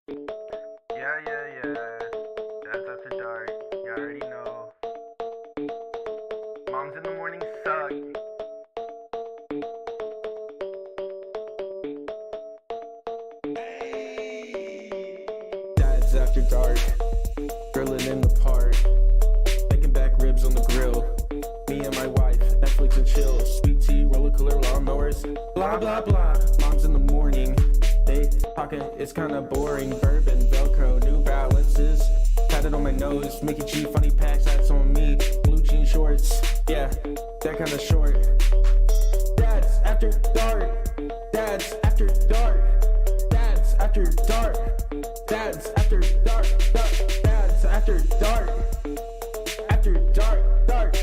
Yeah, yeah, yeah. That's after dark. You already know. Moms in the morning suck. Dads after dark, grilling in the park, making back ribs on the grill. Me and my wife, Netflix and chill. Sweet tea, roller cooler, lawnmowers, blah blah blah. Moms in the morning, they talking, it's kinda boring. Bourbon, Velcro, New Balances, tatted on my nose. Mickey G, funny packs, that's on me. Blue jean shorts, yeah, that kinda short. Dads after dark, dads after dark, dads after dark, dads after dark, dads after dark, after dark, dark.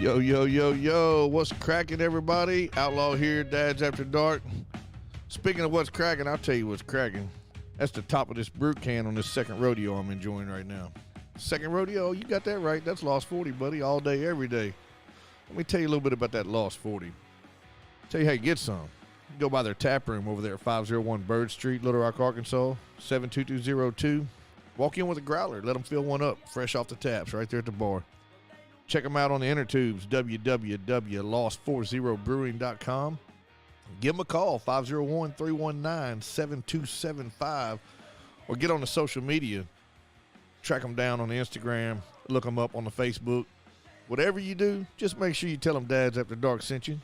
Yo, yo, yo, yo. What's cracking, everybody? Outlaw here, Dads After Dark. Speaking of what's cracking, I'll tell you what's cracking. That's the top of this brute can on this second rodeo I'm enjoying right now. Second rodeo, you got that right. That's Lost 40, buddy, all day, every day. Let me tell you a little bit about that Lost 40. Tell you how you get some. You go by their tap room over there at 501 Bird Street, Little Rock, Arkansas, 72202. Walk in with a growler. Let them fill one up, fresh off the taps, right there at the bar. Check them out on the inner tubes, www.lost40brewing.com. Give them a call, 501-319-7275, or get on the social media. Track them down on the Instagram, look them up on the Facebook. Whatever you do, just make sure you tell them Dads After Dark sent you.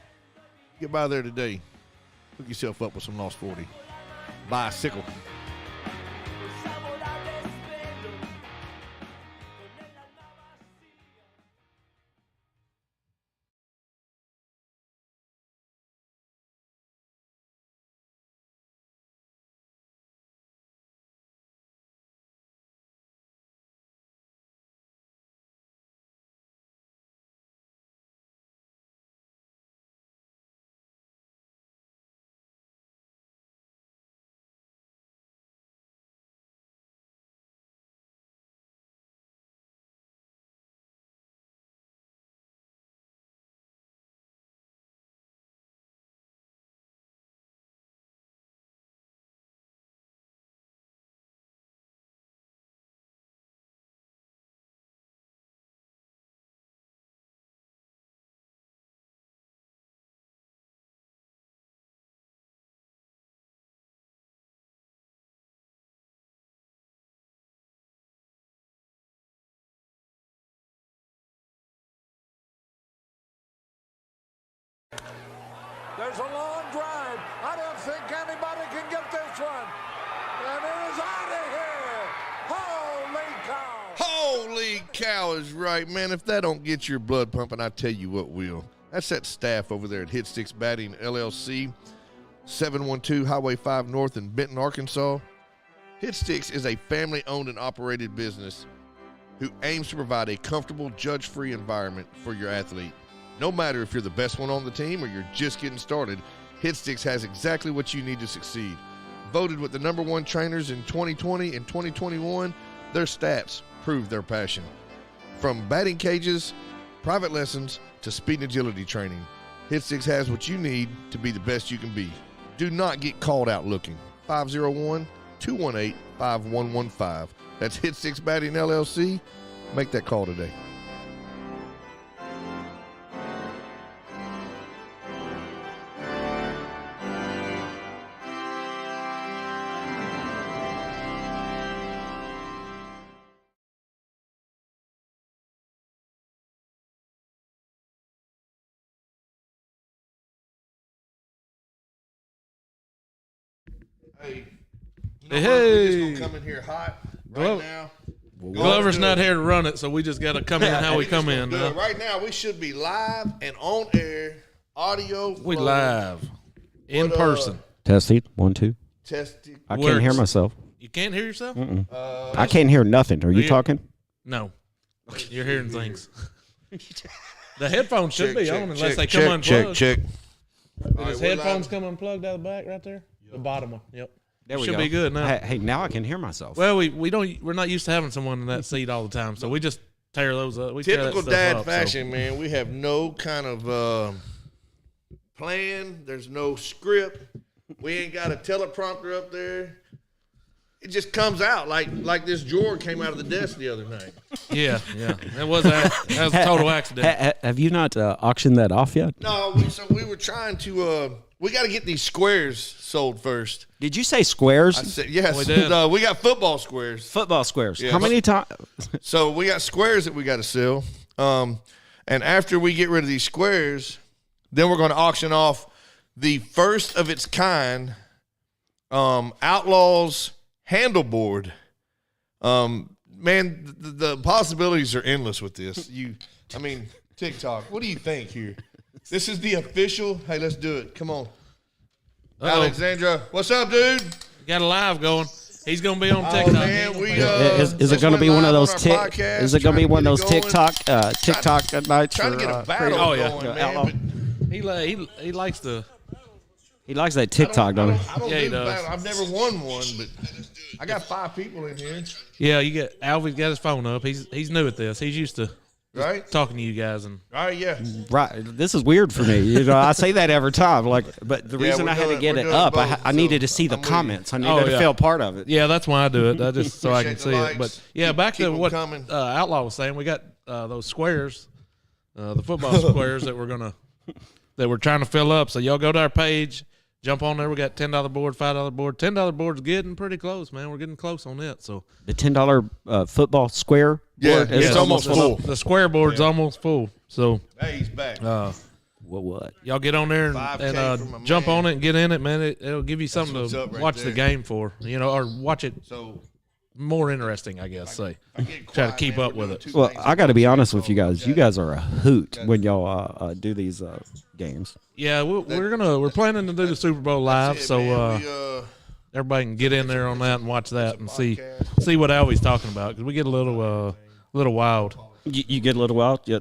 Get by there today. Hook yourself up with some Lost 40. Bicycle. There's a long drive. I don't think anybody can get this one. And it is out of here. Holy cow. Holy cow is right, man. If that don't get your blood pumping, I tell you what will. That's that staff over there at Hit Sticks Batting LLC, 712 Highway 5 North in Benton, Arkansas. Hit Sticks is a family-owned and operated business who aims to provide a comfortable, judge-free environment for your athlete. No matter if you're the best one on the team or you're just getting started, Hit Sticks has exactly what you need to succeed. Voted with the #1 trainers in 2020 and 2021, their stats prove their passion. From batting cages, private lessons, to speed and agility training, Hit Sticks has what you need to be the best you can be. Do not get called out looking. 501-218-5115. That's Hit Sticks Batting LLC. Make that call today. Hey, you know Hey, what? We're hey. just gonna come in here hot right Glo- now. Glover's not here to run it, so we just got to come in how we come in. Do it. Right now, we should be live and on air, audio. We flow, live in What, person. Testing 1 2. testing. I can't hear Works. myself. You can't hear yourself? I can't hear nothing. Are you Yeah. talking? No, you're hearing things. The headphones should be on unless they check, come unplugged. check. Did All his right, we're headphones live. come unplugged out of the back right there? The bottom one. Yep. There we Should go. be good now. Hey, now I can hear myself. Well, we're not used to having someone in that seat all the time, so we just tear those up. We tear that Typical stuff dad up, so- fashion, man. We have no kind of plan. There's no script. We ain't got a teleprompter up there. It just comes out like this drawer came out of the desk the other night. Yeah. That was a total accident. Have you not auctioned that off yet? No, so we were trying to. We got to get these squares sold first. Did you say squares? I said yes. We did. No, we got football squares. Football squares. Yes. How many times? So we got squares that we got to sell. And after we get rid of these squares, then we're going to auction off the first of its kind Outlaws handleboard. Man, the possibilities are endless with this. TikTok. What do you think here? This is the official. Hey, let's do it. Come on. Uh-oh. Alexandra, what's up, dude? Got a live going. He's gonna be on Oh, TikTok. man, we, Is it just going to went be one of live those on our podcast, Is it going to be trying one of get those it going. TikTok nights? Trying to get a battle Oh, yeah. going, Outlaw. man. He likes to. He likes that TikTok, don't he? I don't Yeah, he do does. battle. I've never won one, but I got 5 people in here, Yeah, you get Alvy's got his phone up. He's new at this. He's used to right? talking to you guys and All right, yeah. Right. This is weird for me. I say that every time. But the Yeah, reason we're I had to doing- get we're it doing up, both, I needed to so see the I'm with you. comments. I needed Oh, to yeah. feel part of it. yeah, that's why I do it. I just so I can Appreciate see the it. likes. But yeah, back Keep to 'em what coming. Outlaw was saying. We got those squares, the football squares that we're trying to fill up. So y'all go to our page. Jump on there. We got $10 board, $5 board. $10 board's getting pretty close, man. We're getting close on it. So The $10 football square Yeah, board is it's almost full. the square board's almost full. So Hey, he's back. What? y'all get on there 5K from my and jump man. on it and get in it, man. It'll give you something what's to up right watch the there. game for, or watch it So more interesting, I guess. Say. I get Try to quiet, keep man. up We're with doing it. 2 Well, things I got to be honest with you guys. So You guys are a hoot when y'all do these games. Yeah, we're planning to do the Super Bowl live, that's it, so man. We, everybody can get in there on that and watch that and see podcast. what Alvy's talking about because we get a little wild. You get a little wild. Yeah,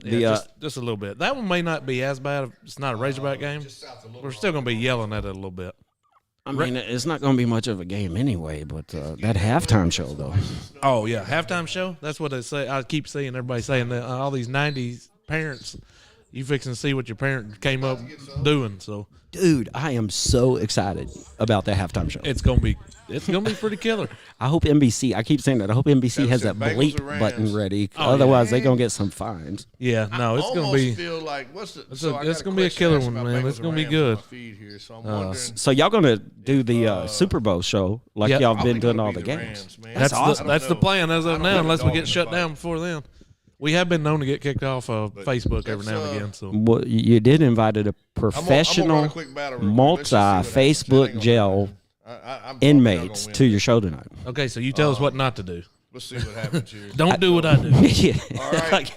Just a little bit. That one may not be as bad if it's not a Razorback game. We're still going to be yelling at it a little bit. I mean, it's not going to be much of a game anyway. But that halftime show, though. Oh, yeah. Halftime show? That's what they say. I keep seeing everybody saying that. All these 90s parents, you fixing to see what your parent came up doing. So Dude, I am so excited about the halftime show. it's going to be pretty killer. I hope NBC. I keep saying that. I hope NBC has that Bengals or bleep Rams? button ready. Oh, Otherwise, yeah. they're gonna get some fines. Yeah, no, it's going to be. Feel like what's the? It's so I got it's gonna be a question killer ask one, about man. Bengals It's gonna and be Rams on good. my feed here, so I'm wondering. So y'all gonna do the Super Bowl show like Yeah. y'all I been think doing it'll all be the the games. Rams, man. That's awesome. That's the plan as I of don't now, have a unless we dog in get the shut fight. down before then. We have been known to get kicked off of Facebook every now and again. So Well, you did invite a I'm gonna professional run a quick battle real quick. Let's just see what happens. That multi-Facebook ain't gonna jail happen. I'm inmates gonna to win. your show tonight. okay, so you tell us what not to do. Let's see what happens here. Don't do what I do. Yeah. All right.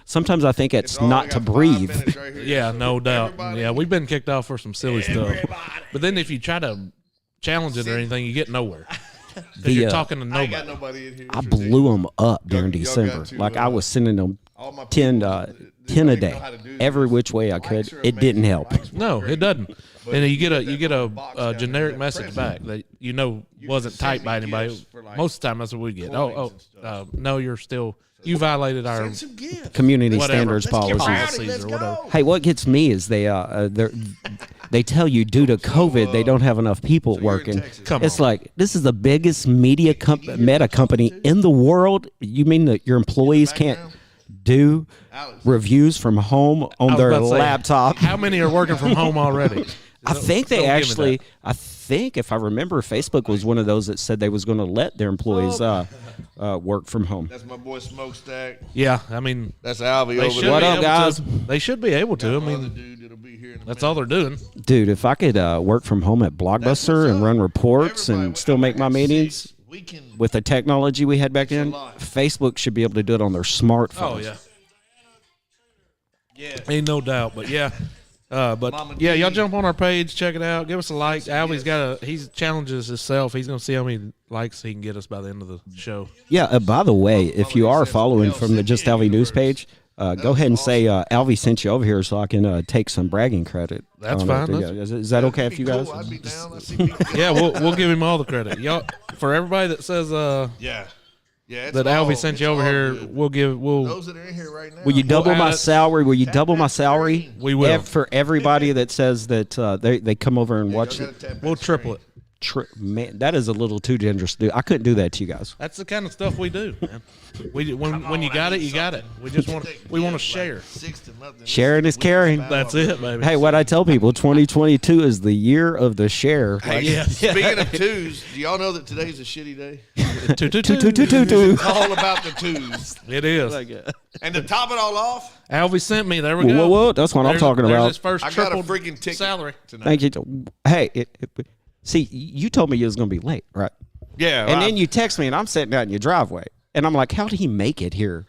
Sometimes I think it's all- I not got to 5 breathe. minutes right here. Yeah, So no doubt. everybody- Yeah, we've been kicked off for some silly stuff. But then if you try to challenge it or anything, you get nowhere. Because you're talking to I ain't got nobody. nobody in here. I blew them up during y'all got December. to, Like I was sending them All my 10, people 10 don't a even day, know how to do every this. which way I could. Likes are It didn't amazing. help. Likes were No, great. it doesn't. But And you you get get a that box down there, generic that message present. back that you know You wasn't can send typed by me anybody. gifts for, like, Most of the time, that's what we get. coins and No, you're still you violated our Send some gifts. Community Whatever. standards Let's get policies. rowdy, policies let's or whatever. go. Hey, what gets me is they tell you due to COVID they don't have enough people So you're in working. Texas. Come It's on. like this is the biggest media meta company in the world. You mean that your employees can't background? do Alex. reviews from home I on was their about to say, laptop? How many are working from home already? I think Don't they give me actually. that. I think if I remember, Facebook was one of those that said they was going to let their employees work from home. That's my boy Smokestack. Yeah, I mean, That's Alvy they over should there. What be up, able guys? to. They should be able to. I Other mean, dude that'll be here in a that's minute. all they're doing. Dude, if I could work from home at Blockbuster and run reports Everybody, and still make my I'm meetings 6. We can. with the technology we had back then, lot. Facebook should be able to do it on their smartphones. Oh yeah, Yeah. ain't no doubt. But yeah, Mama but yeah, D. y'all jump on our page, check it out, give us a like. Albie's got he challenges himself. He's gonna see how many likes he can get us by the end of the show. Yeah, by the way, if you are following from the Just Alvy news page, go ahead and say Alvy sent you over here so I can take some bragging credit. That's on it. fine. Yeah, is that okay if you guys? Cool. I'd be down. I see people. Yeah, we'll give him all the credit. Y'all, for everybody that says Yeah. Yeah. It's that all- Albie sent it's you over all here, good. we'll Those that are in here right now. Will you double my add it. salary? Will you double my salary? We will. For everybody that says that they come over and watch Y'all it. gotta tap that we'll triple it. Man, that is a little too dangerous to do. I couldn't do that to you guys. That's the kind of stuff we do, man. When you got it, you got it. We just want to share. 6-0. Sharing is caring. That's it, baby. Hey, what I tell people, 2022 is the year of the share. Hey, Yeah. Speaking of twos, do y'all know that today's a shitty day? Two. It's all about the twos. It is. And to top it all off, Albie sent me. There we Whoa, go. whoa, whoa, that's what I'm talking there's about. His first I got a tripled freaking ticket salary. tonight. Thank you. Hey, see, you told me you was going to be late, right? Yeah. And then you text me, and I'm sitting out in your driveway, and I'm like, how did he make it here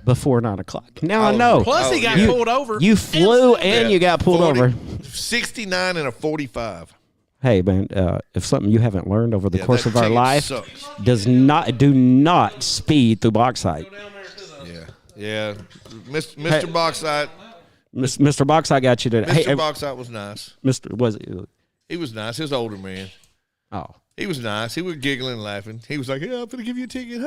before 9 o'clock? Now I know. Plus, he got pulled over. You flew and you got pulled 40 over. 69 and a 45. Hey, man, if something you haven't learned over the Yeah, course that of our ticket life, sucks. do not speed through Bauxite. Yeah. Yeah. Mr. Bauxite. Mr. Bauxite got you today. Mr. Hey, Bauxite was nice. Mr. Was it? He was nice. He was an older man. Oh. He was nice. He was giggling and laughing. He was like, yeah, I'm going to give you a ticket.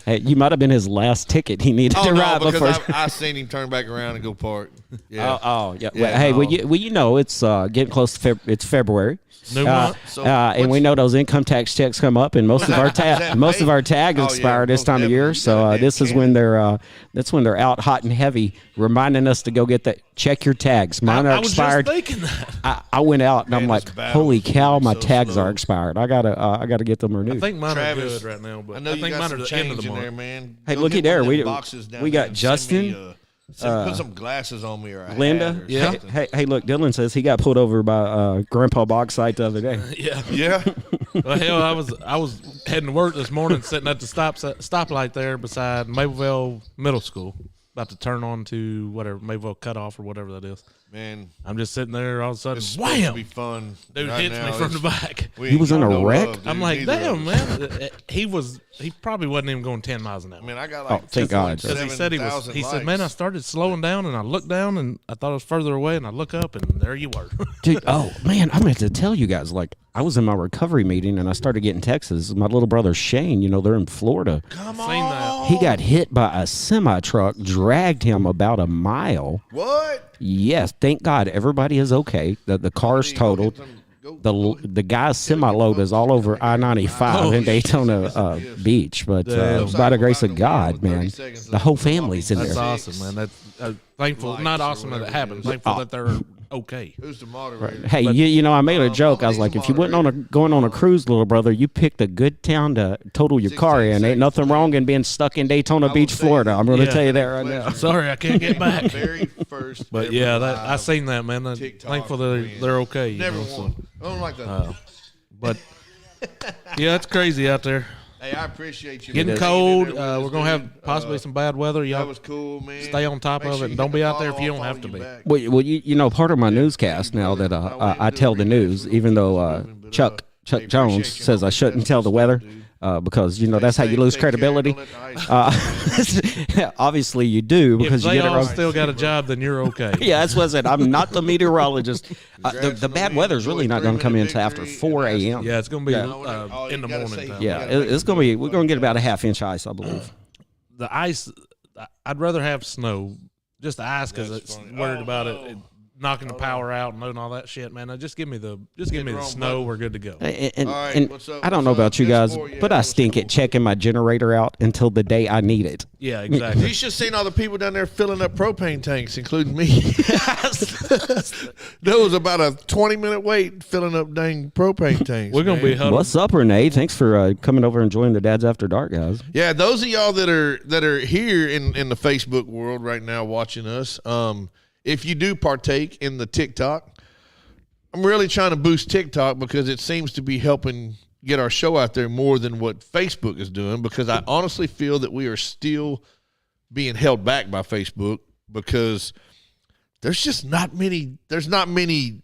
Hey, you might have been his last ticket he needed to Oh, no, ride before. because I seen him turn back around and go park. Yeah. Oh, yeah. Yeah, Well, hey, no. well, you know, it's getting close to it's February. New month. So And we what's- know those income tax checks come up, and most of our that most of paid? our tags Oh, yeah, expire this most time of year. definitely. So You got a this is damn when they're out hot and heavy, reminding us to go get that. Check your tags. Mine are I was expired. just thinking that. I went out and I'm Man, like, this battle holy is cow, moving my so tags slow. are expired. I gotta get them renewed. I think mine Travis, are good right now, but I know you think got mine some are the end of change the in month. there, man. Hey, Go looky get there. one of them We- boxes down we there got and send me, Justin, put some glasses on me or a Linda. hat or Yeah. something. Hey, look, Dylan says he got pulled over by Grandpa Bauxite the other day. Yeah. Yeah. Well, hell, I was heading to work this morning, sitting at the stoplight there beside Mapleville Middle School, about to turn on to whatever Mapleville Cutoff or whatever that is. Man, I'm just sitting there, all of a sudden, it's supposed to wham! be fun. Dude Right hits now, me from the it's- back. we He ain't was in got a no wreck? love, dude, I'm like, neither of damn, us. man. He probably wasn't even going 10 miles an hour. I mean, I got Oh, like thank God. Because he said he 7,000 said, man, I likes. started slowing down and I looked down and I thought it was further away and I look up and there you were. Dude, oh man, I'm going to tell you guys. Like, I was in my recovery meeting and I started getting texts. My little brother Shane, they're in Florida. Seen that. He got hit by a semi truck, dragged him about a mile. What? Yes, thank God everybody is okay. The car's totaled. The guy's semi load is all over I-95 in Daytona Beach, but by the grace of God, man, the whole family's in That's there. awesome, man. That's thankful. Lights Not or awesome that it whatever happened. it is. Thankful that they're okay. Who's the moderator? Hey, I made a joke. I was like, if you went going on a cruise, little brother, you picked a good town to total your car in. Ain't nothing wrong in being stuck in Daytona Beach, say Florida. I'm going to Yeah. tell you that right now. Sorry, I can't get back. Very first. But ever yeah, I live seen that, man. I'm TikTok thankful win. they're okay. You Never know, so. won. I don't like that. But yeah, it's crazy out there. Hey, I appreciate you. Getting being cold. in there with We're us, gonna dude. have possibly some bad weather. That Y'all was cool, man. stay on top Make of sure it. you Don't hit be the out there if follow. you don't I'll have to follow be. you back. Well, part of my newscast now that I tell the news, even though Chuck Jones says I shouldn't tell the weather because that's how you lose Take care, credibility. don't let the ice- Obviously, you do If because you they get it all wrong. still got a job, then you're okay. Yeah, that's what I said. I'm not the meteorologist. The Congrats on bad the weather's really not going to come in until after 4 a.m. Yeah, it's gonna be Yeah. in the You gotta morning say- time. Yeah, Yeah, it's going to be. We're going to get about a half-inch ice, I believe. The ice. I'd rather have snow. Just the ice because That's it's funny. worried Oh, about no. it knocking the power out and doing all that shit, man. Just give me the wrong snow. button. We're good to go. And, All right, and what's up, I don't what's know up? about you guys, This boy, yeah, but I what's stink cool. at checking my generator out until the day I need it. Yeah, exactly. You should have seen all the people down there filling up propane tanks, including me. There was about a 20-minute wait filling up dang propane tanks. We're gonna be man. huddled. What's up, Renee? Thanks for coming over and joining the Dads After Dark, guys. Yeah, those of y'all that are here in the Facebook world right now watching us, if you do partake in the TikTok, I'm really trying to boost TikTok because it seems to be helping get our show out there more than what Facebook is doing, because I honestly feel that we are still being held back by Facebook because there's not many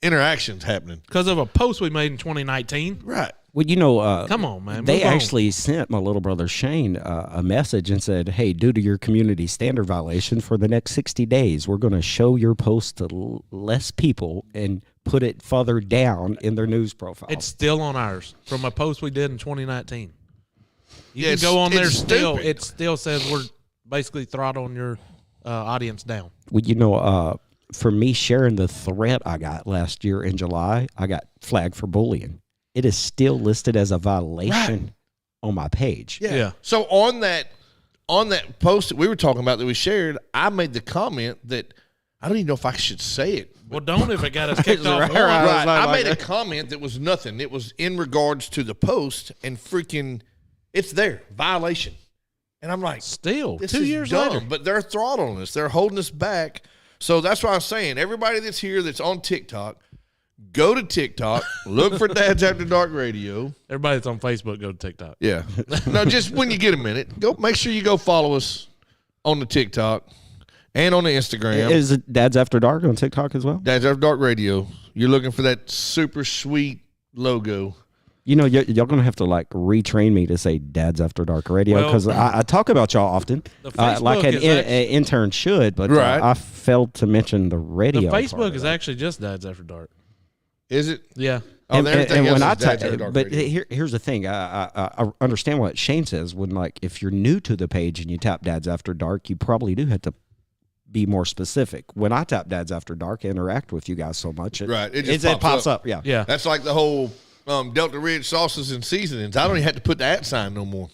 interactions happening. Because of a post we made in 2019. Right. Well, you know, Come on, man. they Move on. actually sent my little brother Shane a message and said, "Hey, due to your community standard violation for the next 60 days, we're going to show your post to less people and put it further down in their news profile." It's still on ours from a post we did in 2019. You Yeah, can go on there it's still. stupid. It still says we're basically throttling your audience down. Well, you know, for me sharing the threat I got last year in July, I got flagged for bullying. It is still listed as a violation on my page. Yeah. So on that post that we were talking about that we shared, I made the comment that I don't even know if I should say it. Well, don't if it got us kicked off. Right, one. right. Right. I made a comment that was nothing. It was in regards to the post, and freaking, it's there, violation. And I'm like, Still, this 2 is years dumb, later. but they're throttling us. They're holding us back. So that's why I'm saying, everybody that's here that's on TikTok, go to TikTok, look for Dads After Dark Radio. Everybody that's on Facebook, go to TikTok. Yeah. No, just when you get a minute, go make sure you go follow us on the TikTok and on the Instagram. Is it Dads After Dark on TikTok as well? Dads After Dark Radio. You're looking for that super sweet logo. You know, y'all going to have to like retrain me to say Dads After Dark Radio Well, because I talk about y'all often, The Facebook like an is actually- intern should, but Right. I failed to mention the The radio. part Facebook of is it. actually just Dads After Dark. Is it? Yeah. Oh, And, everything and else when is I Dads After Dark but Radio. here's the thing, I understand what Shane says when like if you're new to the page and you tap Dads After Dark, you probably do have to be more specific. When I tap Dads After Dark, I interact with you guys so much, Right, it just it pops pops up. up. Yeah, Yeah. That's like the whole Delta Ridge sauces and seasonings. I don't even have to put the @ sign no more.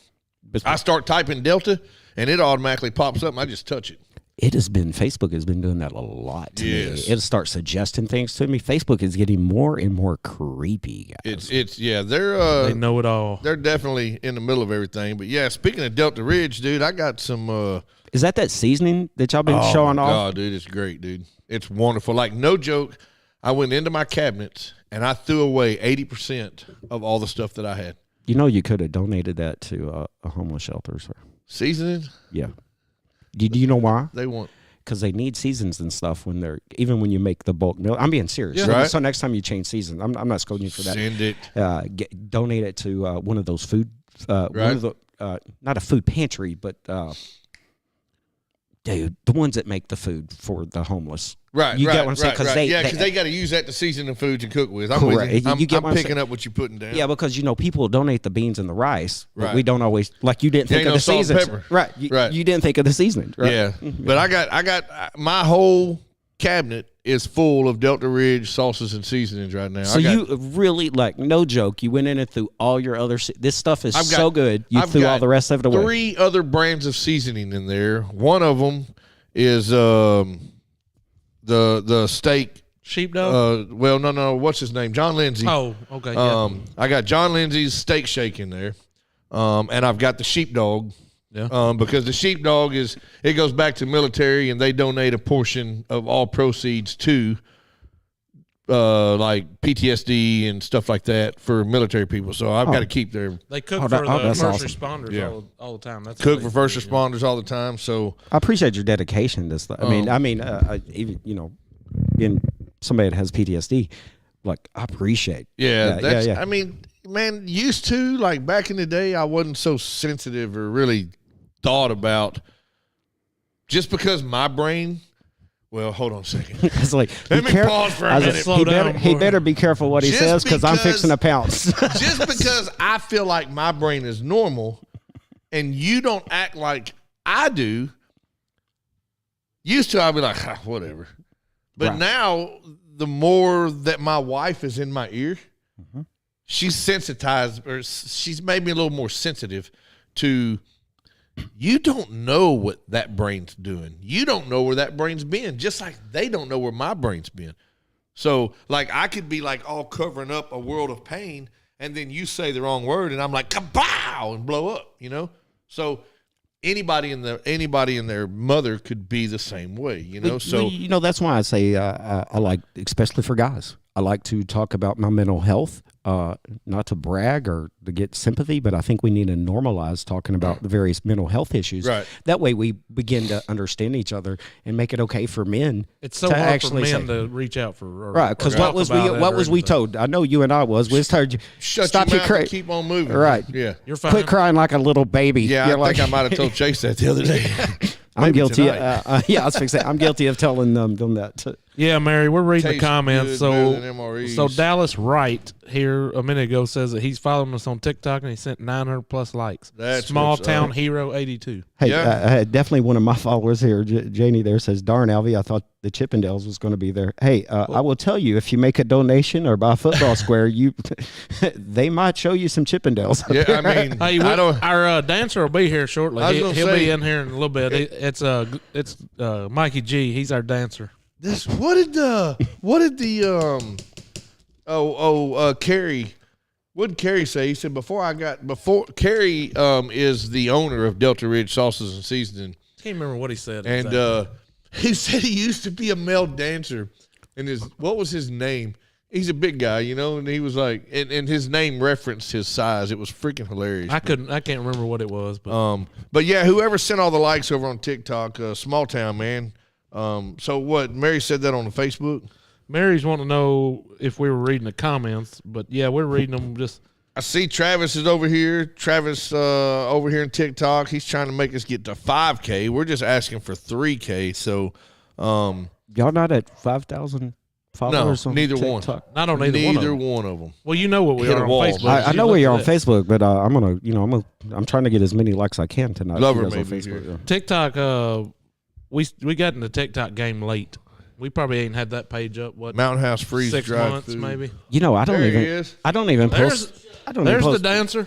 I start typing Delta, and it automatically pops up, and I just touch it. It has been, Facebook has been doing that a lot to me. Yes. It'll start suggesting things to me. Facebook is getting more and more creepy, guys. It's they're They know it all. they're definitely in the middle of everything. But yeah, speaking of Delta Ridge, dude, I got some Is that seasoning that y'all been showing my off? God, dude, it's great, dude. It's wonderful. Like, no joke, I went into my cabinets and I threw away 80% of all the stuff that I had. You know, you could have donated that to a homeless shelter, sir. Seasoning, Yeah. Do you know why? they want. Because they need seasons and stuff even when you make the bulk meal. I'm being serious. Yeah. So, Right. so next time you change seasons, I'm not scolding you for that. Send it. Donate it to one of those food, one Right. of the not a food pantry, but dude, the ones that make the food for the homeless. Right, You right, get what I'm saying? right, 'Cause right. they- Yeah, they- because they got to use that to season the foods and cook with. I'm Correct. with you. You get I'm what I'm picking saying? up what you're putting down. Yeah, because people donate the beans and the rice, but Right. we don't always like. You didn't think ain't of no the salt and seasons, pepper. right? Right. You didn't think of the seasoning, right? Yeah, but I got my whole cabinet is full of Delta Ridge sauces and seasonings right now. So you really like, no joke, you went in and threw all your other. This stuff is I've got- so good. You I've threw all got the rest of it away. 3 other brands of seasoning in there. One of them is the steak. Sheepdog? Well, no. What's his name? John Lindsay. Oh, okay. Yeah. I got John Lindsay's steak shake in there, and I've got the sheepdog. Yeah. Because the sheepdog it goes back to military, and they donate a portion of all proceeds to like PTSD and stuff like that for military people. So I've got to keep their They cook Oh, that- for oh, the that's first awesome. responders Yeah. all the time. That's cook what for they first do, responders all the time. So I appreciate your dedication to this. I mean, even being somebody that has PTSD, like I appreciate. yeah, that. that's. yeah. I mean, man, used to like back in the day, I wasn't so sensitive or really thought about just because my brain. Well, hold on a second. It's like Let be me pause for a I was minute. like, Slow he down, better, he boy. better be careful what he Just says because I'm because- fixing to pounce. Just because I feel like my brain is normal and you don't act like I do, used to I'd be like, whatever. But Right. now, the more that my wife is in my ear, she's sensitized, or she's made me a little more sensitive to, you don't know what that brain's doing. You don't know where that brain's been, just like they don't know where my brain's been. So, like, I could be, like, all covering up a world of pain, and then you say the wrong word, and I'm like, kapow, and blow up, you know? So anybody in their mother could be the same way, you know? So you know, that's why I say I like, especially for guys, I like to talk about my mental health, not to brag or to get sympathy, but I think we need to normalize talking about the various mental health issues. Right. That way we begin to understand each other and make it okay for men. It's so to hard for actually men say, to reach out for. right, because what was we told? I know you and I was. We just told you, shut stop your your mouth and crying. keep on moving. Right. Yeah. You're fine. Quit crying like a little baby. Yeah, You're I like, think I might have told Chase that the other day. I'm Maybe guilty. tonight. Yeah, I was fixing. I'm guilty of telling them that. Too. Yeah, Mary, we're reading Tastes the comments. good, better So, than MREs. so Dallas Wright here a minute ago says that he's following us on TikTok and he sent 900 plus likes. That's Small what's Town up. Hero 82. Hey, Yeah. definitely one of my followers here, Janie there says, darn, Alvy, I thought the Chippendales was going to be there. Hey, I will tell you, if you make a donation or buy a football square, they might show you some Chippendales. Yeah, I mean, Hey, I don't. our dancer will be here shortly. I was He'll gonna be say- in here in a little bit. It's Mikey G. He's our dancer. This what did the Kerry, what did Kerry say? He said before Kerry is the owner of Delta Ridge Sauces and Seasoning, Can't remember what he said. and exactly. he said he used to be a male dancer, and what was his name? He's a big guy, you know, and he was like, and his name referenced his size. It was freaking hilarious. I can't remember what it was, but But yeah, whoever sent all the likes over on TikTok, Small Town man. So what? Mary said that on the Facebook. Mary's wanting to know if we were reading the comments, but yeah, we're reading them. Just I see Travis is over here. Travis over here in TikTok. He's trying to make us get to 5K. We're just asking for 3K. So Y'all not at 5,000 followers on neither one. TikTok? not on either one of them. one of them. Well, you know what we Hit are a on wall. Facebook. I know You where you're on look at Facebook, but I'm trying to get as many likes I can tonight. Lover You guys on may be Facebook, here. yeah. that. TikTok. We got in the TikTok game late. We probably ain't had that page up. What, Mountain House freeze 6 dried months food. maybe? You know, I don't There he even. is. I don't even post. I don't even There's the post. dancer.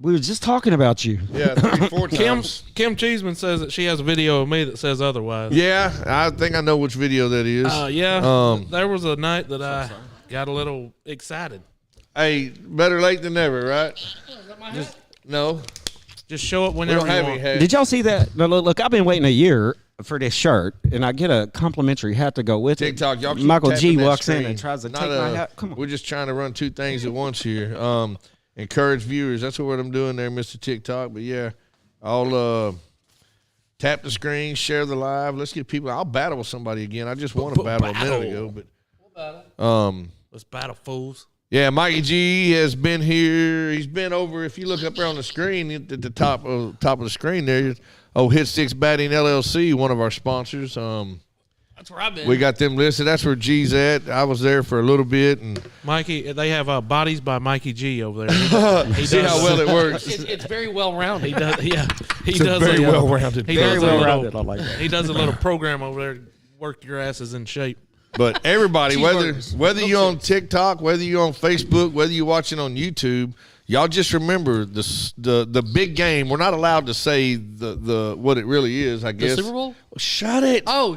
We were just talking about you. Yeah, 3-4 Kim times. Cheeseman says that she has a video of me that says otherwise. Yeah, I think I know which video that is. Yeah. There was a night that I got a little excited. Hey, better late than never, right? No, Just show it we whenever don't you have want. any hats. Did y'all see that? No, look, I've been waiting a year for this shirt, and I get a complimentary hat to go with TikTok, y'all it. keep Michael G tapping that walks in screen. and tries to Not take my hat. Come on. We're just trying to run two things at once here. Encourage viewers. That's what I'm doing there, Mr. TikTok. But yeah, I'll tap the screen, share the live. Let's get people. I'll battle with somebody again. I just won a battle a minute ago, but Let's battle fools. yeah, Mikey G has been here. He's been over. If you look up there on the screen, at the top of the screen there, Hit Six Batting LLC, one of our sponsors. That's where I've been. We got them listed. That's where G's at. I was there for a little bit, and Mikey, they have Bodies by Mikey G over there. He see how well it works. It's very well rounded. He does. Yeah, he It's does very a, well-rounded. He Very does a well little- rounded. I like that. He does a little program over there. To work your asses in shape. But everybody, Cheeseburgers. whether you're on TikTok, whether you're on Facebook, whether you're watching on YouTube, y'all just remember the big game. We're not allowed to say the what it really is. I The guess. Super Bowl? Shut it! Oh,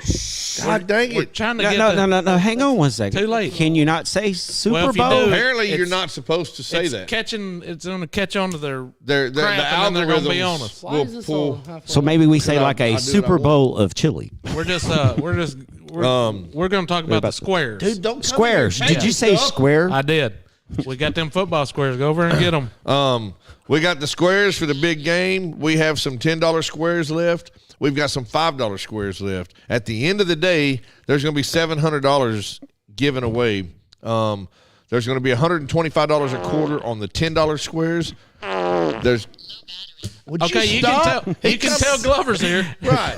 God dang We're it! trying to No, get no. Hang on one second. Too late. Can you not say Super Well, if you Bowl? do, Apparently, you're It's- not supposed to say it's that. catching. It's going to catch on to their. The crap, and then they're gonna be on algorithms us. why will is this pull. all halfway? So maybe we say I- like I do a what I Super want. Bowl of chili. We're going to talk about the squares. Dude, don't come Squares. here. Did you say square? I did. We got them football squares. Go over and get them. We got the squares for the big game. We have some $10 squares left. We've got some $5 squares left. At the end of the day, there's going to be $700 given away. There's going to be $125 a quarter on the $10 squares. There's Would Okay, you stop? can He you can comes- tell Glover's here. Right.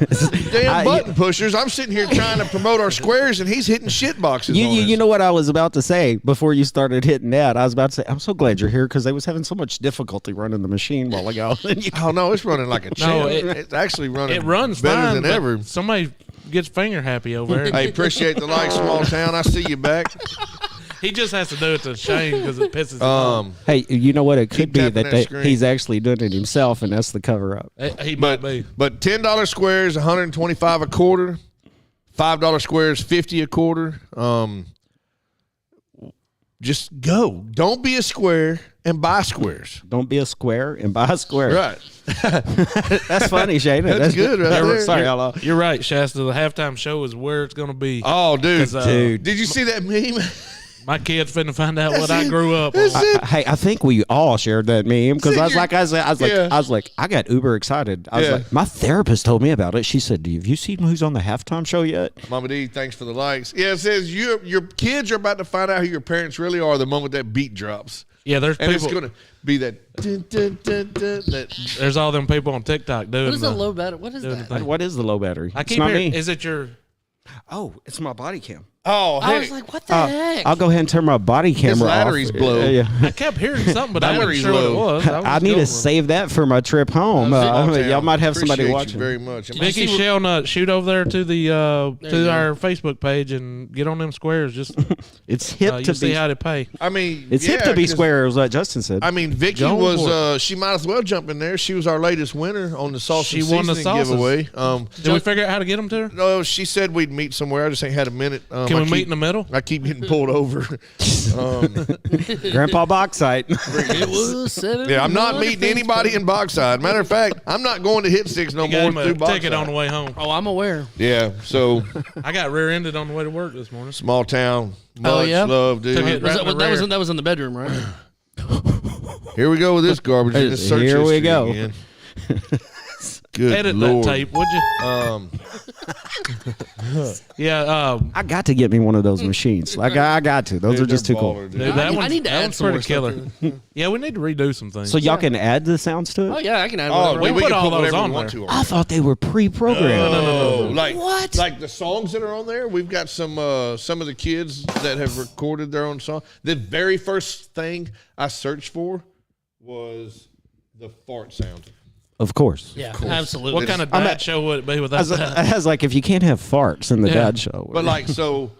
Damn button pushers. I'm sitting here trying to promote our squares, and he's hitting shit boxes. on us. You know what I was about to say before you started hitting that? I was about to say, I'm so glad you're here because they was having so much difficulty running the machine while ago. Oh no, it's running like a champ. No, it's actually running It runs better fine, than but ever. Somebody gets finger happy over there. Hey, appreciate the like, small town. I see you back. He just has to do it to Shane because it pisses him off. Hey, you know what? It could Keep be tapping that that screen. he's actually doing it himself, and that's the cover up. He might be. But $10 squares, $125 a quarter. $5 squares, $50 a quarter. Just go. Don't be a square and buy squares. Don't be a square and buy a square. Right. That's funny, Shane. That's good, right there. Sorry, hello. You're right, Shasta. The halftime show is where it's going to be. Oh, dude. 'Cause, Dude. Did you see that meme? My kid's finna find out what I grew up on. Hey, I think we all shared that meme because I was Yeah. like, I got uber excited. I was Yeah. like, my therapist told me about it. She said, "Have you seen who's on the halftime show yet?" Mama D, thanks for the likes. Yeah, it says your kids are about to find out who your parents really are the moment that beat drops. Yeah, there's And people. it's going to be that, dun, dun, dun, dun, that. There's all them people on TikTok doing. What is the the- low battery? What is doing that? the thing. What is the low battery? I It's keep not hearing. me. Is it your? Oh, it's my body cam. Oh, I heck. was like, what the heck? I'll go ahead and turn my body camera off. battery's blow. Yeah. I kept hearing something, but I wasn't Battery's sure what it low. was. I need to save that for my trip home. Small town. Y'all might have somebody Appreciate you watching. very much. Vicky, Shell, shoot over there to the you to go. our Facebook page and get on them squares. Just It's hip you to see be. how to pay. I mean, It's hip yeah, to be 'cause- square, is what Justin said. I mean, Vicky Go for was, she might as well jump in there. She was our latest winner on the sauce She and won the seasoning sauces. giveaway. Did we figure out how to get them to her? No, she said we'd meet somewhere. I just ain't had a minute. Can we meet in the middle? I keep getting pulled over. Grandpa Bauxite. It was 7. Yeah, I'm not meeting anybody in Bauxite. Matter of fact, I'm not going to Hit Sticks no Gave more him a through Bauxite. ticket on the way home. Oh, I'm aware. Yeah, so I got rear-ended on the way to work this morning. small town. Much Oh, yeah? love, dude. Took it Was right that, in the that was rear. that was in the bedroom, right? Here we go with this garbage in this search Here we history go. again. Good Edit Lord. that tape, would you? Yeah, I got to get me one of those machines. Like I got to. Those Dude, are just they're too cool. baller, dude. dude, I that need- one's, I need to that add one's some more pretty killer. Yeah, we need to redo some things. So y'all can add the sounds to it? Oh yeah, I can add Oh, whatever. dude, we put can all put those whatever on we want there. to. I thought they were pre-programmed. No. Like What? Like the songs that are on there, we've got some of the kids that have recorded their own song. The very first thing I searched for was the fart sound. Of course. Yeah, absolutely. What kind of dad show would it be I without was, that? I was like, if you can't have farts in the Yeah. dad show. But like so,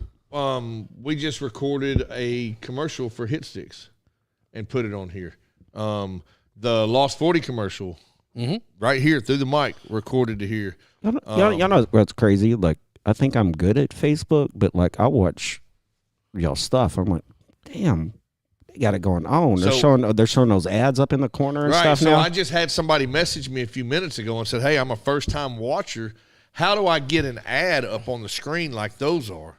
we just recorded a commercial for Hit Sticks and put it on here. The Lost 40 commercial, right here through the mic, recorded to here. y'all know what's crazy? Like, I think I'm good at Facebook, but like, I watch y'all stuff. I'm like, damn, they got it going on. They're showing those ads up in the corner and Right. stuff So now. I just had somebody message me a few minutes ago and said, "Hey, I'm a first time watcher. How do I get an ad up on the screen like those are?"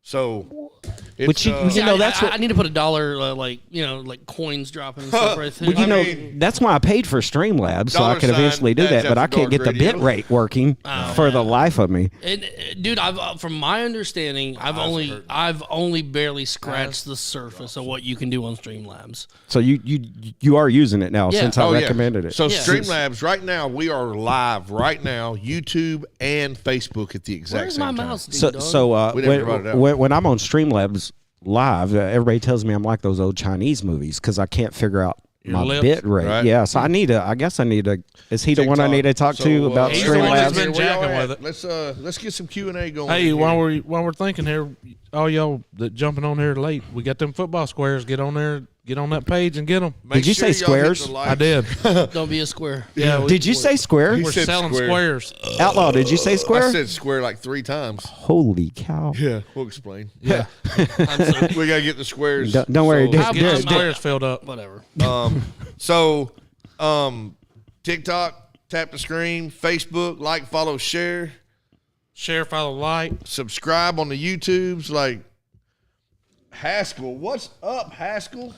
So, it's, Which you Yeah, know, that's I, what. I need to put $1, like coins dropping and stuff right there. Well, you I know, mean- that's why I paid for Streamlabs, so I Dollar could sign, eventually do Dad's that. But I After can't Dark get the Radio. bit rate working for the life of me. Dude, from my understanding, I've only barely scratched the surface of what you can do on Streamlabs. So you are using it now Yeah. since I Oh, yeah. recommended it. So Yeah. Streamlabs, right now, we are live right now, YouTube and Facebook at the exact Where's same my time. mouse? So, ding-dong? so We never brought it out. when I'm on Streamlabs live, everybody tells me I'm like those old Chinese movies because I can't figure out my lips, bit rate. right? Yeah, so I guess I need to. Is he the one I need to talk to about he's the one that's Streamlabs? been Where y'all jacking at? with it. Let's get some Q&A going. Hey, here. while we're thinking here, all y'all that jumping on here late, we got them football squares. Get on there, get on that page and get them. Make Did you say y'all hit squares? the I like. did. Don't be a square. Yeah. Did you say square? We're said selling square. squares. Outlaw, did you say I square? said square like 3 times. Holy cow. Yeah, we'll explain. Yeah. I'm sorry. We got to get the squares. Don't worry, sold. Get the I'm- squares filled up. Whatever. So, TikTok, tap the screen, Facebook, like, follow, share, Share, follow, like. subscribe on the YouTubes. Like, Haskell, what's up, Haskell?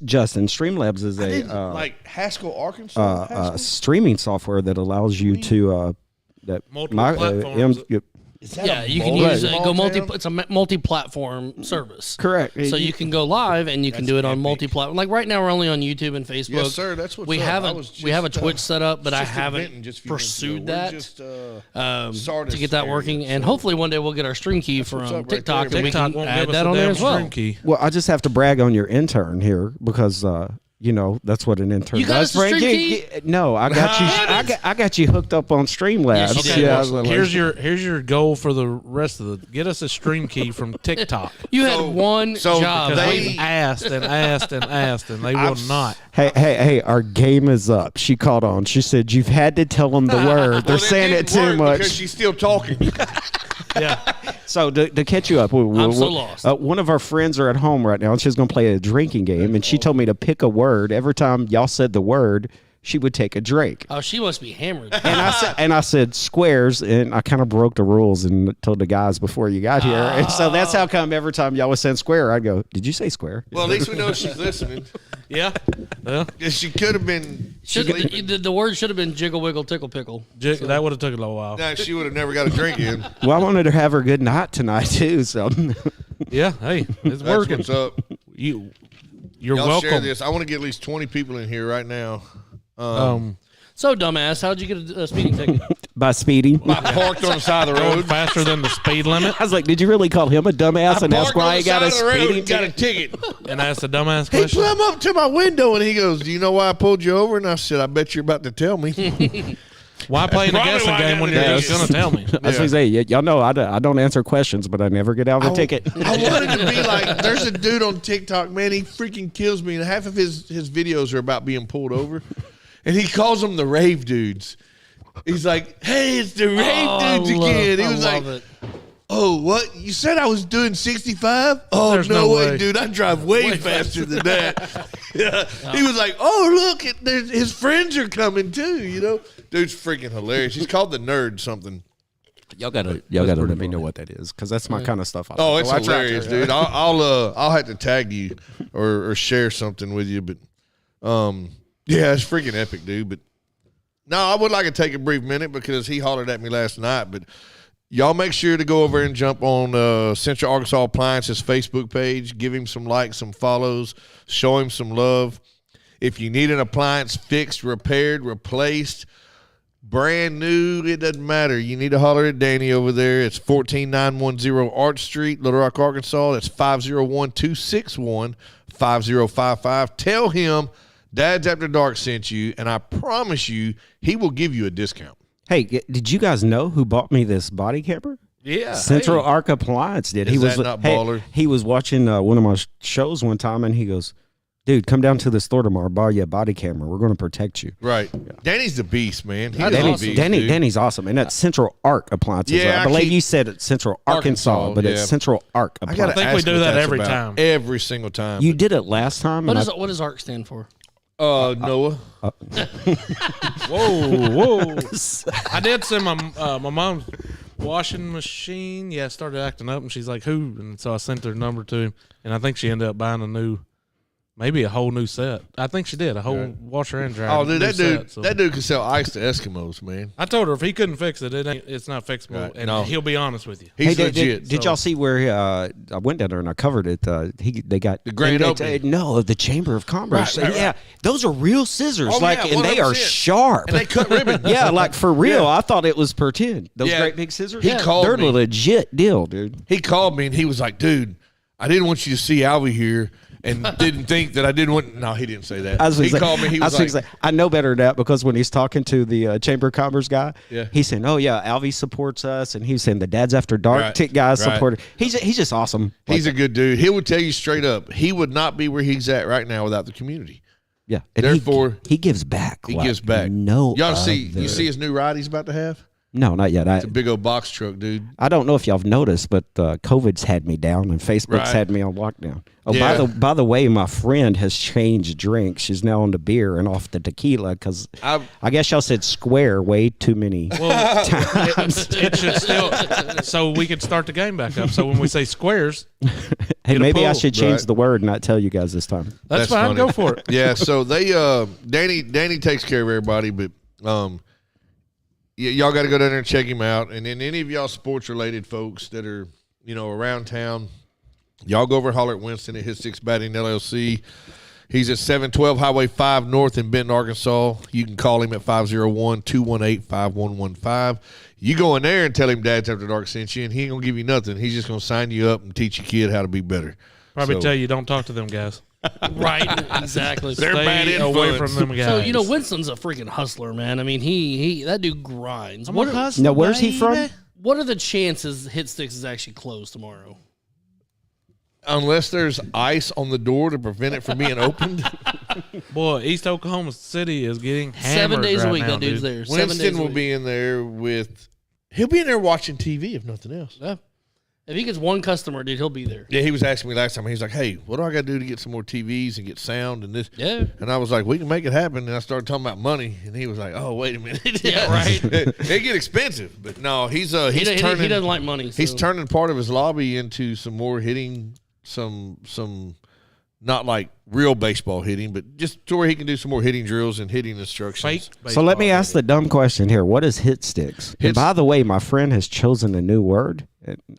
Justin, Streamlabs is I a didn't like Haskell, Arkansas. Haskell? streaming software that allows you to Multiple platforms. Is that Yeah, a you can mobile use small go multi. town? It's a multi-platform service. correct. So you can go live and you can do it on epic. multi-platform. Like right now, we're only on YouTube and Facebook. Yes, sir. That's what's we up. have I a was we have a just, Twitch set up, but I just inventing haven't just a few minutes pursued ago. We're that just, started to get that this working. area, And so- hopefully one day we'll get our stream key what's up from right TikTok there. and we TikTok can won't add give us that a on there damn as well. stream key. Well, I just have to brag on your intern here because You know, that's what an intern You got does. us a Frank. stream No, I got you. I got you hooked up on Streamlabs. Yes, you did. I was like, Here's your goal for the rest of the. Get us a stream key from TikTok. You had one job. Because They- we've asked and asked and asked, and they will not. Hey, our game is up. She called on. She said, you've had to tell them the word. They're saying it too much. because she's still talking. Yeah. So to catch you up, I'm so lost. One of our friends are at home right now, and she's going to play a drinking game, and she told me to pick a word. Every time y'all said the word, she would take a drink. Oh, she must be hammered. And I said squares, and I kind of broke the rules and told the guys before you got here. And so that's how come every time y'all was saying square, I'd go, did you say square? Well, at least we know she's listening. Yeah. Well, She could have been. The word should have been jiggle, wiggle, tickle, pickle. that would have took a little while. No, she would have never got a drink in. Well, I wanted to have her good night tonight, too. So Yeah. Hey, it's That's working. what's up. You're Y'all welcome. share this. I want to get at least 20 people in here right now. So, dumbass, how'd you get a speeding ticket? by Speedy. I parked on the side of the Going road. faster than the speed limit, I was like, did you really call him a dumbass and ask Parked on why the he got a side of the road speeding and got a ticket? ticket. and asked a dumbass He question. plumb up to my window and he goes, "Do you know why I pulled you over?" And I said, "I bet you're about to tell me." Why play in the probably guessing why I game got when the you're ticket. just going to tell me? I was going to say, y'all know I don't answer questions, but I never get out of a ticket. I wanted to be like, there's a dude on TikTok, man, he freaking kills me. And half of his videos are about being pulled over. And he calls them the rave dudes. He's like, "Hey, it's the rave dudes again." He was like, it. "Oh, what? You said I was doing 65? Oh, There's no no way, way. dude. I drive way faster than that." Yeah. He was like, "Oh, look, his friends are coming too, you know?" Dude's freaking hilarious. He's called the Nerd something. Y'all gotta let me know what that is, because that's my kind of stuff. Oh, it's hilarious, dude. I'll have to tag you or share something with you, but yeah, it's freaking epic, dude. But no, I would like to take a brief minute because he hollered at me last night. But y'all make sure to go over and jump on Central Arkansas Appliances Facebook page. Give him some likes, some follows, show him some love. If you need an appliance fixed, repaired, replaced, brand new, it doesn't matter. You need to holler at Danny over there. It's 14910 Arch Street, Little Rock, Arkansas. That's 501-261-5055. Tell him Dad's After Dark sent you, and I promise you he will give you a discount. Hey, did you guys know who bought me this body camper? Yeah. Central Arc Appliance did. Is that not baller? He was watching one of my shows one time, and he goes, "Dude, come down to the store tomorrow. Borrow you a body camera. We're going to protect you." Right. Danny's the beast, man. He is Danny's, the beast, Danny, dude. Danny's awesome, and that's Central Arc Appliances. Yeah, I I believe keep- you said it's Central Arkansas, but yeah. it's Central Arc I Appliance. think we do that every time. Every single time. You did it last time. What and does ARC stand for? Noah. Whoa. I did send my mom's washing machine. Yeah, started acting up, and she's like, "Who?" And so I sent her number to him, and I think she ended up buying maybe a whole new set. I think she did a whole washer and dryer. Oh, dude, new that dude, set, so. that dude can sell ice to Eskimos, man. I told her if he couldn't fix it, it's not fixable, Right. and No. he'll be honest with you. He's Hey, legit. did y'all see where I went down there and I covered it? They got The grand opening. No, the Chamber of Commerce. Right, yeah, those are real scissors. Oh, like, yeah, and they are 100%. sharp. And they cut ribbon. Yeah, like for real. Yeah. I thought it was pretend. Those Yeah. great big scissors. He called they're me. a legit deal, dude. He called me and he was like, "Dude, I didn't want you to see Alvy here and didn't think that I didn't want." No, he didn't say that. He called me. He was like, I know better than that, because when he's talking to the Chamber of Commerce guy, Yeah. he's saying, "Oh yeah, Alvy supports us," and he's saying the Dad's After Dark Right, tick guys right. support it. He's just awesome. he's a good dude. He would tell you straight up, he would not be where he's at right now without the community. Yeah. And Therefore, he gives back. He like gives back. No, Y'all see? other. You see his new ride he's about to have? No, not yet. It's a big old box truck, dude. I don't know if y'all have noticed, but COVID's had me down and Facebook's Right. had me on lockdown. Oh, Yeah. by the way, my friend has changed drinks. She's now on the beer and off the tequila, because I guess y'all said square way too many times. It should still, so we can start the game back up. So when we say squares, Hey, Get a maybe I pull. should change Right. the word and not tell you guys this time. that's fine. funny. Go for it. Yeah, so they Danny takes care of everybody, but y'all got to go down there and check him out. And then any of y'all sports related folks that are around town, y'all go over and holler at Winston at his Six Batting LLC. He's at 712 Highway 5 North in Benton, Arkansas. You can call him at 501-218-5115. You go in there and tell him Dad's After Dark sent you, and he ain't going to give you nothing. He's just going to sign you up and teach your kid how to be better. Probably So- tell you don't talk to them guys. Right, exactly. They're bad Stay away influence. from them guys. So, Winston's a freaking hustler, man. I mean, he that dude grinds. I'm a hustler, Now, where's he from? baby. What are the chances Hit Sticks is actually closed tomorrow? Unless there's ice on the door to prevent it from being opened. Boy, East Oklahoma City is getting hammered 7 days a right week, now, that dude's dude. there. 7 days Winston a will week. be in there he'll be in there watching TV if nothing else. Yeah. If he gets one customer, dude, he'll be there. Yeah, he was asking me last time. He's like, "Hey, what do I got to do to get some more TVs and get sound and this?" Yeah. And I was like, "We can make it happen." And I started talking about money, and he was like, "Oh, wait a minute." Yeah, right. They get expensive, but no, he's He turning. doesn't like money. So. He's turning part of his lobby into some more hitting, some not like real baseball hitting, but just to where he can do some more hitting drills and hitting instructions. Fake. So let me ask the dumb question here. What is hit sticks? And by the way, my friend has chosen a new word.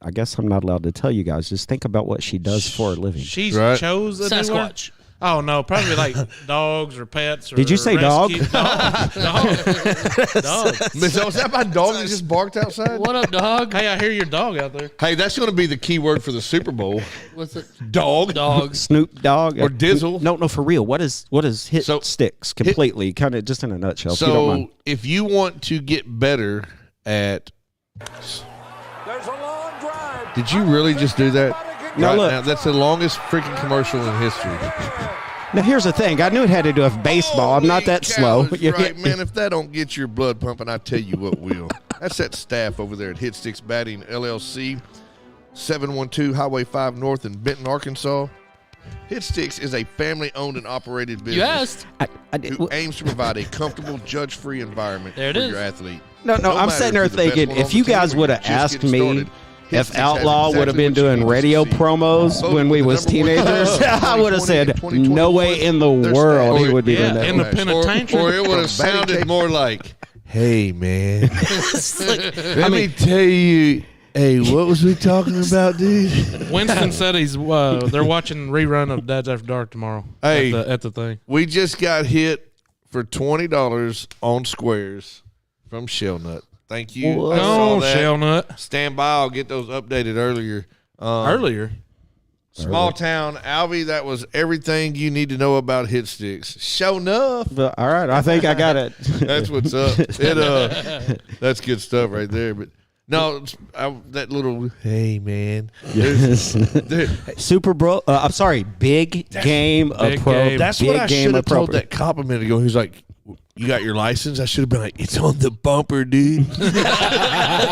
I guess I'm not allowed to tell you guys. Just think about what she does for a living. She Right. chose a new word? Sasquatch. Oh no, probably like dogs or pets. Or Did you say dog? rescue- Dog. Dog. Was that my dog that just barked outside? What up, dog? Hey, I hear your dog out there. Hey, that's going to be the key word for the Super Bowl. What's it? Dog. Dogs. Snoop Dogg Or Dizzle. No, for real. What is hit So- sticks completely? Kind of just in a nutshell. If you don't mind. So if you want to get better at, There's a long drive. did you really just do that? No, look. Now, that's the longest freaking commercial in history. Now here's the thing. I knew it had to do with baseball. I'm not that slow. Holy cow, right, man. If that don't get your blood pumping, I tell you what will. That's that staff over there at Hit Sticks Batting LLC, 712 Highway 5 North in Benton, Arkansas. Hit Sticks is a family-owned and operated business You asked. I did- who aims to provide a comfortable, judge-free environment There it for is. your athlete. No, I'm matter sitting if there you're the best thinking, one on if the you team guys or would you're have just asked getting me started, Hit if Sticks has Outlaw would have exactly been what you doing need to radio see. promos Voted when we the was number one teenagers, club I would have said, 2020, no way in the their world staff. he would be Yeah, doing that. in the much. penitentiary. Or it would have From batting sounded cage- more like, "Hey, man, I let me tell you, hey, what was we talking about, dude?" Winston said they're watching rerun of Dads After Dark tomorrow. Hey. at the thing. We just got hit for $20 on Squares from Shellnut. Thank you. Whoa. I saw Oh, that. shell nut. Stand by. I'll get those updated earlier. Earlier. Small town, Alvy. That was everything you need to know about Hit Sticks. Show enough. But, all right, I think I got it. That's what's up. That's good stuff right there. But no, that little hey man. There- Super Bowl. I'm sorry, big game Big approach. game. That's big what I game should have told appropriate. that cop a minute ago. He was like, "You got your license?" I should have been like, "It's on the bumper, dude."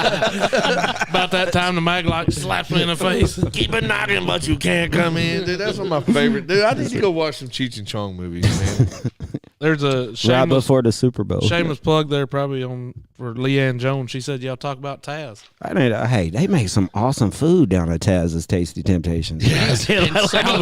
About that time, the mag light slapped me in the face. Keep a knocking, but you can't come in. Dude, that's one of my favorite. Dude, I need to go watch some Cheech and Chong movies, man. There's a Right shameless, before the Super Bowl. shameless plug there, probably for Leanne Jones. She said, "Y'all talk about Taz." I mean, hey, they make some awesome food down at Taz's Tasty Temptations. And some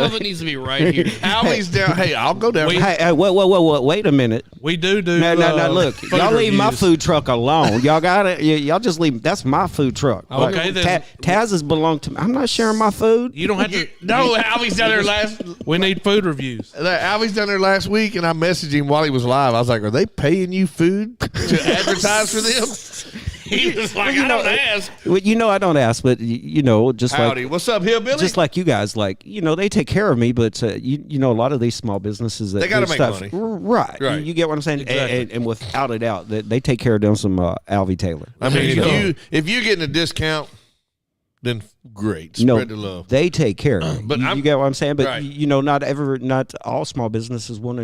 of it needs to be right here. Alvy's down. Hey, I'll go down. Hey, wait a minute. We do. No, look, food y'all leave my reviews. food truck alone. Y'all got it. Y'all just leave. That's my food truck. Okay, then. Taz's belong to me. I'm not sharing my food. You don't have to. No, Alvy's down there last. We need food reviews. Alvy's down there last week, and I messaged him while he was live. I was like, "Are they paying you food to advertise for them?" He was like, "I don't ask." Well, I don't ask, but just Howdy, like what's up, hillbilly? just like you guys, like they take care of me, but a lot of these small businesses that They gotta do make stuff, money. right? Right. You get what I'm saying? Exactly. And without a doubt, they take care of them some Alvy Taylor. I mean, There you if you're getting a discount, then great. Spread the love. They take care of it. But you get what I'm saying? But Right. not all small businesses want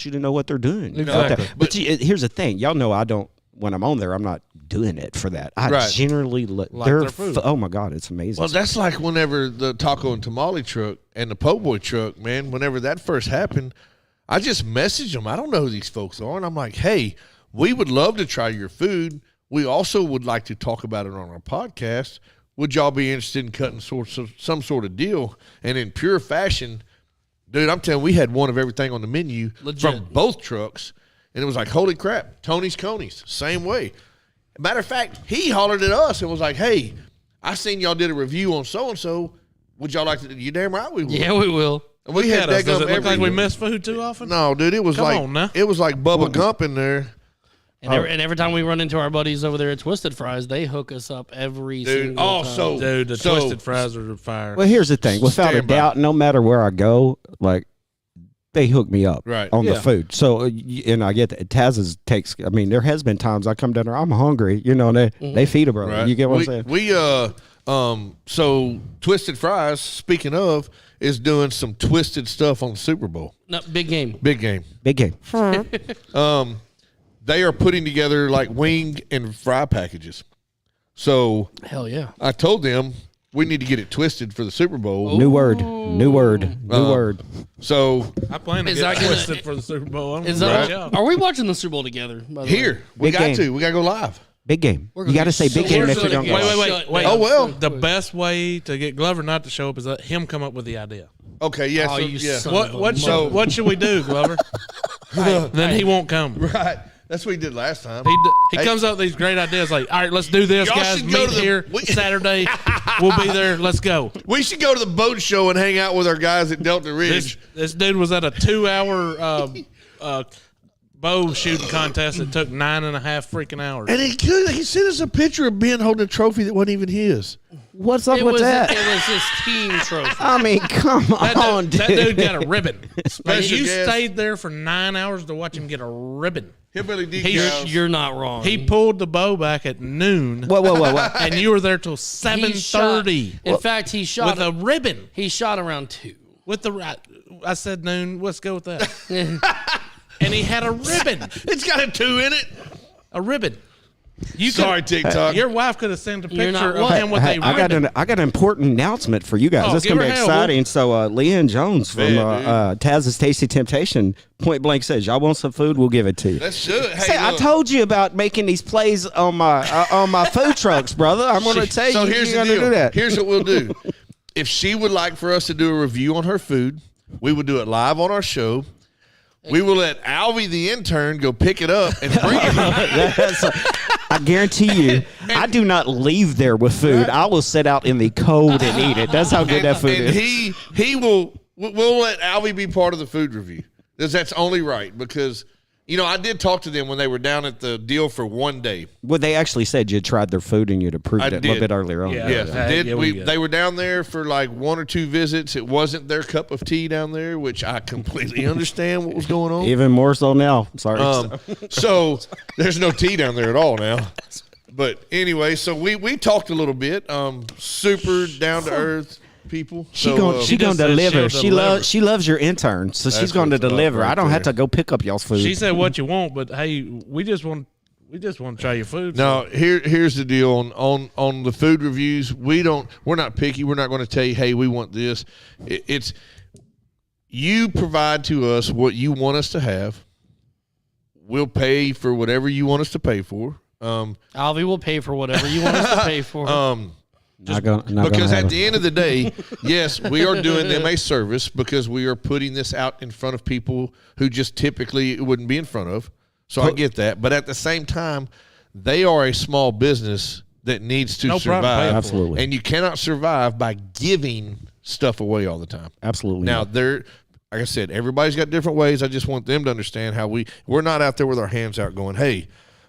you to know what they're doing. Exactly. But here's the thing, y'all know I don't. When I'm on there, I'm not doing it for that. I Right. generally Like they're their food. oh my god, it's amazing. Well, that's like whenever the taco and tamale truck and the po' boy truck, man, whenever that first happened, I just messaged them. I don't know who these folks are. And I'm like, hey, we would love to try your food. We also would like to talk about it on our podcast. Would y'all be interested in cutting some sort of deal? And in pure fashion, dude, I'm telling you, we had one of everything on the menu Legit. from both trucks. And it was like, holy crap, Tony's Coney's, same way. Matter of fact, he hollered at us and was like, hey, I seen y'all did a review on so-and-so. Would y'all like to? You damn right we would. Yeah, we will. And we had Does that it gum look like we everywhere. miss food too often? No, dude, it was Come like on now. it was like Bubba Gump in there. And every time we run into our buddies over there at Twisted Fries, they hook us up every single time. Dude, the Twisted Fries are fire. Well, here's the thing. Without a doubt, no matter where I go, like, they hook me up on the food. So, and I get that. Taz's takes, I mean, there has been times I come down there, I'm hungry, you know, and they feed a brother. Right. You get what I'm saying? So Twisted Fries, speaking of, is doing some twisted stuff on the Super Bowl. No, big game. Big game. Big game. They are putting together like wing and fry packages. So Hell yeah. I told them we need to get it twisted for the Super Bowl. New word. New word. New word. So I plan to Is get that gonna- Twisted for the Super Bowl. I'm Is gonna that, watch out. Are we watching the Super Bowl together? By the way? here, we Big got game. to. We got to go live. Big game. We're You gonna got to be say big so game if good you don't at get it. it. Wait. Oh, well. The best way to get Glover not to show up is that him come up with the idea. Okay, yeah. Oh, so, you yeah. son of a What should we do, Glover? Then he won't come. Right. That's what he did last time. He comes up with these great ideas like, all right, let's do this, Y'all guys. should go Meet to the- here Saturday. We'll be there. Let's go. We should go to the boat show and hang out with our guys at Delta Ridge. This dude was at a 2-hour bow shooting contest that took 9.5 freaking hours. And he sent us a picture of Ben holding a trophy that wasn't even his. What's up It with was, that? it was his team trophy. I mean, come on, That dude got a ribbon. And Special you guest. stayed there for 9 hours to watch him get a ribbon. Hillbilly decals. You're not wrong. He pulled the bow back at noon, Whoa. and you were there till He 7:30 shot- In fact, he shot with a ribbon. He shot around 2. With the I said noon. Let's go with that. And he had a ribbon. It's got a 2 in it. A ribbon. Sorry, TikTok. Your wife could have sent a You're picture not of what? him with Hey, a I ribbon. got an important announcement for you guys. Oh, This is give gonna be her hell. exciting. So, Leanne Jones from Man, Taz's Tasty Temptation point blank says, "Y'all want some food? We'll give it to you." Let's do it. Hey, Say, I look. told you about making these plays on my food trucks, brother. I'm going to tell So you. here's You're the going to deal. do that. Here's what we'll do. If she would like for us to do a review on her food, we would do it live on our show. We will let Alvy, the intern, go pick it up and bring it. I guarantee you, I do not leave there with food. I will sit out in the cold and eat it. That's how good that food and is. we'll let Alvy be part of the food review. That's only right because, I did talk to them when they were down at the deal for one day. Well, they actually said you tried their food and you'd approved I it a little did. bit earlier on. Yeah. Yes, Yeah, we good. they were down there for like 1 or 2 visits. It wasn't their cup of tea down there, which I completely understand what was going on. Even more so now. Sorry. So there's no tea down there at all now. But anyway, so we talked a little bit. Super down to earth people. She So, gonna She just said deliver. she'll She deliver. she loves your intern, so she's going to what's up deliver. right I don't have there. to go pick up y'all's food. She said what you want, but hey, we just want to try your food. Now here's the deal on the food reviews. We're not picky. We're not going to tell you, hey, we want this. It's you provide to us what you want us to have. We'll pay for whatever you want us to pay for. Alvy will pay for whatever you want us to pay for. not gonna Because have at it. the end of the day, yes, we are doing them a service because we are putting this out in front of people who just typically it wouldn't be in front of. So I get that. But at the same time, they are a small business that needs to No problem paying survive. for it. Absolutely. And you cannot survive by giving stuff away all the time. Absolutely. Now, not. like I said, everybody's got different ways. I just want them to understand how we're not out there with our hands out going, hey,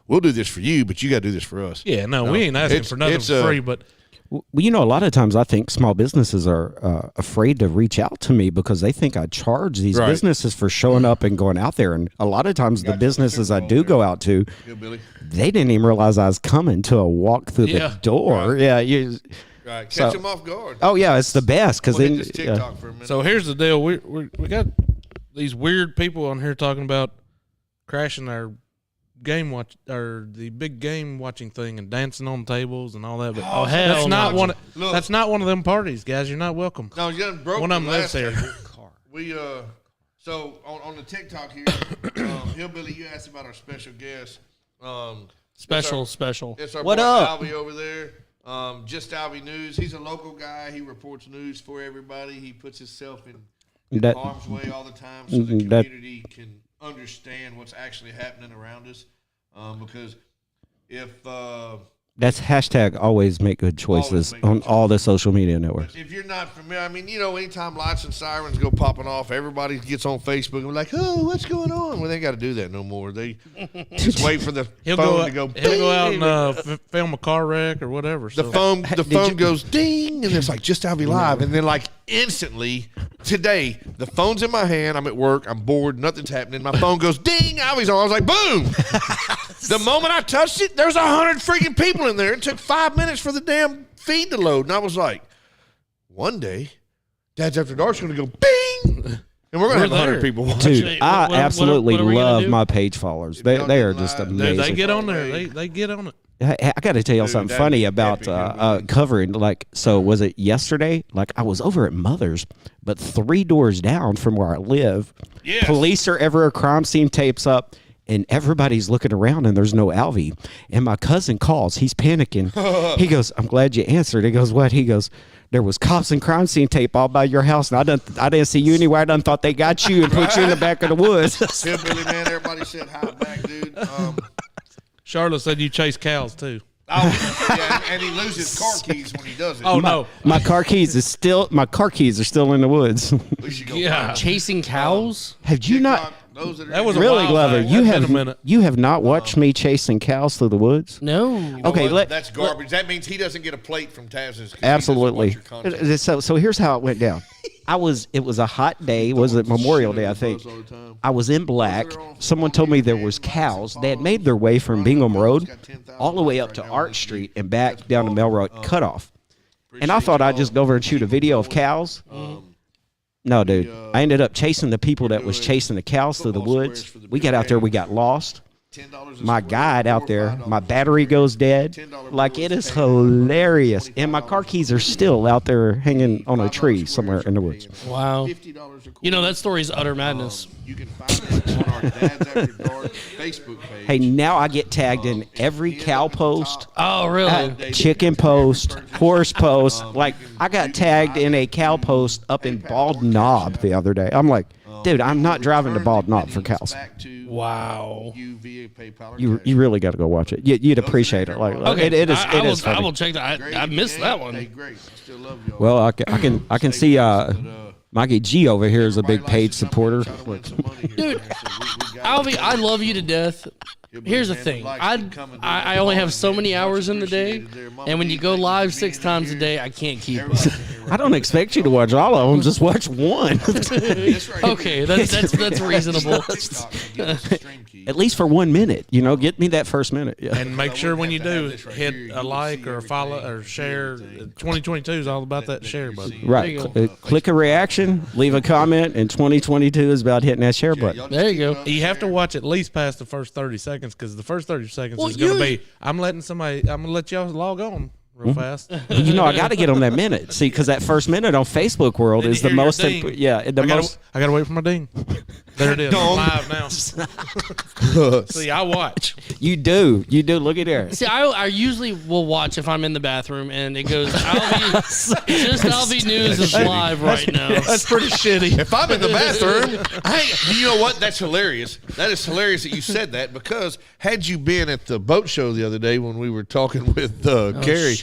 we'll do this for you, but you got to do this for us. Yeah, no, we ain't asking for nothing for free, but Well, a lot of times I think small businesses are afraid to reach out to me because they think I charge these Right. businesses for showing up and going out there. And a lot of times the businesses I do go out to, Billy. they didn't even realize I was coming to a walk through Yeah. the door. Yeah. Right. Catch So- them off guard. Oh, yeah, it's the best because We'll then. hit this TikTok for a minute. so here's the deal: we got these weird people on here talking about crashing our game watch or the big game watching thing and dancing on tables and all that. But Oh, hell that's not no. one. Look. That's not one of them parties, guys. You're not welcome. No, you done broke One of them the lives last here. table. We so on the TikTok here, Hillbilly, you asked about our special guest. special. It's our What boy up? Albie over there. Just Albie News. He's a local guy. He reports news for everybody. He puts himself in That- harm's way all the time so the that- community can understand what's actually happening around us. Because if That's hashtag always make good choices Always make on good all the social media networks. If you're not familiar, I mean, anytime lights and sirens go popping off, everybody gets on Facebook and like, oh, what's going on? Well, they ain't got to do that no more. They just wait for the phone to go. He'll go out ding. and film a car wreck or whatever. The So. phone goes ding, and it's like just I'll be live, and then like instantly today, the phone's in my hand. I'm at work. I'm bored. Nothing's happening. My phone goes ding. Ivy's on. I was like, boom. The moment I touched it, there's 100 freaking people in there. It took 5 minutes for the damn feed to load, and I was like, one day, Dad's After Dark's going to go bing, and we're going to have 100 people watching. Dude, Wait, I what absolutely are we gonna love do? my page followers. They are just Dude, amazing. They get on there. They get on it. I got to tell y'all something that'd funny be about epic, covering. Like, so was it yesterday? Like, I was over at Mother's, but 3 doors down from where I live, Yes. police are ever a crime scene tapes up, and everybody's looking around, and there's no Alvy. And my cousin calls. He's panicking. He goes, "I'm glad you answered." He goes, "What?" He goes, "There was cops and crime scene tape all by your house, and I didn't see you anywhere. I done thought they got you and put you in the back of the woods." Hillbilly man, everybody said hi back, dude. Charlotte said you chase cows too. Yeah, and he loses car keys when he does it. Oh no. My car keys are still in the woods. We should go Yeah. find Chasing cows? Have you not? TikTok, those that are That was a Really, while Glover, back. you That's been have a minute. you have not watched me chasing cows through the woods? No. Okay, that's garbage. That means he doesn't get a plate from Taz's. absolutely. So So here's how it went down. It was a hot day. Was it Memorial Day? I think. I was in black. Someone told me there was cows. They had made their way from Bingham Road all the way up to Arch Street and back down to Melroy Cutoff. And I thought I'd just go over and shoot a video of cows. No, dude. I ended up chasing the people that was chasing the cows through the woods. We got out there. We got lost. My guide out there, my battery goes dead. Like, it is hilarious. And my car keys are still out there hanging on a tree somewhere in the woods. Wow. That story's utter madness. You can find it on our Dad's After Dark Facebook page. Hey, now I get tagged in every cow post, Oh, really? chicken post, horse post. Like, I got tagged in a cow post up in Bald Knob the other day. I'm like, dude, I'm not driving to Bald Knob for cows. Wow. You really got to go watch it. You'd appreciate it. Like, Okay, it is. I will funny. check that. I missed that Hey, one. great. Still love y'all. Well, I can see Mikey G over here is a big paid supporter. Dude, Alvy, I love you to death. Here's the thing. I only have so many hours in the day, and when you go live 6 times a day, I can't keep up. I don't expect you to watch all of them. Just watch one. Okay, that's reasonable. At least for 1 minute. Get me that first minute. Yeah. And make sure when you do hit a like or a follow or share. 2022 is all about that share button. Right. There you Click a reaction, leave a comment, and 2022 is about hitting that share button. There you go. You have to watch at least past the first 30 seconds because the first 30 seconds Well, is going to you- be. I'm going to let y'all log on real fast. I got to get on that minute. See, because that first minute on Facebook world Then is you the hear your most. ding. I gotta wait for my ding. There it is. I'm live now. See, I watch. You do. Look at there. See, I usually will watch if I'm in the bathroom and it goes, Alvy News is live right now. That's pretty shitty. If I'm in the bathroom, you know what? That's hilarious. That is hilarious that you said that because had you been at the boat show the other day when we were talking with Carrie,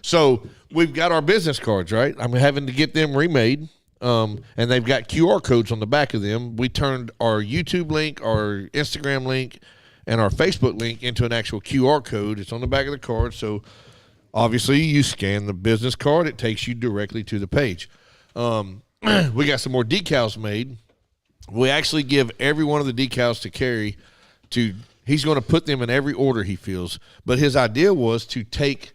so we've got our business cards, right? I'm having to get them remade. And they've got QR codes on the back of them. We turned our YouTube link, our Instagram link, and our Facebook link into an actual QR code. It's on the back of the card. So obviously you scan the business card, it takes you directly to the page. We got some more decals made. We actually give every one of the decals to Carrie he's going to put them in every order he feels. But his idea was to take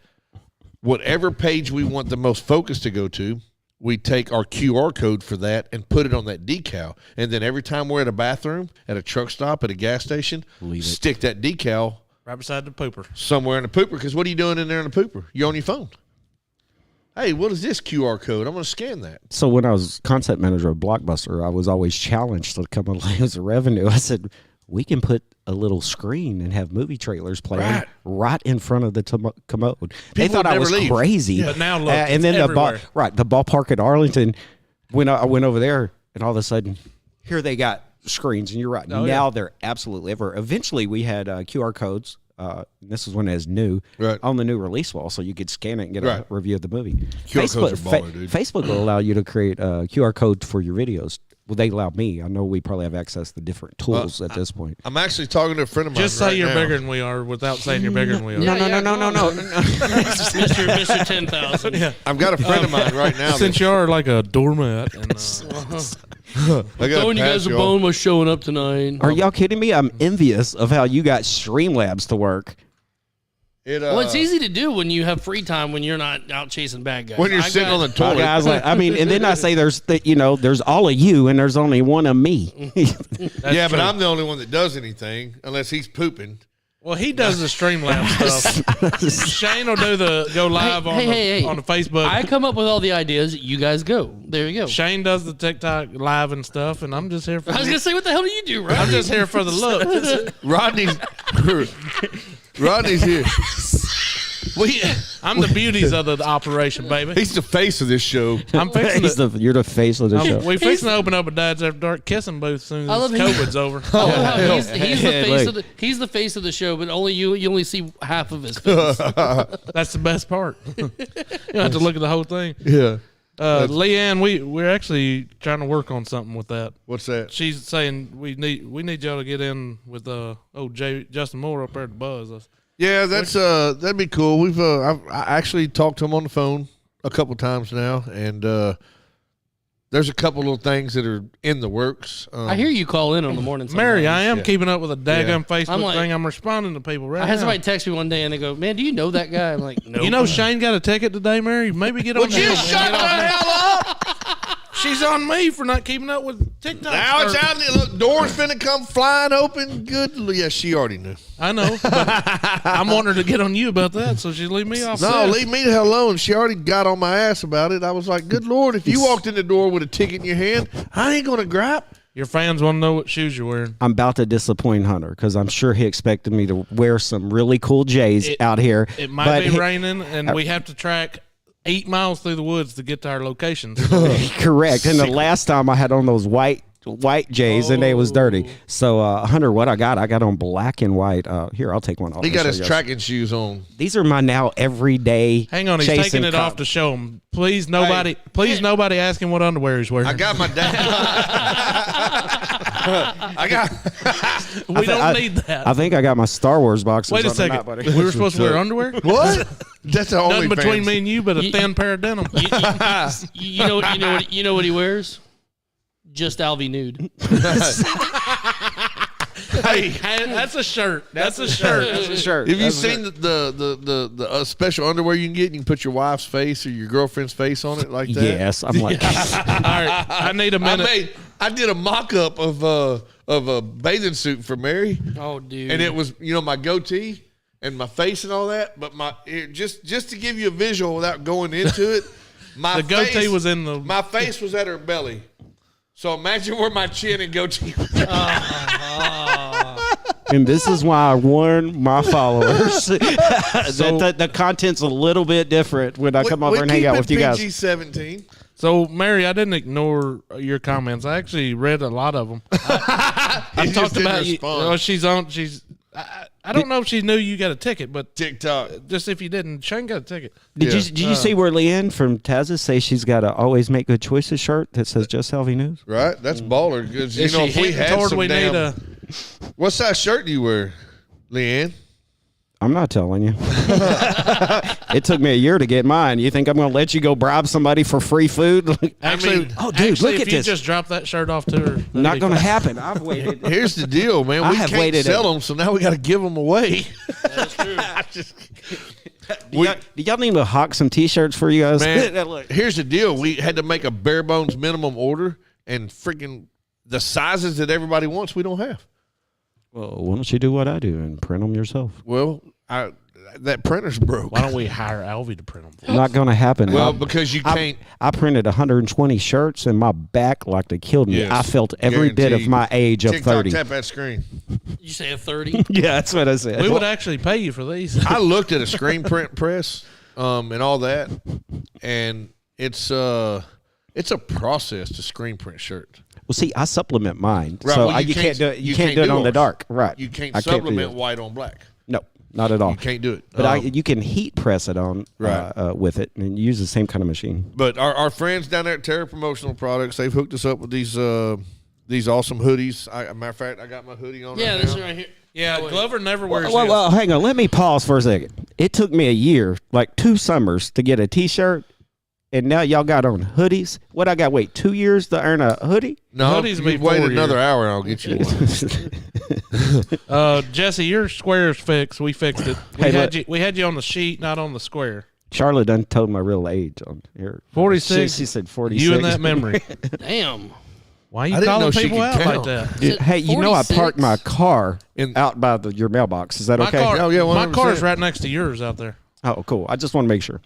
whatever page we want the most focus to go to. We take our QR code for that and put it on that decal. And then every time we're at a bathroom, at a truck stop, at a gas station, stick that decal Right beside the pooper. somewhere in the pooper. Because what are you doing in there in the pooper? You're on your phone. Hey, what is this QR code? I'm going to scan that. So when I was concept manager of Blockbuster, I was always challenged to come and lose the revenue. I said, we can put a little screen and have movie trailers playing right in front of the commode. They thought I was crazy. But now look, and then everywhere. the ballpark at Arlington, when I went over there, and all of a sudden, here they got screens. And you're right. Now they're absolutely everywhere. Eventually, we had QR codes this is when it was new, Right. on the new release wall, so you could scan it and get Right. a review of the movie. QR codes are baller, dude. Facebook will allow you to create a QR code for your videos. Well, they allow me. I know we probably have access to different tools at this point. I'm actually talking to a friend of mine. Just say right you're now. bigger than we are without saying you're bigger than we are. No, Yeah, no. Mr. 10,000. I've got a friend of mine right now. Since you are like a doormat. And, I got Throwing you guys a bone was showing up tonight. Are y'all kidding me? I'm envious of how you got Streamlabs to work. Well, it's easy to do when you have free time when you're not out chasing bad guys. when you're sitting on the toilet. Guys, I mean, and then I say there's there's all of you and there's only one of me. Yeah, but I'm the only one that does anything unless he's pooping. well, he does the Streamlabs stuff. Shane will go live on the Facebook. I come up with all the ideas. You guys go. There you go. Shane does the TikTok live and stuff, and I'm just here for. I was gonna say, what the hell do you do, right? I'm just here for the look. Rodney's here. I'm the beauties of the operation, baby. He's the face of this show. I'm fixing You're the face of the show. We fixing to open up a Dad's After Dark kissing booth soon I as love COVID's over. I love how he's the face look. he's the face of the show, but only you only see half of his face. That's the best part. You don't have to look at the whole thing. Yeah. Leanne, we're actually trying to work on something with that. What's that? She's saying we need y'all to get in with Justin Moore up there at Buzz. Yeah, that'd be cool. We've I actually talked to him on the phone a couple times now, and there's a couple little things that are in the works. I hear you call in on the morning. Mary, I am Yeah. keeping up with a daggum Facebook I'm like- thing. I'm responding to people right I had now. somebody text me one day and they go, "Man, do you know that guy?" I'm like, "No." You know Shane got a ticket today, Mary. Maybe get on Would you there. shut the hell up? She's on me for not keeping up with TikTok. Now it's Or- out there. Look, doors finna come flying open. Good. Yeah, she already knew. I know. But I'm wanting her to get on you about that, so she leave me off. No, set. leave me the hell alone. She already got on my ass about it. I was like, good Lord, if you walked in the door with a ticket in your hand, I ain't gonna gripe. Your fans want to know what shoes you're wearing. I'm about to disappoint Hunter because I'm sure he expected me to wear some really cool J's out here. It might but be raining, and we have to track 8 miles through the woods to get to our locations. Correct. And the last time I had on those white J's and they was dirty. So Hunter, what I got on black and white. Here, I'll take one off. He and got show his you. tracking shoes on. These are my now everyday. Hang on, he's chasing taking it off to show him. Please, nobody ask him what underwear he's wearing. I got my dad. I got. We don't need that. I think I got my Star Wars boxers. Wait a on second. tonight, buddy. We were supposed to wear underwear? What? That's the only Nothing between me and you but a thin pair of denim. You know what he wears? Just Alvy nude. Hey, that's a shirt. That's a shirt. That's a shirt. Have you That's a seen the special underwear you can get? And you can put your wife's face or your girlfriend's face on it like that. Yes, I'm like. All right, I need a minute. I did a mock-up of a bathing suit for Mary, Oh, dude. and it was my goatee and my face and all that. But just to give you a visual without going into it, my The goatee face, was in the. my face was at her belly. So imagine where my chin and goatee was. And this is why I warn my followers that the content's a little bit different when I come over and hang out with you guys. PG-17. So, Mary, I didn't ignore your comments. I actually read a lot of them. I just talked didn't about you. respond. Oh, she's. I don't know if she knew you got a ticket, but TikTok. just if you didn't, Shane got a ticket. Did you see where Leanne from Tazza say she's got a always make good choices shirt that says Just Healthy News? Right? That's baller. Because, Is she if we hinting had toward some we damn... need a? What size shirt do you wear, Leanne? I'm not telling you. It took me a year to get mine. You think I'm going to let you go bribe somebody for free food? Actually, dude, look if at you this. just drop that shirt off to her. that'd Not be going to fine. happen. I've waited. Here's the deal, man. I We have can't waited sell them, so now we got to give them away. That's true. Do y'all need to hawk some T-shirts for you guys? Man, Look. here's the deal. We had to make a bare bones minimum order, and freaking the sizes that everybody wants, we don't have. Well, why don't you do what I do and print them yourself? Well, that printer's broke. Why don't we hire Alvy to print them? For us? Not going to happen. Well, because you can't. I printed 120 shirts and my back like to killed me. Yes, I felt every bit of guaranteed. my age of TikTok, 30. tap that screen. You say a 30? Yeah, that's what I said. We would actually pay you for these. I looked at a screen print press, and all that, and it's a process to screen print shirts. Well, see, I supplement mine, Right, so well, you can't do it. You can't do it on the yours. dark, right? You can't I supplement do it. white on black. No, not at all. You can't do it. But you can heat press it on Right. with it and use the same kind of machine. But our friends down there at Terra Promotional Products, they've hooked us up with these awesome hoodies. Matter of fact, I got my hoodie on. Yeah, right this now. right here. Yeah, Glover never wears Well, hang on. Let me pause for a second. It took me a year, like 2 summers, to get a T-shirt, and now y'all got on hoodies. What I got? Wait, 2 years to earn a hoodie? No, Hoodies you be wait 4 another years. hour and I'll get you one. Jesse, your square's fixed. We fixed it. We had you on the sheet, not on the square. Charlotte done told my real age on here. 46. She said 46. You and that memory. Damn. Why are I you didn't know calling she people could out like count. that? Dude, hey, you know I 46? parked my car In- out by your mailbox. Is that My okay? car, Oh, yeah, my 100%. car's right next to yours out there. Oh, cool. I just want to make sure.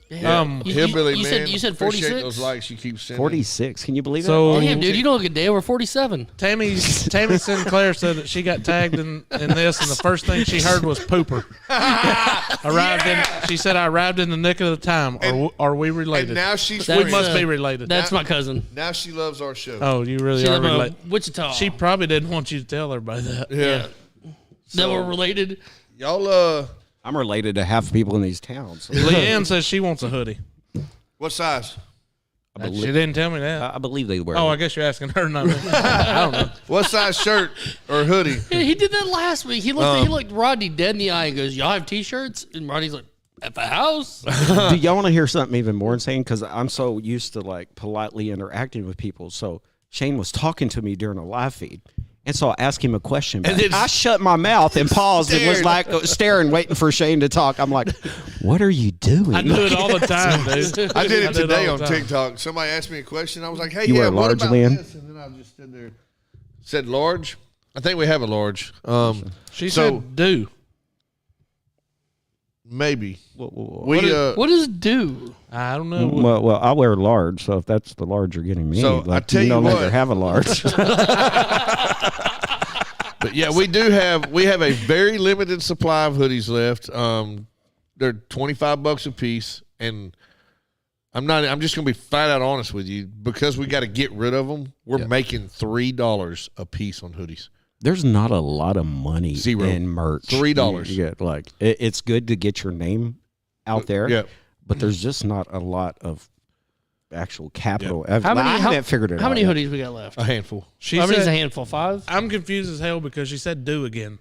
Hillbilly you man. said Appreciate 46? those likes you keep sending. 46. Can you believe So Damn, dude, you don't look a day over 47. Tammy Sinclair said that she got tagged in this, and the first thing she heard was pooper. She said, I arrived in the nick of the time. Are we related? And now she's That's, we must be related. That's my cousin. Now she loves our show. Oh, you really She are lives in related. Wichita. She probably didn't want you to tell everybody that. Yeah. that we're related. Y'all, I'm related to half the people in these towns. So Leanne says she wants a hoodie. what size? She didn't tell me that. I believe they wear Oh, I it. guess you're asking her, not me. I don't know. What size shirt or hoodie? Yeah, he did that last week. He looked Rodney dead in the eye and goes, "Y'all have T-shirts?" And Rodney's like, "At the house." Do y'all want to hear something even more insane? Because I'm so used to like politely interacting with people. So Shane was talking to me during a live feed. And so I asked him a question. Back. then I shut my mouth and paused and was stared. like staring, waiting for Shane to talk. I'm like, what are you doing? I do it all the time, dude. I did it today all on the time. TikTok. Somebody asked me a question. I was like, "Hey, You yeah, wear what large, about Leanne? this?" And then I just stood there, said large. I think we have a large. She So- said, do. Maybe Well, we. What does it do? I don't know. well, I wear large. So if that's the large you're getting me, So, like, I tell you no you longer what. have a large. But yeah, we have a very limited supply of hoodies left. They're $25 a piece, and I'm just gonna be flat out honest with you, because we got to get rid of them. We're making $3 a piece on hoodies. There's not a lot of money Zero. in merch. $3. You get like it's good to get your name out there. Yeah. But there's just not a lot of actual capital. How many? I haven't figured it How out many yet. hoodies we got left? A handful. She How many's a said, handful? 5. I'm confused as hell because she said do again.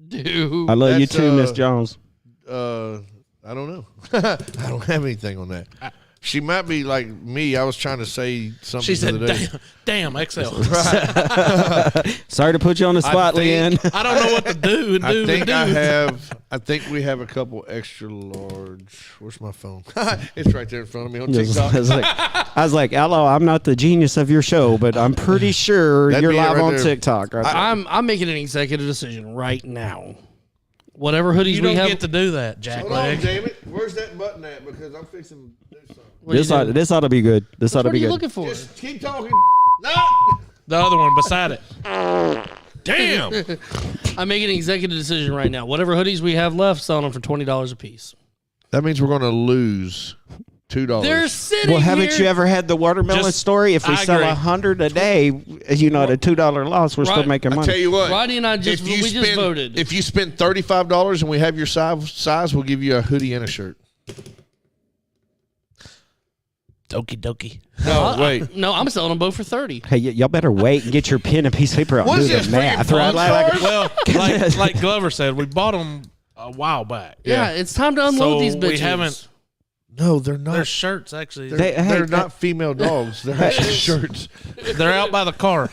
Dude. I love you That's, too, Miss Jones. I don't know. I don't have anything on that. She might be like me. I was trying to say something. She the said, other day. damn, Excel. Sorry to put you on the spot, think- Leanne. I don't know what to do and do I think we have a couple extra large. Where's my phone? It's right there in front of me on TikTok. I was like, hello, I'm not the genius of your show, but I'm pretty sure That'd you're be it live right on there. TikTok. Right? I'm making an executive decision right now. Whatever hoodies You we don't have. get to do that, Jack Hold on, Leg. damn it. Where's that button at? Because I'm fixing to do something. What are you doing? this ought to be good. This ought to What are be you good. looking for? Just keep talking. No. The other one beside it. Damn. I'm making an executive decision right now. Whatever hoodies we have left, selling them for $20 a piece. That means we're going to lose $2. They're sitting Well, haven't here. you ever had the watermelon Just- story? If we I sell agree. 100 a day, at a $2 loss, we're still Right. making I money. tell you what. Rodney and I just voted. If you spend $35 and we have your size, we'll give you a hoodie and a shirt. Dokie dokie. No, wait. No, I'm selling them both for 30. Hey, y'all better wait and get your pen and piece of paper out What and is do this, the math. freaking Right? Pawn Well, like Glover said, we bought them a while back. Yeah, it's time to unload So these bitches. we haven't. No, they're They're not. shirts, actually. They're not female dogs. They're actually shirts They're out by the car.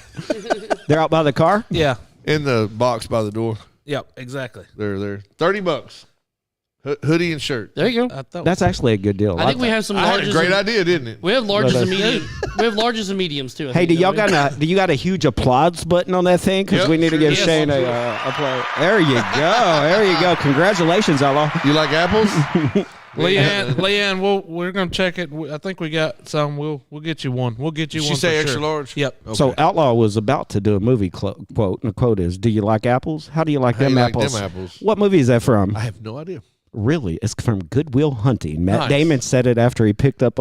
They're out by the car? Yeah. in the box by the door. Yep, exactly. They're there. $30. Hoodie and shirt. There you go. I thought That's actually a good deal. I think we have some I had larges. a great and- idea, didn't it? We have larges Well, and that's- mediums. We have larges and mediums too. I Hey, think, do y'all don't we? got you got a huge applause button on that thing? Because Yep, we need to give sure. Shane Yes. a applause. There you go. There you go. Congratulations, Ella. You like apples? Leanne, we're gonna check it. I think we got some. We'll get you one. We'll get you Did one. she say for extra sure. large? Yep. Okay. So Outlaw was about to do a movie quote, and the quote is, "Do you like apples? How do you like How them you like apples?" them apples? What movie is that from? I have no idea. Really, it's from Good Will Hunting. Matt Nice. Damon said it after he got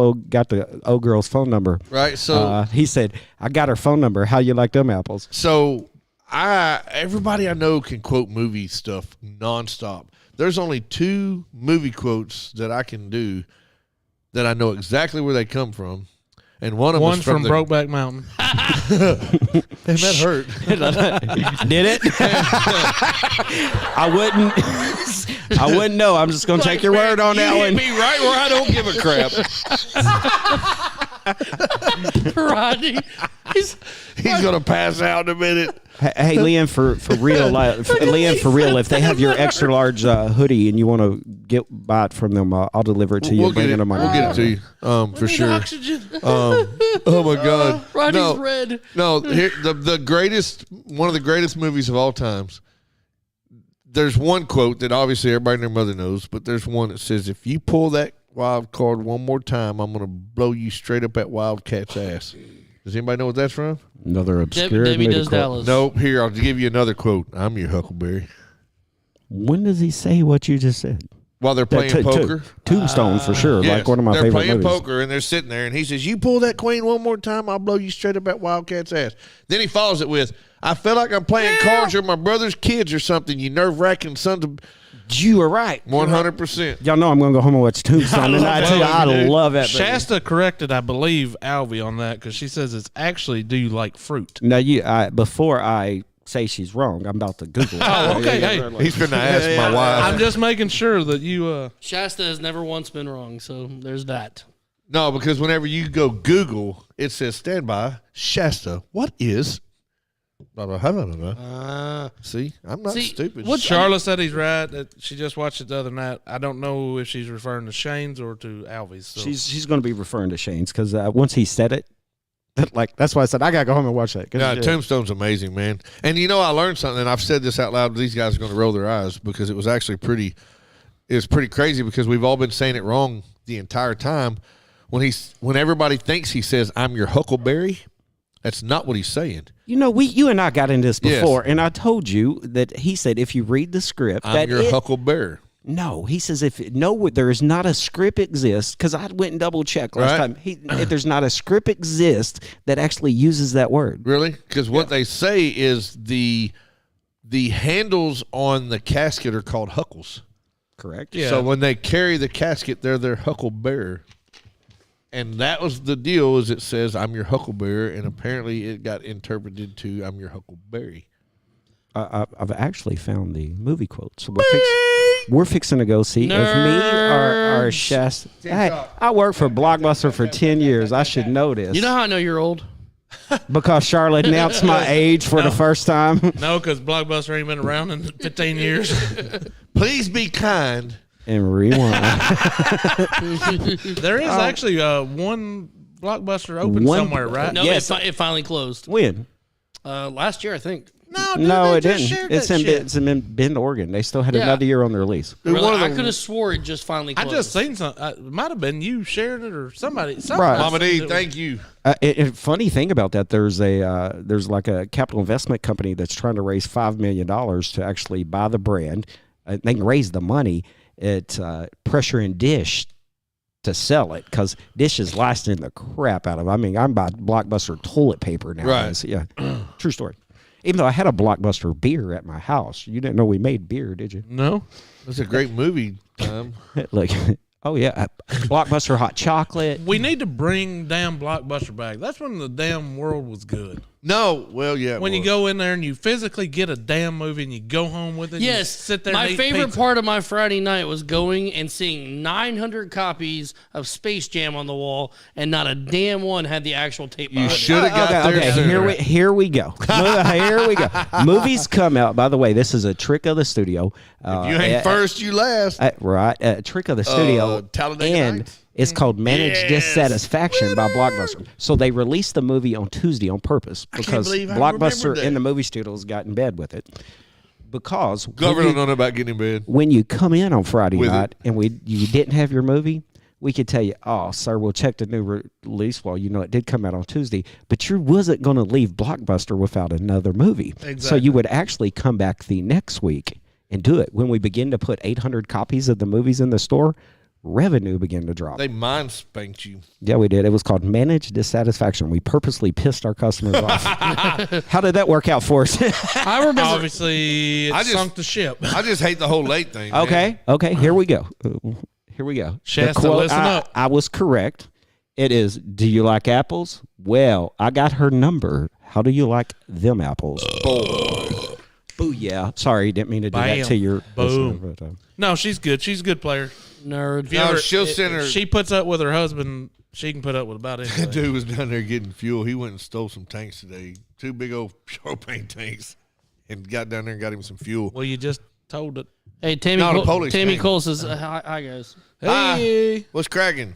the old girl's phone number. Right. So He said, "I got her phone number. How you like them apples?" So everybody I know can quote movie stuff nonstop. there's only 2 movie quotes that I can do that I know exactly where they come from. And one's from Brokeback Mountain. Damn, that hurt. Did it? I wouldn't know. I'm just gonna take your word on that one. Me right where I don't give a crap. Rodney, He's gonna pass out in a minute. Hey, Leanne, for real, Leanne, for real. If they have your extra large hoodie and you want to buy it from them, I'll deliver it to you. We'll get it to you, for sure. Oxygen. Oh my God, Rodney's red. No, here, one of the greatest movies of all times. There's one quote that obviously everybody and their mother knows, but there's one that says, "If you pull that wild card one more time, I'm gonna blow you straight up that Wildcat's ass." Does anybody know what that's from? Another obscure Debbie movie Does quote. Dallas. Nope. Here, I'll give you another quote. I'm your Huckleberry. When does he say what you just said? While they're playing poker. Tombstone for sure. Yes, Like one of my they're favorite playing movies. poker and they're sitting there and he says, "You pull that queen one more time, I'll blow you straight up that Wildcat's ass." Then he follows it with, "I feel like I'm playing cards with my brother's kids or something, you nerve-wracking sons of..." You are right. 100%. Y'all know I'm going to go home and watch Tombstone tonight. I love that. Shasta corrected, I believe, Alvy on that because she says it's actually do you like fruit. Now, before I say she's wrong, I'm about to Google it. Oh, okay. Hey, He's going to ask my wife. I'm just making sure that you. Shasta has never once been wrong, so there's that. No, because whenever you go Google, it says, "Stand by, Shasta, what is..." Blah, blah, blah, blah, blah. See, I'm not stupid. Charlotte said he's right. That she just watched it the other night. I don't know if she's referring to Shane's or to Alvy's. So. She's going to be referring to Shane's because once he said it, that's why I said I got to go home and watch that. Yeah, Tombstone's amazing, man. And I learned something, and I've said this out loud. These guys are going to roll their eyes because it was actually pretty crazy because we've all been saying it wrong the entire time. When everybody thinks he says, "I'm your Huckleberry," that's not what he's saying. You and I got into this before, and I told you that he said if you read the script, I'm your Huckleberry. No, he says there is not a script exists because I went and double checked last time. If there's not a script exists that actually uses that word. Really? Because what they say is the handles on the casket are called huckles. Correct. Yeah. So when they carry the casket, they're their Hucklebearer. And that was the deal, is it says, "I'm your Huckleberry," and apparently it got interpreted to, "I'm your Huckleberry." I've actually found the movie quotes. So we're fixing to go see if me or Shasta. Hey, I worked for Blockbuster for 10 years. I should know this. You know how I know you're old? Because Charlotte announced my age for the first time. No, because Blockbuster ain't been around in 15 years. Please be kind. And rewind. There is actually one Blockbuster open somewhere, right? No, Yes. it finally closed. When? Last year, I think. No, it didn't. It's in Bend, Oregon. They still had another year on their lease. Really, I could have swore it just finally I closed. just seen something. It might have been you sharing it or somebody. Right. Mama D, thank you. Funny thing about that, there's like a capital investment company that's trying to raise $5 million to actually buy the brand. They can raise the money at Pressure and Dish to sell it because Dish is lasting the crap out of it. I mean, I'm buying Blockbuster toilet paper nowadays. Right. Yeah, true story. Even though I had a Blockbuster beer at my house, you didn't know we made beer, did you? No. That's a great movie, Tom. Like, oh yeah, Blockbuster hot chocolate. We need to bring damn Blockbuster back. That's when the damn world was good. No, well, yeah. When you go in there and you physically get a damn movie and you go home with it. Yes, you sit there. my and eat favorite pizza. part of my Friday night was going and seeing 900 copies of Space Jam on the wall, and not a damn one had the actual tape. You behind it. should have got there sooner. Here we go. Here we go. Movies come out. By the way, this is a trick of the studio. If you ain't first, you last. Right, a trick of the studio. Talladega And Nights. it's called Managed Dissatisfaction by Blockbuster. So they released the movie on Tuesday on purpose because believe I Blockbuster remember that. and the movie studios got in bed with it. Because Glover don't know about getting in bed. when you come in on Friday With night and you didn't have your movie, we could tell you, "Oh, sir, we'll check the new release." Well, it did come out on Tuesday, but you wasn't going to leave Blockbuster without another movie. So you would actually come back the next week and do it. When we begin to put 800 copies of the movies in the store, revenue began to drop. They mind spanked you. Yeah, we did. It was called managed dissatisfaction. We purposely pissed our customers off. How did that work out for us? I remember. Obviously, it I just- sunk the ship. I just hate the whole late thing. man. Okay, here we go. Here we go. Shasta, The quote- listen up. I was correct. It is, do you like apples? Well, I got her number. How do you like them apples? Booyah. Sorry, didn't mean to do Bam. that to your Boom. listener, but, No, she's good. She's a good player. Nerd. If you No, ever- she'll send her- if she puts up with her husband. She can put up with about anything. That dude was down there getting fuel. He went and stole some tanks today. 2 big old propane tanks. And got down there and got him some fuel. Well, you just told it. Hey, Tammy. No, the police Tammy came. Cole says, "Hi guys." Hey, What's cracking?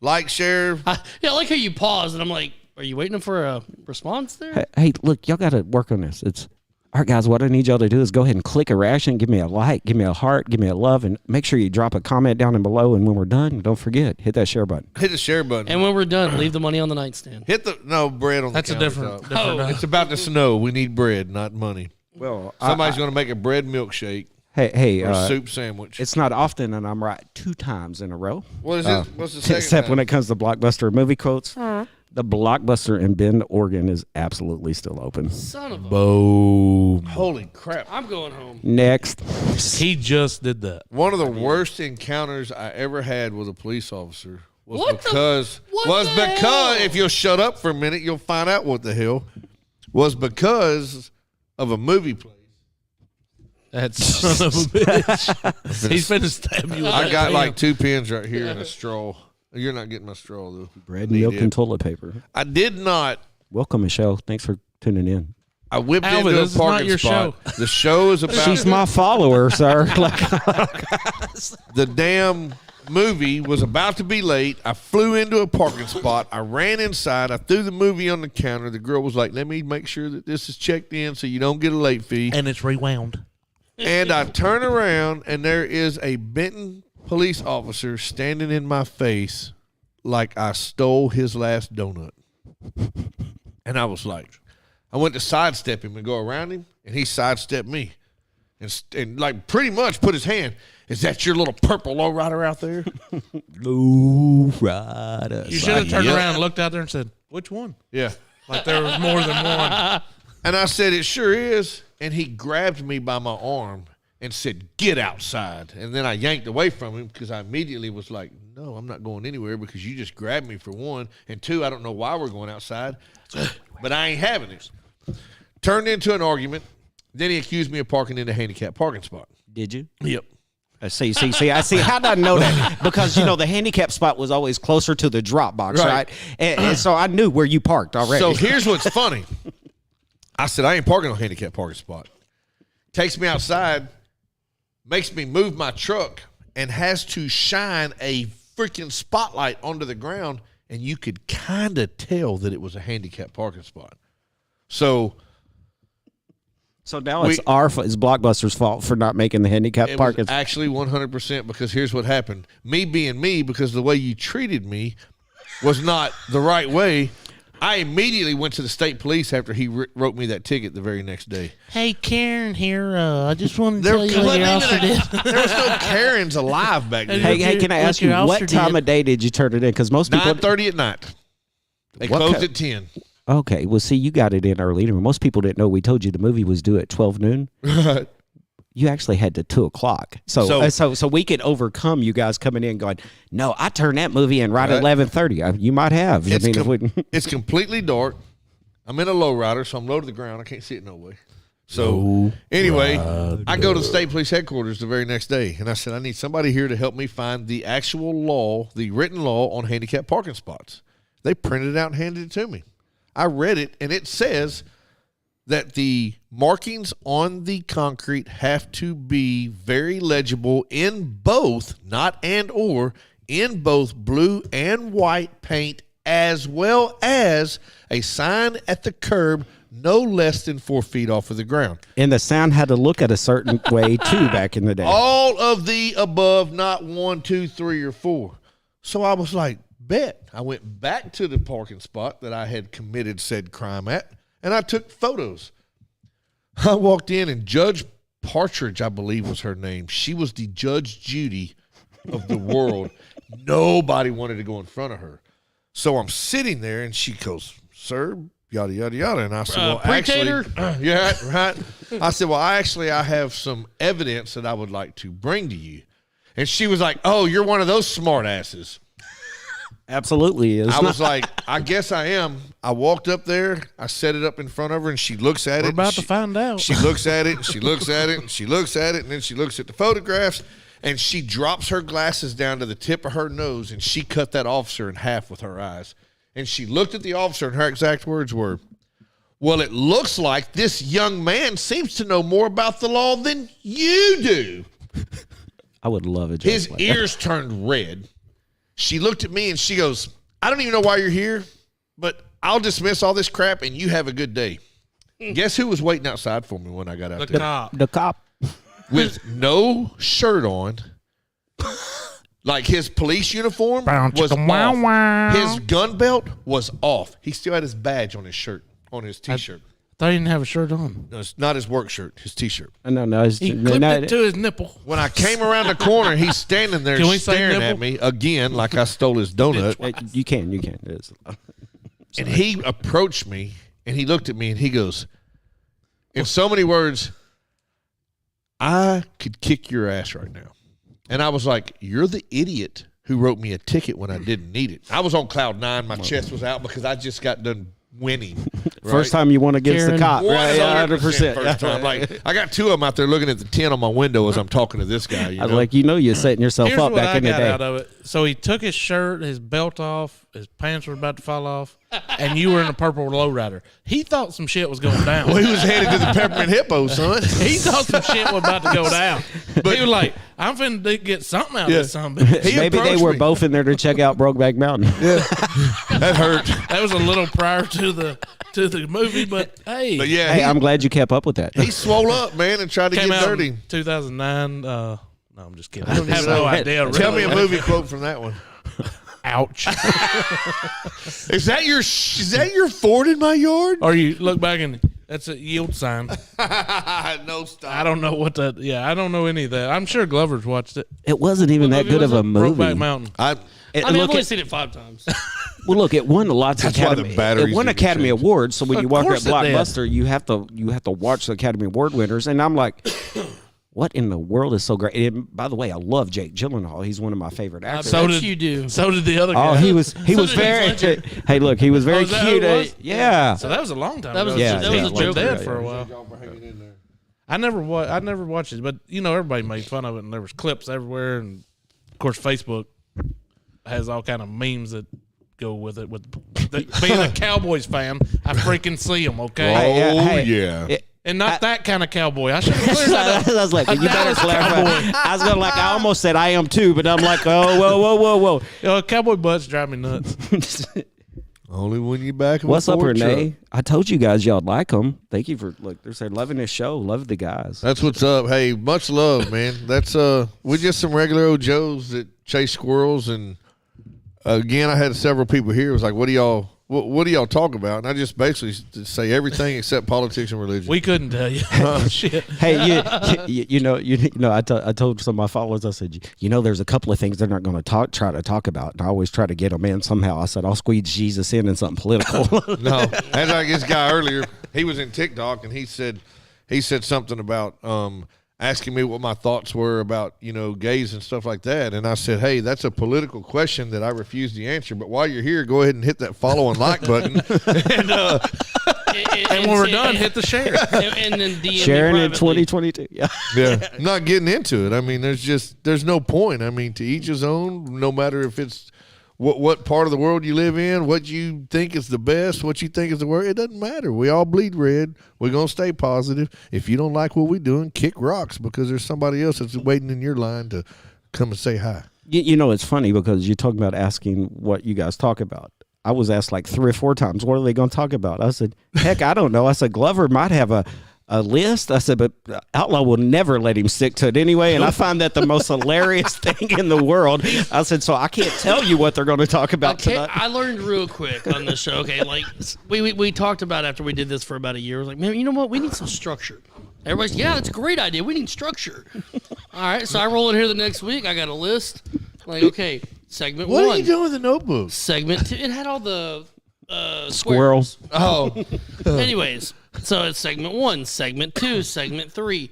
Like, share. Yeah, I like how you paused, and I'm like, "Are you waiting for a response there?" hey, look, y'all got to work on this. It's all right, guys. What I need y'all to do is go ahead and click a reaction, give me a like, give me a heart, give me a love, and make sure you drop a comment down and below. And when we're done, don't forget, hit that share button. Hit the share button. And when we're done, leave the money on the nightstand. Hit the bread on that's the a different. countertop. It's about to snow. We need bread, not money. Well, Somebody's going to make a bread milkshake hey, or a soup sandwich. it's not often, and I'm right 2 times in a row. What is it? What's the second Except when time? it comes to Blockbuster movie quotes. The Blockbuster in Bend, Oregon is absolutely still open. Son of a. Boom. Holy crap. I'm going home. Next. He just did that. One of the worst encounters I ever had with a police officer was What the- because what the hell? if you'll shut up for a minute, you'll find out what the hell was because of a movie place. That son of a bitch. He's finna stab you with I that got pen. like 2 pins right here and a straw. You're not getting my straw though. Bread, Need milk, it. and toilet paper. I did not. Welcome, Michelle. Thanks for tuning in. I whipped Alvin, into this a is not parking your spot. The show is about She's my follower, sir. Like, the damn movie was about to be late. I flew into a parking spot. I ran inside. I threw the movie on the counter. The girl was like, "Let me make sure that this is checked in so you don't get a late fee." and it's rewound. And I turn around, and there is a Benton police officer standing in my face like I stole his last donut. And I was like, I went to sidestep him and go around him, and he sidestepped me. And like pretty much put his hand, "Is that your little purple lowrider out there?" Low rider. You should have turned around and looked out there and said, "Which one?" Yeah. Like there was more than one. And I said, "It sure is." And he grabbed me by my arm and said, "Get outside." And then I yanked away from him because I immediately was like, "No, I'm not going anywhere because you just grabbed me for one. And two, I don't know why we're going outside, but I ain't having it." Turned into an argument. Then he accused me of parking in a handicapped parking spot. Did you? Yep. See. I see. How did I know that? Because the handicap spot was always closer to the drop box, Right. right? And so I knew where you parked already. So here's what's funny. I said, "I ain't parking on a handicapped parking spot." Takes me outside, makes me move my truck, and has to shine a freaking spotlight onto the ground, and you could kind of tell that it was a handicapped parking spot. So now it's it's Blockbuster's fault for not making the handicap it parking. was actually 100% because here's what happened. Me being me, because the way you treated me was not the right way, I immediately went to the state police after he wrote me that ticket the very next day. Hey, Karen here. I just wanted to There, tell you what your officer did. there was no Karens alive back then. Hey, can I ask you what time of day did you turn it in? Because most people 9:30 at night. They What closed ki- at 10. Okay, well, see, you got it in early. Most people didn't know. We told you the movie was due at 12 noon. Right. You actually had to 2 o'clock. So we could overcome you guys coming in going, no, I turned that movie in right at Right. 11:30. You might have. It's, if we- it's completely dark. I'm in a lowrider, so I'm low to the ground. I can't see it no way. So anyway, I go to the state police headquarters the very next day, and I said, "I need somebody here to help me find the actual law, the written law on handicapped parking spots." They printed it out and handed it to me. I read it, and it says that the markings on the concrete have to be very legible in both, not and or, in both blue and white paint, as well as a sign at the curb no less than 4 feet off of the ground. and the sound had to look at a certain way, too, back in the day. All of the above, not 1, 2, 3, or 4. So I was like, bet. I went back to the parking spot that I had committed said crime at, and I took photos. I walked in, and Judge Partridge, I believe was her name. She was the Judge Judy of the world. Nobody wanted to go in front of her. So I'm sitting there, and she goes, "Sir, yada, yada, yada." And I said, well, actually, yeah, right. I said, well, I have some evidence that I would like to bring to you. And she was like, "Oh, you're one of those smart asses." Absolutely is. I was like, I guess I am. I walked up there, I set it up in front of her, and she looks at it. We're about to find out. She looks at it, and she looks at it, and she looks at it, and then she looks at the photographs, and she drops her glasses down to the tip of her nose, and she cut that officer in half with her eyes. And she looked at the officer, and her exact words were, "Well, it looks like this young man seems to know more about the law than you do." I would love it. His ears turned red. She looked at me and she goes, "I don't even know why you're here, but I'll dismiss all this crap and you have a good day." Guess who was waiting outside for me when I got out there? The cop. With no shirt on. Like his police uniform was off. His gun belt was off. He still had his badge on his shirt, on his T-shirt. I thought he didn't have a shirt on. No, it's not his work shirt, his T-shirt. No. He clipped it to his nipple. When I came around the corner, he's standing there Can we say staring nipple? at me again like I stole his donut. You can. It's, And he approached me, and he looked at me, and he goes, in so many words, "I could kick your ass right now." And I was like, "You're the idiot who wrote me a ticket when I didn't need it." I was on cloud nine. My chest was out because I just got done winning. First time you won against the cop. Right, 100%. 100%. First time. Like, I got two of them out there looking at the 10 on my window as I'm talking to this guy. You I was know? like, you're setting yourself Here's up what back I in the got day. out of it. So he took his shirt, his belt off, his pants were about to fall off, and you were in a purple lowrider. He thought some shit was going down. Well, he was headed to the Peppermint Hippo, son. He thought some shit was about to go down. But he was like, "I'm finna get something out of this son of a bitch." He Maybe they approached were me. both in there to check out Brokeback Mountain. That hurt. That was a little prior to the movie, but hey. But yeah, Hey, I'm glad you kept up with that. he swole up, man, and tried to Came get out dirty. in 2009. No, I'm just kidding. I have no idea. Really. Tell me a movie quote from that one. Ouch. Is that your Ford in my yard? Or you look back and that's a yield sign. No, stop. I don't know what that. Yeah, I don't know any of that. I'm sure Glover's watched it. It wasn't even that good of a movie. Brokeback Mountain. I've only seen it 5 times. Well, look, it won lots of That's why the Academy. batteries It won didn't Academy change. Awards. So when Of you walk at course it did. Blockbuster, you have to watch the Academy Award winners. And I'm like, what in the world is so great? And by the way, I love Jake Gyllenhaal. He's one of my favorite actors. So bet did you do. So did the other guy. Oh, he was So very. did Heath Hey, look, he was very is that who cute. it was? Yeah. So that was a long time That ago. was- Yeah, He that was was a been Joker, dead for a while. I never watched it, but everybody made fun of it, and there was clips everywhere, and of course Facebook has all kind of memes that go with it. With being a Cowboys fan, I freaking see them. Okay, Oh, Hey, yeah. and not that kind of cowboy. I should have cleared that up. I was like, you better Dallas clarify. Cowboy. I was going like, I almost said I am too, but I'm like, oh, whoa. Cowboy butts drive me nuts. Only when you back. of a What's up, Ford Renee? truck. I told you guys y'all like them. Thank you for they're saying loving this show. Love the guys. That's what's up. Hey, much love, man. That's we're just some regular old Joes that chase squirrels, and again, I had several people here. It was like, what do y'all talk about? And I just basically say everything except politics and religion. We couldn't tell you. Shit. Hey, you know, I told some of my followers, I said, there's a couple of things they're not going to try to talk about, and I always try to get them in somehow. I said, I'll squeeze Jesus in something political. No, as like this guy earlier, he was in TikTok and he said something about asking me what my thoughts were about gays and stuff like that, and I said, hey, that's a political question that I refuse to answer. But while you're here, go ahead and hit that follow and like button. And when we're done, hit the share. And then DM Sharing me in privately. 2022. Yeah. Yeah, I'm not getting into it. I mean, there's no point. I mean, to each his own. No matter if it's what part of the world you live in, what you think is the best, what you think is the worst, it doesn't matter. We all bleed red. We're gonna stay positive. If you don't like what we're doing, kick rocks, because there's somebody else that's waiting in your line to come and say hi. It's funny because you're talking about asking what you guys talk about. I was asked like 3 or 4 times, what are they going to talk about? I said, heck, I don't know. I said, Glover might have a list. I said, but Outlaw will never let him stick to it anyway. And I find that the most hilarious thing in the world. I said, so I can't tell you what they're going to talk about tonight. I learned real quick on this show. Okay, like we talked about after we did this for about a year. I was like, man, you know what? We need some structure. Everybody's, yeah, that's a great idea. We need structure. All right, so I roll in here the next week. I got a list. Like, okay, segment What one. are you doing with the notebook? Segment two. It had all the Squirrels. Oh, Anyways, so it's segment one, segment two, segment three.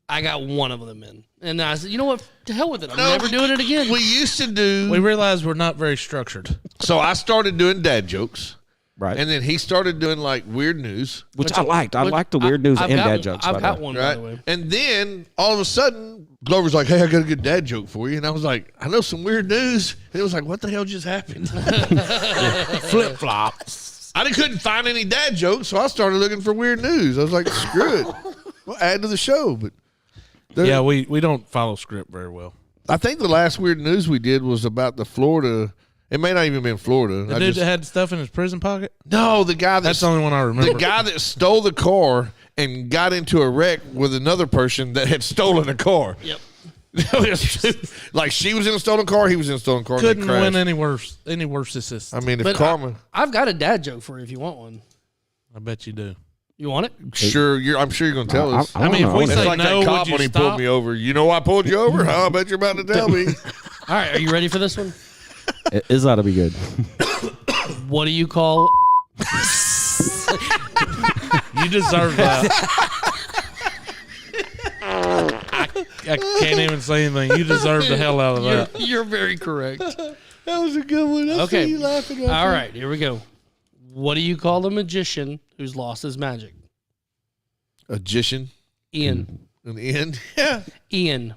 I got one of them in. And I said, you know what? To hell with it. I'm never doing it again. we used to do. We realized we're not very structured. So I started doing dad jokes. Right. And then he started doing like weird news. Which I liked. I liked the weird news and dad jokes. I've by got the way. one, by Right. the way. And then all of a sudden, Glover's like, hey, I got a good dad joke for you. And I was like, I know some weird news. And it was like, what the hell just happened? Flip flops. I couldn't find any dad jokes, so I started looking for weird news. I was like, screw it. We'll add to the show. But Yeah, we don't follow script very well. I think the last weird news we did was about the Florida. It may not even been Florida. The dude that had stuff in his prison pocket? No, the guy That's the only one I remember. The guy that stole the car and got into a wreck with another person that had stolen a car. Yep. Like she was in a stolen car, he was in a stolen car. Couldn't and they win crashed. any worse. Any worse than this. I mean, if But karma, I've got a dad joke for you if you want one. I bet you do. You want it? sure, I'm sure you're gonna tell us. I mean, if we It's say like no, that cop would you when he stop? pulled me over. You know why I pulled you over? Huh? I bet you're about to tell me. All right, are you ready for this one? It ought to be good. What do you call You deserve that. I can't even say anything. You deserve the hell out of that. You're very correct. That was a good one. I Okay. see you laughing. All right, here we go. What do you call a magician who's lost his magic? A magician. Ian. An Ian. Yeah. Ian.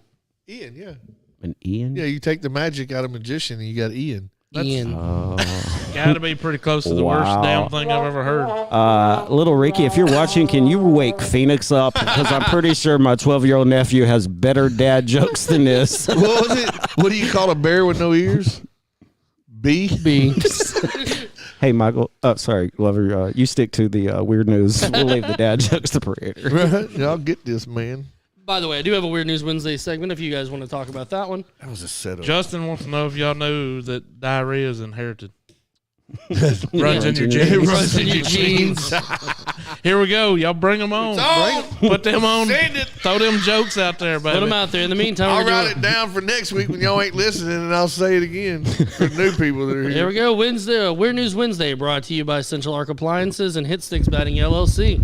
Ian. Yeah. An Ian? Yeah. You take the magic out of magician, and you got Ian. Ian. Got to be pretty close to the worst Wow. damn thing I've ever heard. Little Ricky, if you're watching, can you wake Phoenix up? Because I'm pretty sure my 12-year-old nephew has better dad jokes than this. What was it? What do you call a bear with no ears? B. B. Hey, Michael. Sorry, Glover. You stick to the weird news. We'll leave the dad jokes to Prater. Right. Yeah, I'll get this, man. By the way, I do have a Weird News Wednesday segment if you guys want to talk about that one. That was a setup. Justin wants to know if y'all knew that diarrhea is inherited. Runs in your Yeah. genes. Runs in your jeans. Here we go. Y'all bring them on. on. Put them on. Send it. Throw them jokes out there, baby. Put them out there. In the meantime, I'll we're write doing, it down for next week when y'all ain't listening, and I'll say it again for new people that are Here here. we go. Wednesday, Weird News Wednesday, brought to you by Central Arc Appliances and Hit Sticks Batting LLC.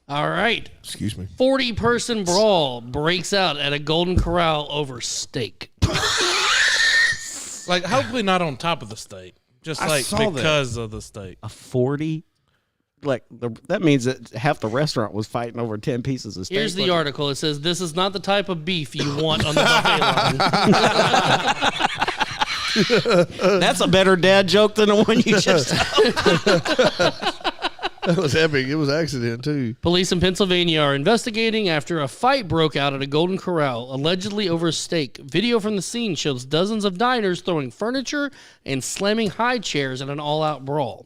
All right. Excuse me. 40-person brawl breaks out at a Golden Corral over steak. Like, hopefully not on top of the steak. Just I like saw that. because of the steak. A 40? Like, that means that half the restaurant was fighting over 10 pieces of steak. Here's the article. It says, this is not the type of beef you want on the buffet line. That's a better dad joke than the one you just That was epic. It was accident, too. Police in Pennsylvania are investigating after a fight broke out at a Golden Corral, allegedly over steak. Video from the scene shows dozens of diners throwing furniture and slamming high chairs in an all-out brawl.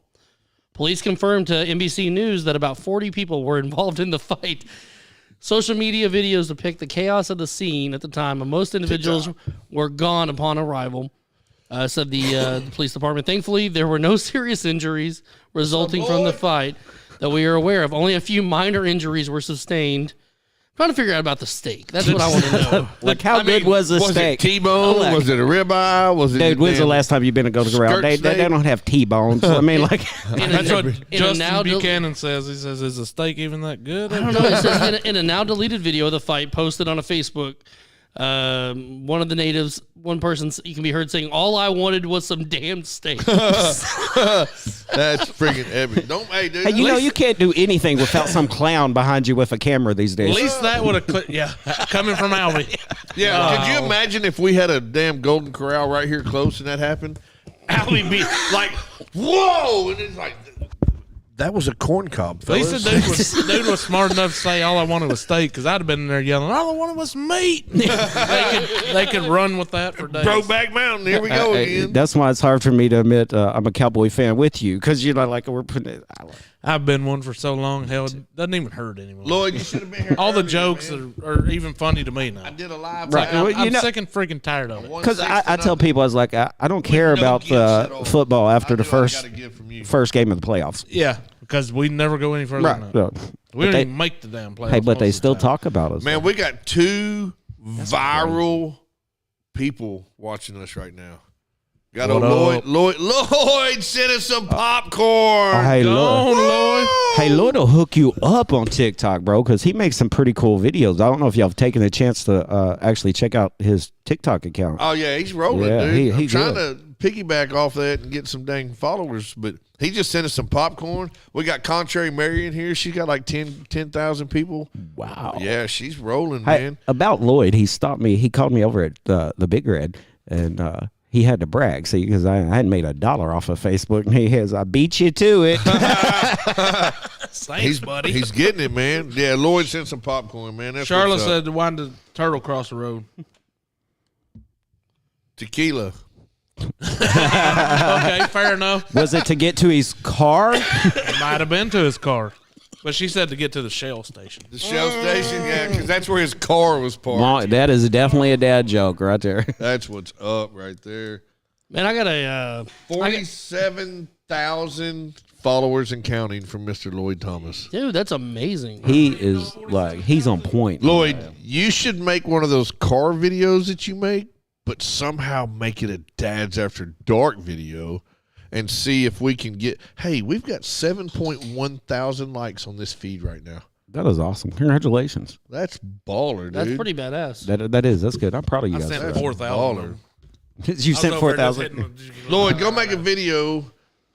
Police confirmed to NBC News that about 40 people were involved in the fight. Social media videos depict the chaos of the scene at the time, and most individuals were gone upon arrival, said the police department. Thankfully, there were no serious injuries resulting from the fight that we are aware of. Only a few minor injuries were sustained. I'm trying to figure out about the steak. That's what I want to know. Like, how good was the Was steak? it T-bone? Like- Was it a ribeye? Was it Dude, when's the damn- last time you've been to Golden Corral? skirt They steak? don't have T-bones. I mean, like, That's what in a Justin now del- Buchanan says. He says, is the steak even that good? I don't know. It says in a now deleted video of the fight posted on a Facebook, one of the natives, one person, you can be heard saying, "All I wanted was some damn steak." That's freaking epic. Don't, hey, dude. hey, you know, you can't do anything without some clown behind you with a camera these At days. least that would have, yeah, coming from Albie. Yeah, could you imagine if we had a damn Golden Corral right here close and that happened? Albie be like, whoa! And it's like, that was a corn cob, At least fellas. the dude was smart enough to say all I wanted was steak, because I'd have been in there yelling, all I wanted was meat. they could run with that for days. Brokeback Mountain, here we go again. That's why it's hard for me to admit I'm a Cowboy fan with you, because you know, like we're putting it. I've been one for so long, hell, it doesn't even hurt anymore. Lloyd, you should have been here. All the earlier, jokes man. are even funny to me now. I did a live. Right. out. Well, I'm you know- sick and freaking tired of it. Because I tell people, I was like, I don't care no about gifts at all. football after the I know I first got a gift from you. game of the playoffs. Yeah, because we never go any further than that. No. We don't But even make the damn playoffs. Hey, but they most of still the time. talk about us. Man, we got two viral people watching us right now. Got What up? Lloyd sent us some popcorn. Oh, hey, Go Lloyd. on, Lloyd. Hey, Lloyd will hook you up on TikTok, bro, because he makes some pretty cool videos. I don't know if y'all have taken the chance to actually check out his TikTok account. Oh yeah, he's rolling, Yeah, dude. he I'm trying good. to piggyback off that and get some dang followers, but he just sent us some popcorn. We got Contrary Mary in here. She's got like 10,000 people. Wow. Yeah, she's rolling, Hey, man. about Lloyd, he stopped me. He called me over at the Big Red, and he had to brag, see, because I hadn't made $1 off of Facebook, and he has, I beat you to it. Thanks, buddy. He's getting it, man. Yeah, Lloyd sent some popcorn, man. That's Charlotte what's up. said to wind the turtle across the road. Tequila. Okay, fair enough. Was it to get to his car? It might have been to his car. But she said to get to the Shell station. The Shell station, yeah, because that's where his car was parked. Well, that is definitely a dad joke right there. That's what's up right there. Man, I got a 47,000 followers and counting from Mr. Lloyd Thomas. dude. That's amazing. He is like, he's on point. Lloyd, you should make one of those car videos that you make, but somehow make it a Dads After Dark video and see if we can get. Hey, we've got 7.1 thousand likes on this feed right now. That is awesome. Congratulations. That's baller, dude. That's pretty badass. That's good. I'm proud of you I guys. sent for that. 4,000. You sent 4,000. Lloyd, go make a video.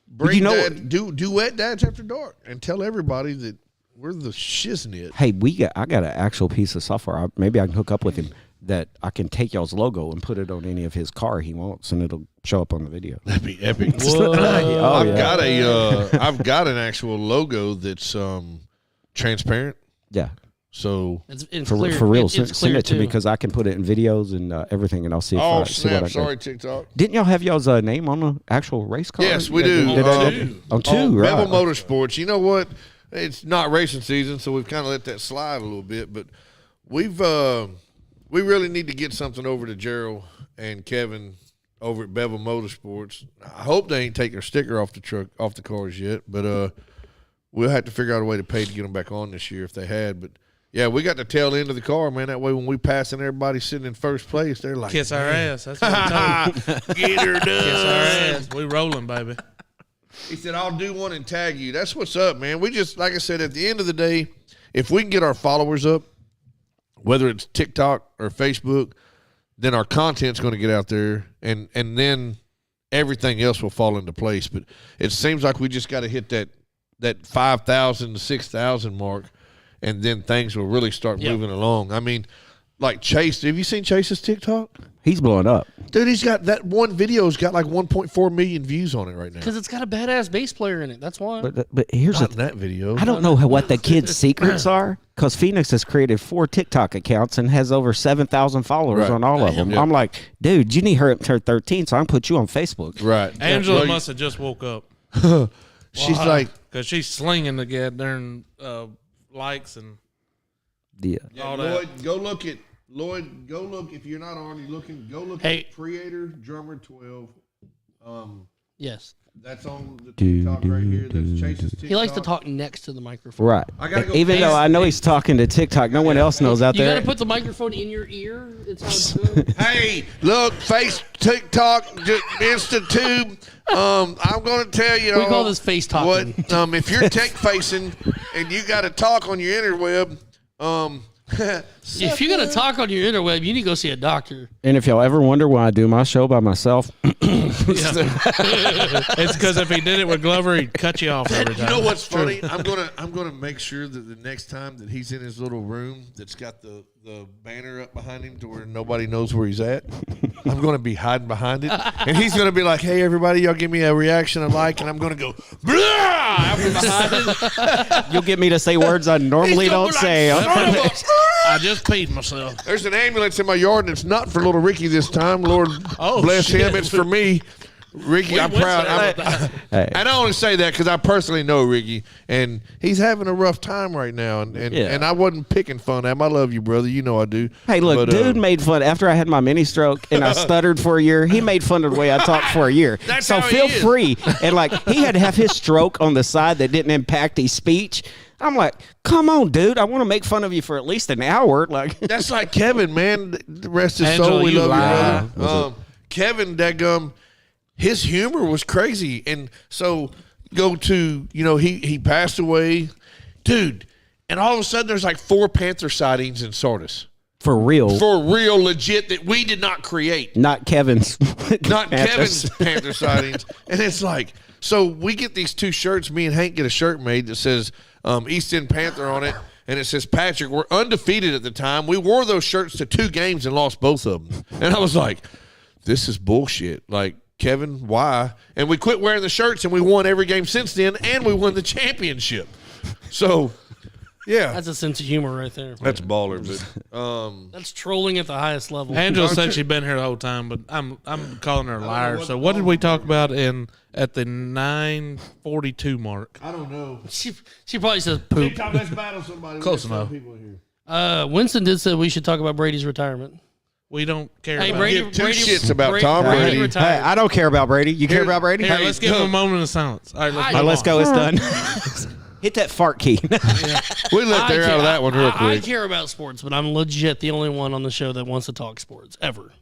Bring you know Dad, duet Dads After Dark and tell everybody that we're the shiznit. Hey, I got an actual piece of software. Maybe I can hook up with him that I can take y'all's logo and put it on any of his car he wants, and it'll show up on the video. That'd be epic. Oh, I've got an actual logo that's transparent. Yeah. So It's For, clear. for real, It's send clear it to me too. because I can put it in videos and everything, and I'll see if oh I see what snap! I Sorry, can. TikTok. Didn't y'all have y'all's name on the actual race car? Yes, we do. On two, right? Bevel Motorsports. You know what? It's not racing season, so we've kind of let that slide a little bit. But we really need to get something over to Gerald and Kevin over at Bevel Motorsports. I hope they ain't taking their sticker off the cars yet, but we'll have to figure out a way to pay to get them back on this year if they had. But yeah, we got the tail end of the car, man. That way, when we pass and everybody sitting in first place, they're like, Kiss our ass. That's what I told "Get her Kiss our done." ass. We rolling, baby. He said, "I'll do one and tag you." That's what's up, man. We just, like I said, at the end of the day, if we can get our followers up, whether it's TikTok or Facebook, then our content's going to get out there, and then everything else will fall into place. But it seems like we just got to hit that 5,000 to 6,000 mark, and then things will really start moving along. I mean, like Chase, have you seen Chase's TikTok? He's blowing up. Dude, he's got that one video's got like 1.4 million views on it right now. Because it's got a badass bass player in it. That's why. But here's Not the in that video. I don't know what the kids' secrets are because Phoenix has created 4 TikTok accounts and has over 7,000 followers Right. on all of them. Yeah. I'm like, dude, you need her up to 13, so I can put you on Facebook. Right. Angela Well, must have just woke up. she's like, Because she's slinging the goddamn likes and Yeah. all that. Lloyd, go look at Lloyd. Go look if you're not already looking. Go look Hey. at Creator Drummer 12. Yes. That's on the TikTok right here. That's Chase's TikTok. He likes to talk next to the microphone. Right. I gotta go Even though past I know he's talking to TikTok, no one else knows out You got there. to put the microphone in your ear. It's how it's doing. Hey, look, face TikTok, Instatube. I'm going to tell you. We call this face talking. What? If you're tech facing and you got to talk on your interweb, If you're going to talk on your interweb, you need to go see a doctor. And if y'all ever wonder why I do my show by myself, It's because if he did it with Glover, he'd cut you off every time. You know what's funny? I'm gonna make sure that the next time that he's in his little room that's got the banner up behind him to where nobody knows where he's at, I'm gonna be hiding behind it, and he's gonna be like, "Hey, everybody, y'all give me a reaction I like," and I'm gonna go, "Blah!" out from behind it. you'll get me to say words I normally He's gonna don't be say. like, "Son of a-" I just peed myself. There's an ambulance in my yard, and it's not for little Ricky this time. Lord bless him, it's for me. Ricky, I'm proud. Hey. And I only say that because I personally know Ricky, and he's having a rough time right now. And I wasn't picking fun at him. I love you, brother. You know I do. Hey, look, But, dude made fun after I had my mini stroke and I stuttered for a year. He made fun of the way I talked for a year. That's so how he feel is. free. And like he had to have his stroke on the side that didn't impact his speech. I'm like, come on, dude. I want to make fun of you for at least an hour. Like That's like Kevin, man. Rest his Angela, soul. We you love lie. you, brother. Kevin, dadgum, his humor was crazy. And so go to, he passed away. Dude, and all of a sudden there's like 4 Panther sightings in Sardis. for real. For real, legit, that we did not create. Not Kevin's. Not Kevin's Panther sightings. And it's like, so we get these 2 shirts. Me and Hank get a shirt made that says East End Panther on it. And it says Patrick. We're undefeated at the time. We wore those shirts to 2 games and lost both of them. And I was like, this is bullshit. Like, Kevin, why? And we quit wearing the shirts and we won every game since then. And we won the championship. So, yeah. That's a sense of humor right there. That's baller, but That's trolling at the highest level. Angela said she'd been here the whole time, but I'm calling her a liar. So what did we talk about at the 9:42 mark? I don't know. She probably says poop. Let's battle somebody. Close enough. Winston did say we should talk about Brady's retirement. We don't care. Hey, about Brady, Give 2 Brady, shits about Brady, Tom Brady Brady. Hey, retired. I don't care about Brady. You care about Brady? Here, let's give him a moment of silence. All right, let's, All move Let's on. go. It's done. Hit that fart key. We let her out of that one real I quick. care about sports, but I'm legit the only one on the show that wants to talk sports ever.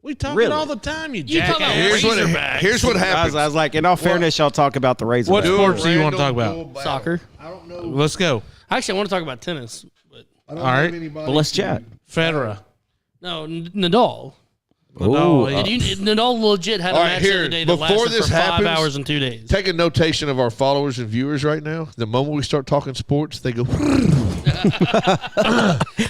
We talk Really? it all the time, you You talk about jackass. Here's what I happens. was like, in all fairness, y'all talk about the Razorbacks. What sports do you want to talk about? Soccer. I don't know. Let's go. Actually, I want to talk about tennis. But I don't All right. know anybody. Well, let's chat. Federer. no, Nadal. Ooh, Nadal legit had a All right, match here, the other day that before lasted this for 5 happens- hours and 2 days. Take a notation of our followers and viewers right now. The moment we start talking sports, they go.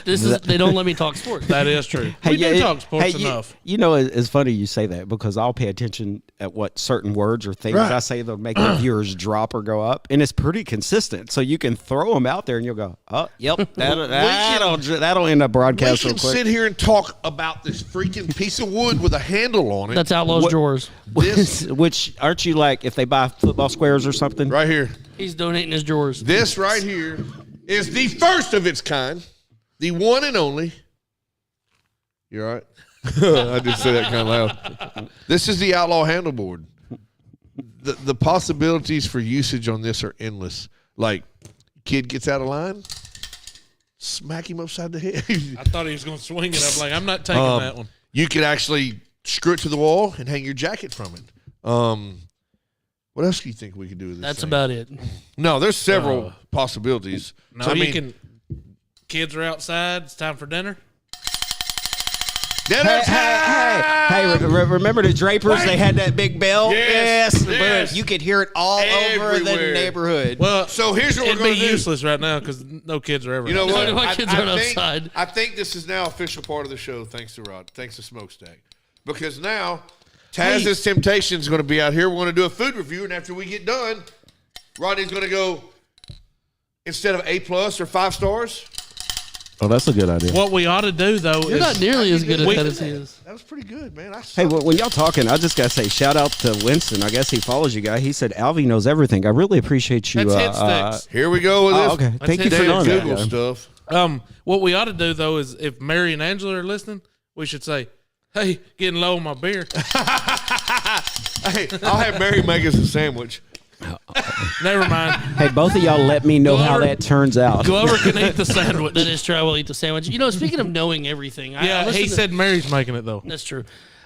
They don't let me talk sports. That is true. We do talk sports enough. You know, it's funny you say that because I'll pay attention at what certain words or things Right. I say that'll make the viewers drop or go up, and it's pretty consistent. So you can throw them out there, and you'll go, "Oh, yep, that'll end up We broadcast real can quick." sit here and talk about this freaking piece of wood with a handle on it. That's Outlaws drawers. This Which aren't you like if they buy football squares or something? right here. He's donating his drawers. This right here is the first of its kind, the one and only. You all right? I did say that kind of loud. This is the Outlaw Handleboard. The possibilities for usage on this are endless. Like, kid gets out of line, smack him upside the head. I thought he was going to swing it. I'm like, I'm not taking that one. You could actually screw it to the wall and hang your jacket from it. What else do you think we could do with this? That's thing? about it. No, there's several possibilities. No, So, I you mean, can. Kids are outside. It's time for dinner. dinner time! Hey, remember the Drapers? They had that big bell. Yes, but yes. you could hear it all over the Everywhere. neighborhood. Well, So here's what we're it'd going be to do. useless right now because no kids are ever. You know what? No, my kids aren't think, outside. I think this is now official part of the show, thanks to Rod, thanks to Smokestack. Because now Taz's Temptation is going to be out here. We're going to do a food review, and after we get done, Rodney's going to go, instead of A+ or 5 stars. Oh, that's a good idea. What we ought to do though You're is not nearly as good at We- that as he is. That was pretty good, man. Hey, when y'all talking, I just got to say, shout out to Winston. I guess he follows you guys. He said, Alvy knows everything. I really appreciate you. That's hit sticks. Here we go with this. okay. Thank you for Damn knowing that. Google guy. stuff. What we ought to do though is if Mary and Angela are listening, we should say, "Hey, getting low on my beer." Hey, I'll have Mary make us a sandwich. Never mind. Hey, both of y'all let me know how Glover- that turns out. Glover can eat the sandwich. That is true. I will eat the sandwich. You know, speaking of knowing everything, I Yeah, he listened to- said Mary's making it though. That's true.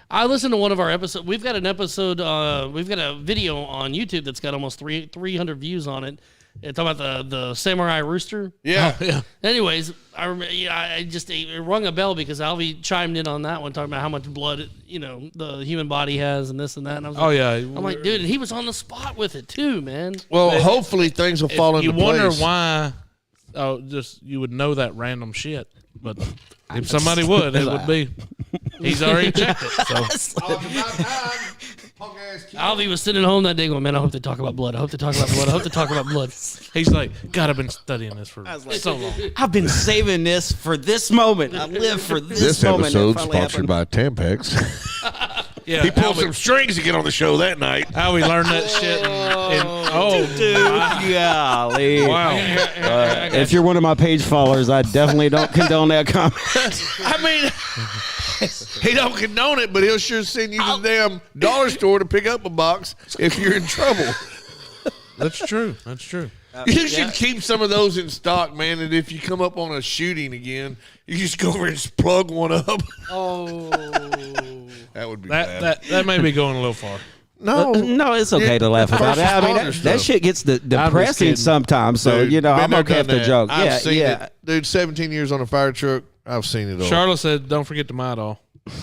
I listened to one of our episodes. We've got an episode. We've got a video on YouTube that's got almost 300 views on it. It's talking about the samurai rooster. Yeah. Yeah. Anyways, I remember. Yeah, I just it rung a bell because Alvy chimed in on that one, talking about how much blood the human body has and this and that. And I was Oh like, yeah. I'm like, dude, and he was on the spot with it too, man. Well, hopefully things will fall into you place. wonder why. Oh, just you would know that random shit, but if somebody would, it would be. He's already checked it. So Alvy was sitting at home that day going, man, I hope they talk about blood. I hope they talk about blood. I hope they talk about blood. he's like, God, I've been studying this for so long. I've been saving this for this moment. I live for this This moment. episode It finally sponsored happened. by Tampax. Yeah, he pulled how we- some strings to get on the show that night. How we learned that shit. Golly. Wow. If you're one of my page followers, I definitely don't condone that comment. I mean, he don't condone it, but he'll sure send you to the damn dollar store to pick up a box if you're in trouble. That's true. That's true. You should keep some of those in stock, man. And if you come up on a shooting again, you just go over and just plug one up. Oh. That would be bad. That may be going a little far. No, No, it's okay to laugh about it. I mean, that stuff. shit gets kidding. depressing sometimes. So, Dude, you know, been I'm there, okay done with the that. joke. I've seen yeah. it. Dude, 17 years on a fire truck. I've seen it all. Charlotte said, "Don't forget the Midol."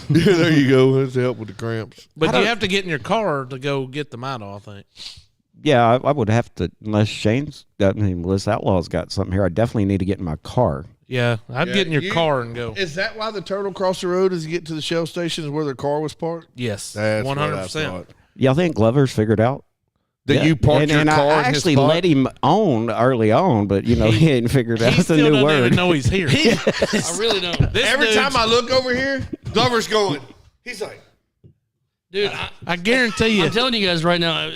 Yeah, there you go. That's help with the cramps. But you have to get in your car to go get the Midol, I think. Yeah, I would have to, unless Outlaw's got something here, I definitely need to get in my car. Yeah, I'd get in your car and go. Is that why the turtle cross the road is to get to the Shell stations where their car was parked? Yes, That's 100%. Y'all think Glover's figured out? That you parked your and car I in his actually spot? let him own early on, but, you know, he ain't figured out He the still new doesn't word. even know he's here. I really don't. This Every dude's- time I look over here, Glover's going. He's like, Dude, I guarantee you, I'm telling you guys right now,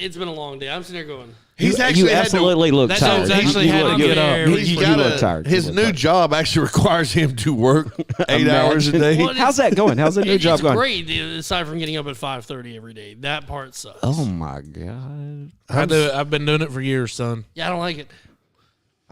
it's been a long day. I'm sitting there going, he's You actually had to. absolutely look That tired. dude's actually You had look- to you get look- up. you- He's you got look tired. his You look new tired. job actually requires him to work 8 hours a day. Well, How's that going? How's the new job it's going? great, dude, aside from getting up at 5:30 every day. That part sucks. Oh, my God. I've been doing it for years, son. Yeah, I don't like it.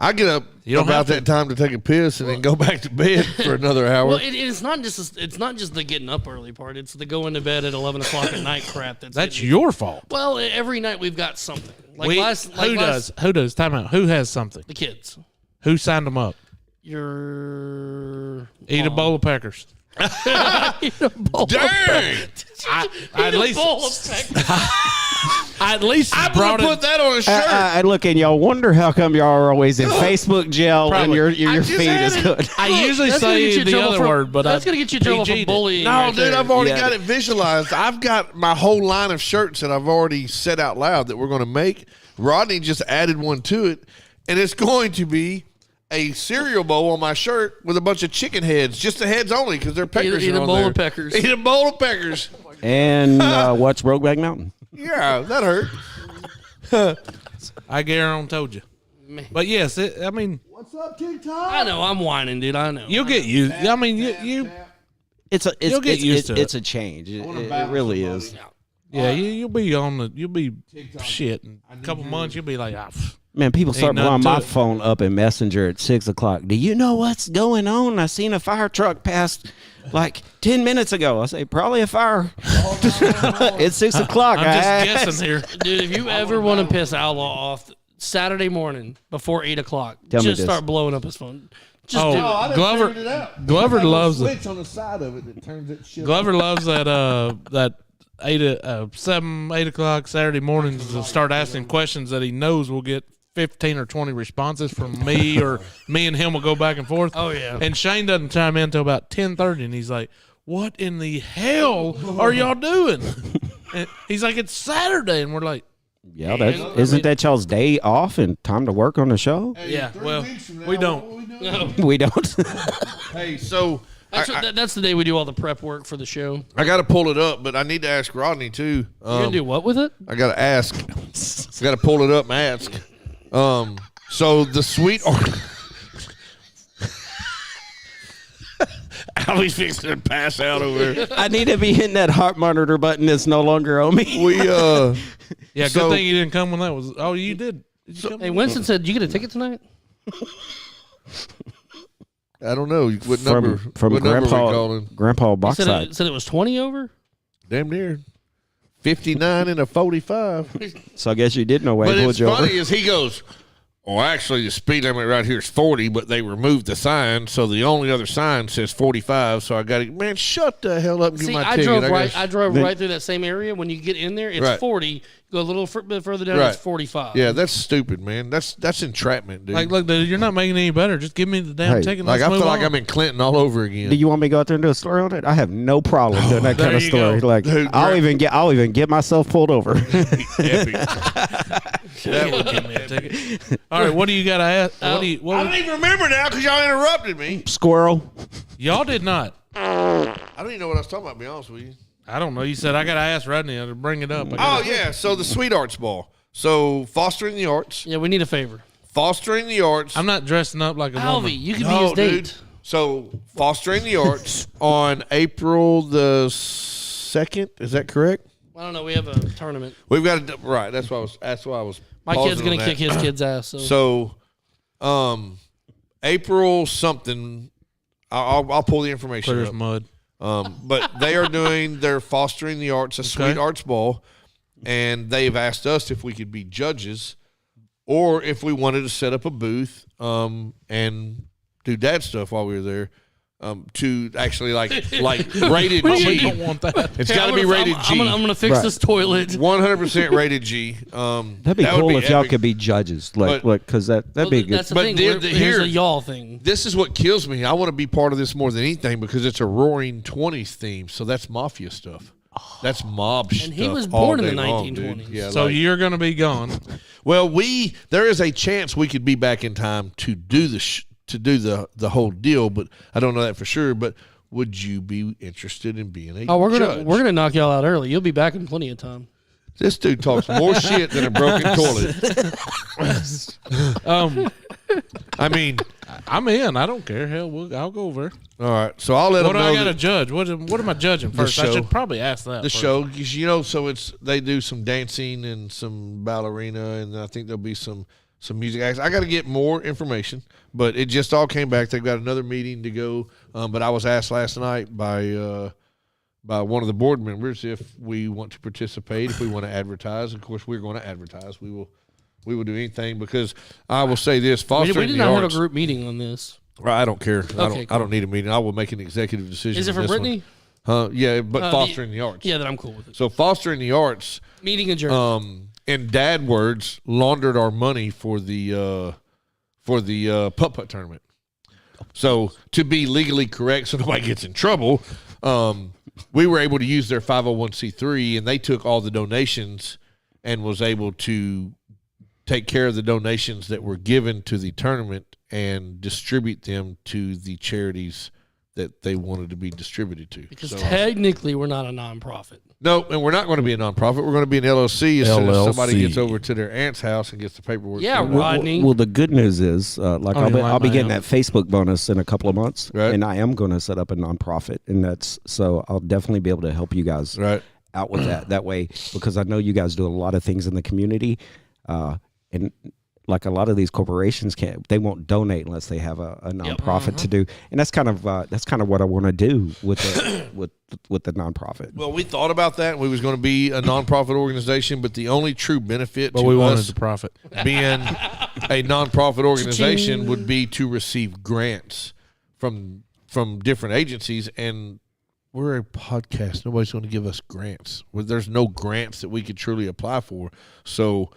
I get up You don't about have to. that time to take a piss and then go back to bed for another hour. Well, it's not just the getting up early part. It's the going to bed at 11 o'clock at night crap. That's getting- your fault. Well, every night we've got something. Like Who does? Time out. Who has something? The kids. Who signed them up? Your Eat a bowl of peckers. Dang! I at least I at least I'm brought gonna it. put that on a shirt. I look and y'all wonder how come y'all are always in Facebook jail and Probably. your I just feed had is it. good. I usually That's gonna get you say in the trouble other for- word, but that's I gonna get you in trouble for PG'd it. bullying. No, right dude, there. I've already Yeah. got it visualized. I've got my whole line of shirts that I've already said out loud that we're going to make. Rodney just added one to it, and it's going to be a cereal bowl on my shirt with a bunch of chicken heads, just the heads only because they're peckers. Eat a on bowl there. of peckers. Eat a bowl of peckers. And what's Brokeback Mountain? Yeah, that hurt. I guarantee told you. But yes, I mean, What's up, TikTok? I know. I'm whining, dude. I know. you'll get used. I mean, you You'll get used to it. It's a change. It really is. yeah, you'll be on the you'll be shit. In a couple months, you'll be like, Man, people start nothing blowing to my it. phone up in Messenger at 6 o'clock. Do you know what's going on? I seen a fire truck pass like 10 minutes ago. I say, probably a fire. It's 6 o'clock. I'm just guessing here. Dude, if you ever want to piss Outlaw off Saturday morning before 8 o'clock, Tell me just this. start blowing up his phone. Just Oh, do it. Glover loves it. switch on the side of it that turns it shit. Glover loves that that 8 o'clock Saturday mornings to start asking questions that he knows will get 15 or 20 responses from me, or me and him will go back and forth. Oh, yeah. And Shane doesn't chime in until about 10:30, and he's like, "What in the hell are y'all doing?" And he's like, "It's Saturday," and we're like, Yeah, isn't that y'all's day off and time to work on the show? "Yeah, well, we don't." We don't. Hey, so That's the day we do all the prep work for the show. I got to pull it up, but I need to ask Rodney too. You're going to do what with it? I got to ask. I got to pull it up and ask. So the sweet. Allie's fixing to pass out over there. I need to be hitting that heart monitor button that's no longer on me. We Yeah, good So- thing you didn't come when that was. Oh, you did. Did you come? Hey, Winston said, "You get a ticket tonight?" I don't know what number from what number we Grandpa calling. Grandpa He said Boxside. said it was 20 over. Damn near 59 and a 45. So I guess you did know why But he pulled it's you over. funny is he goes, "Oh, actually, the speed limit right here is 40, but they removed the sign, so the only other sign says 45. So I got to, man, shut the hell up and give See, my I ticket." drove guess- I drove right through that same area. When you get in there, it's Right. 40. Go a little bit further down, Right. it's 45. Yeah, that's stupid, man. That's entrapment, dude. Like, look, dude, you're not making it any better. Just give me the damn Hey, ticket. And Like, let's I move feel like on. I'm in Clinton all over again. Do you want me to go out there and do a story on it? I have no problem doing that kind there of you story. go. Like Dude, I'll even get myself pulled over. Epic. That would give me a ticket. All right, what do you got to ask? What do you? I What don't would, even remember now because y'all interrupted me. Squirrel. y'all did not. I don't even know what I was talking about, to be honest with you. I don't know. You said I got to ask Rodney to bring it up. Oh, yeah. So the Sweet Arts Ball. So fostering the arts. Yeah, we need a favor. Fostering the arts. I'm not dressing up like a Alvy, woman. you can be his date. So fostering the arts on April the 2nd. Is that correct? I don't know. We have a tournament. We've got to, right. That's why I was. My kid's pausing gonna on that. kick his kid's ass. So, April something. I'll pull the information Clear as up. mud. But they are doing their fostering the arts, a Sweet Arts Ball, and they've asked us if we could be judges, or if we wanted to set up a booth and do dad stuff while we were there. To actually like rated G. We don't want that. It's got to be rated G. I'm gonna fix this toilet. 100% rated G. That'd be cool if y'all could be judges, like, because that'd be good. That's the But thing. here's Here's a y'all thing. This is what kills me. I want to be part of this more than anything because it's a Roaring '20s theme. So that's mafia stuff. That's mob stuff. And he was all born in day the long, 1920s. dude. Yeah, So like- you're going to be gone. well, there is a chance we could be back in time to do the whole deal, but I don't know that for sure. But would you be interested in being a Oh, we're judge? gonna knock y'all out early. You'll be back in plenty of time. This dude talks more shit than a broken toilet. I mean, I'm in. I don't care. Hell, I'll go over. all right. So I'll let What them do I know got to that judge? What am I judging first? I show. should probably ask that. the first. show, 'cause, so they do some dancing and some ballerina, and I think there'll be some music acts. I got to get more information, but it just all came back. They've got another meeting to go. But I was asked last night by one of the board members if we want to participate, if we want to advertise. Of course, we're going to advertise. We will do anything because I will say this: We fostering did the not have a arts. group meeting on this. I don't care. Okay, I don't need a meeting. I will make an executive decision. Is it on for this one. Brittany? Yeah, but fostering the arts. Yeah, then I'm cool with it. So fostering the arts. Meeting adjourned. In dad words, laundered our money for the putt-putt tournament. So to be legally correct, so nobody gets in trouble, we were able to use their 501c3, and they took all the donations and was able to take care of the donations that were given to the tournament and distribute them to the charities that they wanted to be distributed to. Because So, technically, we're not a nonprofit. no, and we're not going to be a nonprofit. We're going to be an LLC as soon as somebody LLC. gets over to their aunt's house and gets the paperwork. Yeah, filled out. Rodney. Well, the good news is, like, Oh, you like I'll be my getting house? that Facebook bonus in a couple of months, Right. and I am going to set up a nonprofit, and so I'll definitely be able to help you guys Right. out with that way, because I know you guys do a lot of things in the community, and like a lot of these corporations they won't donate unless they have a nonprofit to do, and that's kind of what I want to do with the with the nonprofit. Well, we thought about that. We was going to be a nonprofit organization, but the only true benefit But to we wanted us to profit. being a nonprofit organization would be to receive grants from different agencies, and we're a podcast. Nobody's going to give us grants. Well, there's no grants that we could truly apply for. So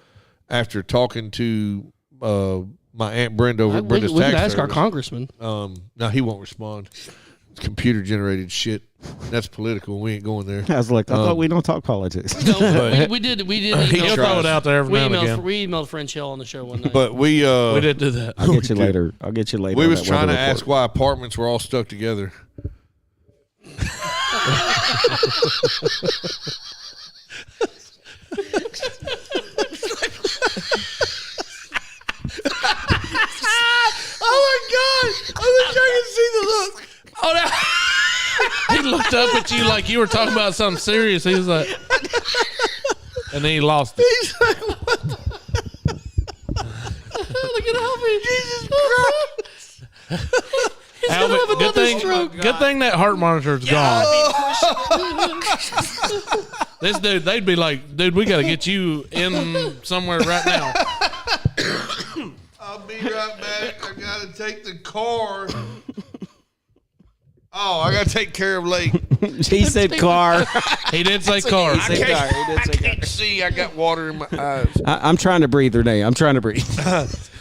after talking to my Aunt Brenda over at We Brenda's can Tax ask our Service, congressman. no, he won't respond. It's computer generated shit. That's political. We ain't going there. I was like, I thought we don't talk politics. No, we did. We did. He He'll tries. throw it out there every We now and again. emailed French Hill on the show one night. But we We did do that. I'll get you later. I'll get you later. we on was that trying to weather ask report. why apartments were all stuck together. He looked up at you like you were talking about something serious. He was like, and then he lost it. He's like, what the? Look at Alvin. Jesus Christ. Alvin, good thing that heart monitor's gone. This dude, they'd be like, dude, we got to get you in somewhere right now. I'll be right back. I gotta take the car. Oh, I gotta take care of Lake. He said car. He did say car. He said car. He did say car. Can't see. I got water in my eyes. I'm trying to breathe, Renee. I'm trying to breathe.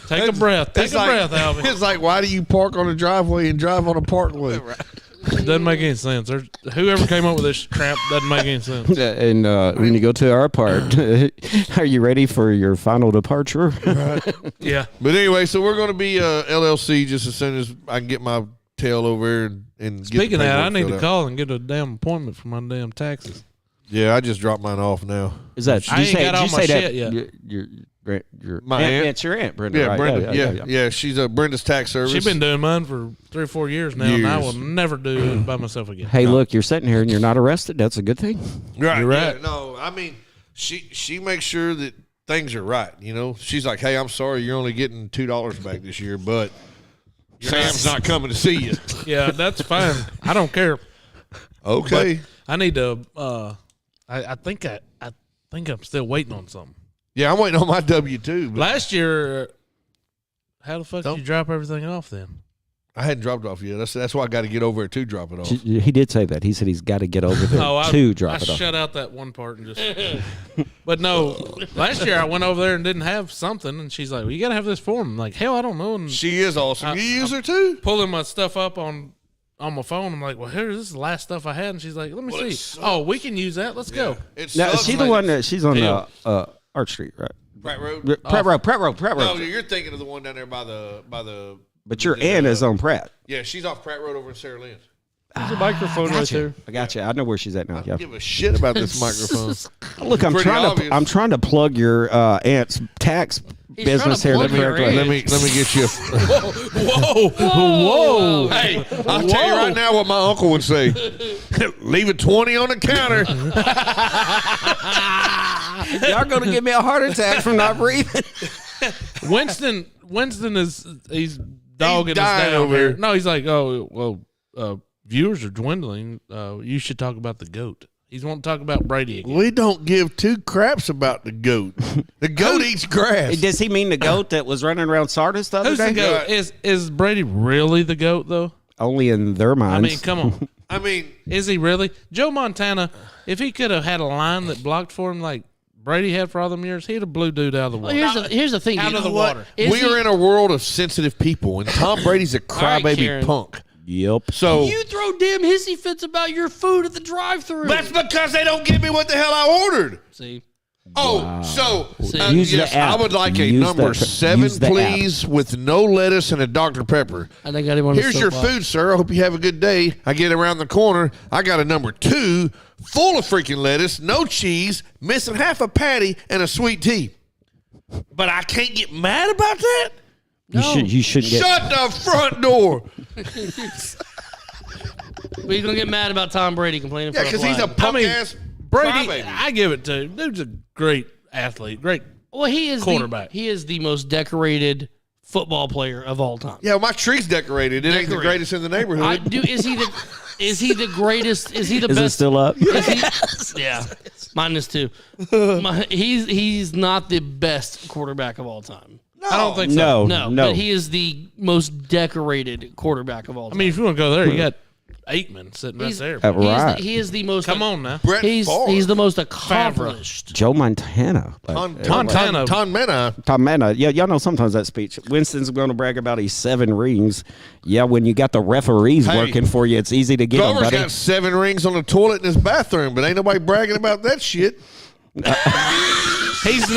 Take a breath. Take It's a like- breath, Alvin. It's like, why do you park on a driveway and drive on a parkway? It doesn't make any sense. Whoever came up with this crap doesn't make any sense. And when you go to our part, are you ready for your final departure? Yeah. But anyway, so we're going to be LLC just as soon as I can get my tail over there and get Speaking of the that, I paperwork need filled to out. call and get a damn appointment for my damn taxes. Yeah, I just dropped mine off now. Is that? I ain't got all my shit yet. Your My aunt? It's your aunt, Brenda. Yeah, right? Brenda. Yeah, she's Brenda's tax service. She's been doing mine for 3 or 4 years now, and I will never do it by myself again. Hey, look, you're sitting here and you're not arrested. That's a good thing. Right. You're right. Yeah, no, I mean, she makes sure that things are right. You know, she's like, hey, I'm sorry, you're only getting $2 back this year, but Sam's not coming to see you. Yeah, that's fine. I don't care. Okay. But I need to. I think I'm still waiting on something. Yeah, I'm waiting on my W-2. But Last year, how the fuck did you drop everything off then? I hadn't dropped it off yet. That's why I got to get over there to drop it off. He did say that. He said he's got to get over there to drop it off. I shut out that one part and just. But no, last year I went over there and didn't have something, and she's like, "Well, you got to have this form." I'm like, hell, I don't know. And She is awesome. You use her too? pulling my stuff up on my phone. I'm like, well, this is the last stuff I had, and she's like, let me Well, it see. sucks. Oh, we can use that. Let's go. It Now, sucks, she's the like- one that she's on Deal. Arch Street, right? Pratt Road? Pratt Road. No, you're thinking of the one down there by the. But your aunt is on Pratt. Yeah, she's off Pratt Road over in Sarah Lynn. There's a microphone right there. I got you. I know where she's at now. I Yeah. don't give a shit about this microphone. Look, Pretty obvious. I'm trying to plug your aunt's tax He's business trying here. to plug your aunt. Let me get you. Whoa. Hey, I'll tell you right now what my uncle would say. Leave a 20 on the counter. Y'all gonna give me a heart attack from not breathing. Winston is he's dogging us dying down over here. here. No, he's like, oh, well, viewers are dwindling. You should talk about the GOAT. He's wanting to talk about Brady again. We don't give two craps about the goat. The goat eats grass. Does he mean the goat that was running around Sardis the other Who's day? the GOAT? Is Brady really the GOAT though? Only in their I minds. mean, come on. I mean, Is he really? Joe Montana, if he could have had a line that blocked for him like Brady had for all them years, he'd have blew dude out of the Well, water. here's the thing. Out dude. of the What- water. is we he- are in a world of sensitive people, and Tom Brady's a right, crybaby Karen. punk. Yep. So You throw damn hissy fits about your food at the drive-thru. that's because they don't give me what the hell I ordered. See, Oh, so Use the yes, app. I would like a Use number the- 7, use the app. please, with no lettuce and a Dr. Pepper. I think I didn't want to. Here's your food, sir. I hope you have a good day. I get around the corner. I got a number 2 full of freaking lettuce, no cheese, missing half a patty, and a sweet tea. But I can't get mad about that? You shouldn't get. Shut the front door. But you're gonna get mad about Tom Brady complaining Yeah, for a because he's a flag. punk-ass Brady, crybaby. I give it to him. Dude's a great athlete. Great. Well, he is quarterback. He is the most decorated football player of all time. Yeah, my tree's decorated. It ain't the Decorated. greatest in the neighborhood. Is he the greatest? Is he the Is it best? still up? Is he, yeah, mine is too. He's not the best quarterback of all time. I don't think so. No, No, but he is the most decorated quarterback of all I time. mean, if you want to go there, you got Aikman sitting right he's, there. Right. he is the most. Come on now. Brett He's Favre. the most accomplished. Joe Montana. Montana. Tom Mena. Tom Manna. Yeah, y'all know sometimes that speech. Winston's going to brag about his 7 rings. Yeah, when you got the referees Hey, working for you, it's easy to get them, Glover's buddy. got 7 rings on the toilet in his bathroom, but ain't nobody bragging about that shit. He's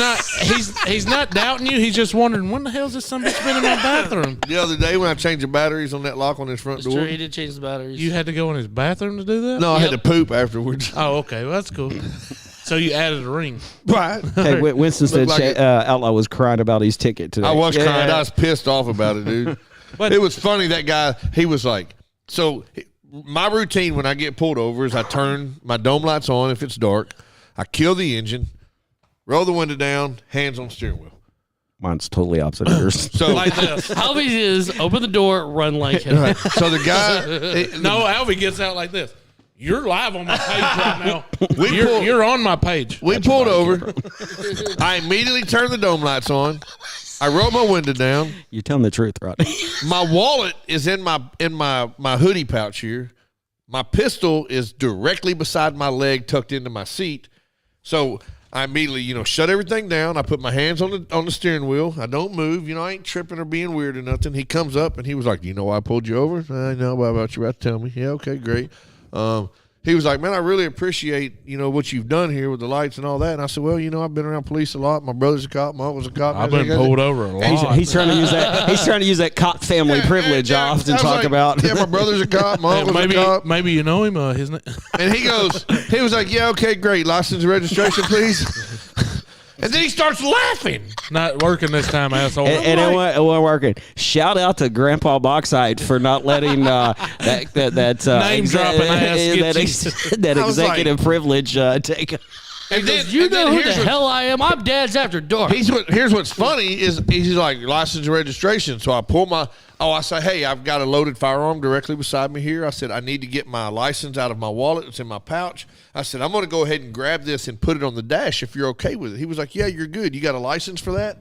not doubting you. He's just wondering when the hell's this son bitch been in my bathroom. The other day when I changed the batteries on that lock on his front It's door. true, he did change the batteries. You had to go in his bathroom to do that? No, I had to Yep. poop afterwards. Oh, okay. Well, that's cool. So you added a ring. Right. Hey, Winston said Looked like it. Outlaw was crying about his ticket today. I was Yeah. crying. I was pissed off about it, dude. But- it was funny. That guy, he was like, my routine when I get pulled over is I turn my dome lights on if it's dark. I kill the engine, roll the window down, hands on steering wheel. Mine's totally opposite of yours. So, Like this. Albie's is open the door, run like him. so the guy, No, Albie gets out like this. You're live on my page right now. We You're, pull- you're on my page. we pulled over. I immediately turned the dome lights on. I rolled my window down. You're telling the truth, Rodney. My wallet is in my hoodie pouch here. My pistol is directly beside my leg, tucked into my seat. So I immediately, shut everything down. I put my hands on the steering wheel. I don't move. I ain't tripping or being weird or nothing. He comes up and he was like, "You know why I pulled you over?" "I know. Why about you about to tell me?" "Yeah, okay, great." he was like, man, I really appreciate, what you've done here with the lights and all that. And I said, well, I've been around police a lot. My brother's a cop. My uncle's a cop. I've been pulled over a lot. He's trying to use that. He's trying to use that cop family privilege I often talk about. Yeah, my brother's a cop. My uncle's a cop. Maybe you know him, isn't it? And he was like, yeah, okay, great. License and registration, please. And then he starts laughing. Not working this time, asshole. And it wasn't working. Shout out to Grandpa Bauxite for not letting that Name dropping ass that executive privilege take. And then, You know who the hell I am? I'm Dad's After Dark. Here's what's funny is he's like, license and registration. So I pull I say, hey, I've got a loaded firearm directly beside me here. I said, I need to get my license out of my wallet. It's in my pouch. I said, I'm going to go ahead and grab this and put it on the dash if you're okay with it. He was like, yeah, you're good. You got a license for that?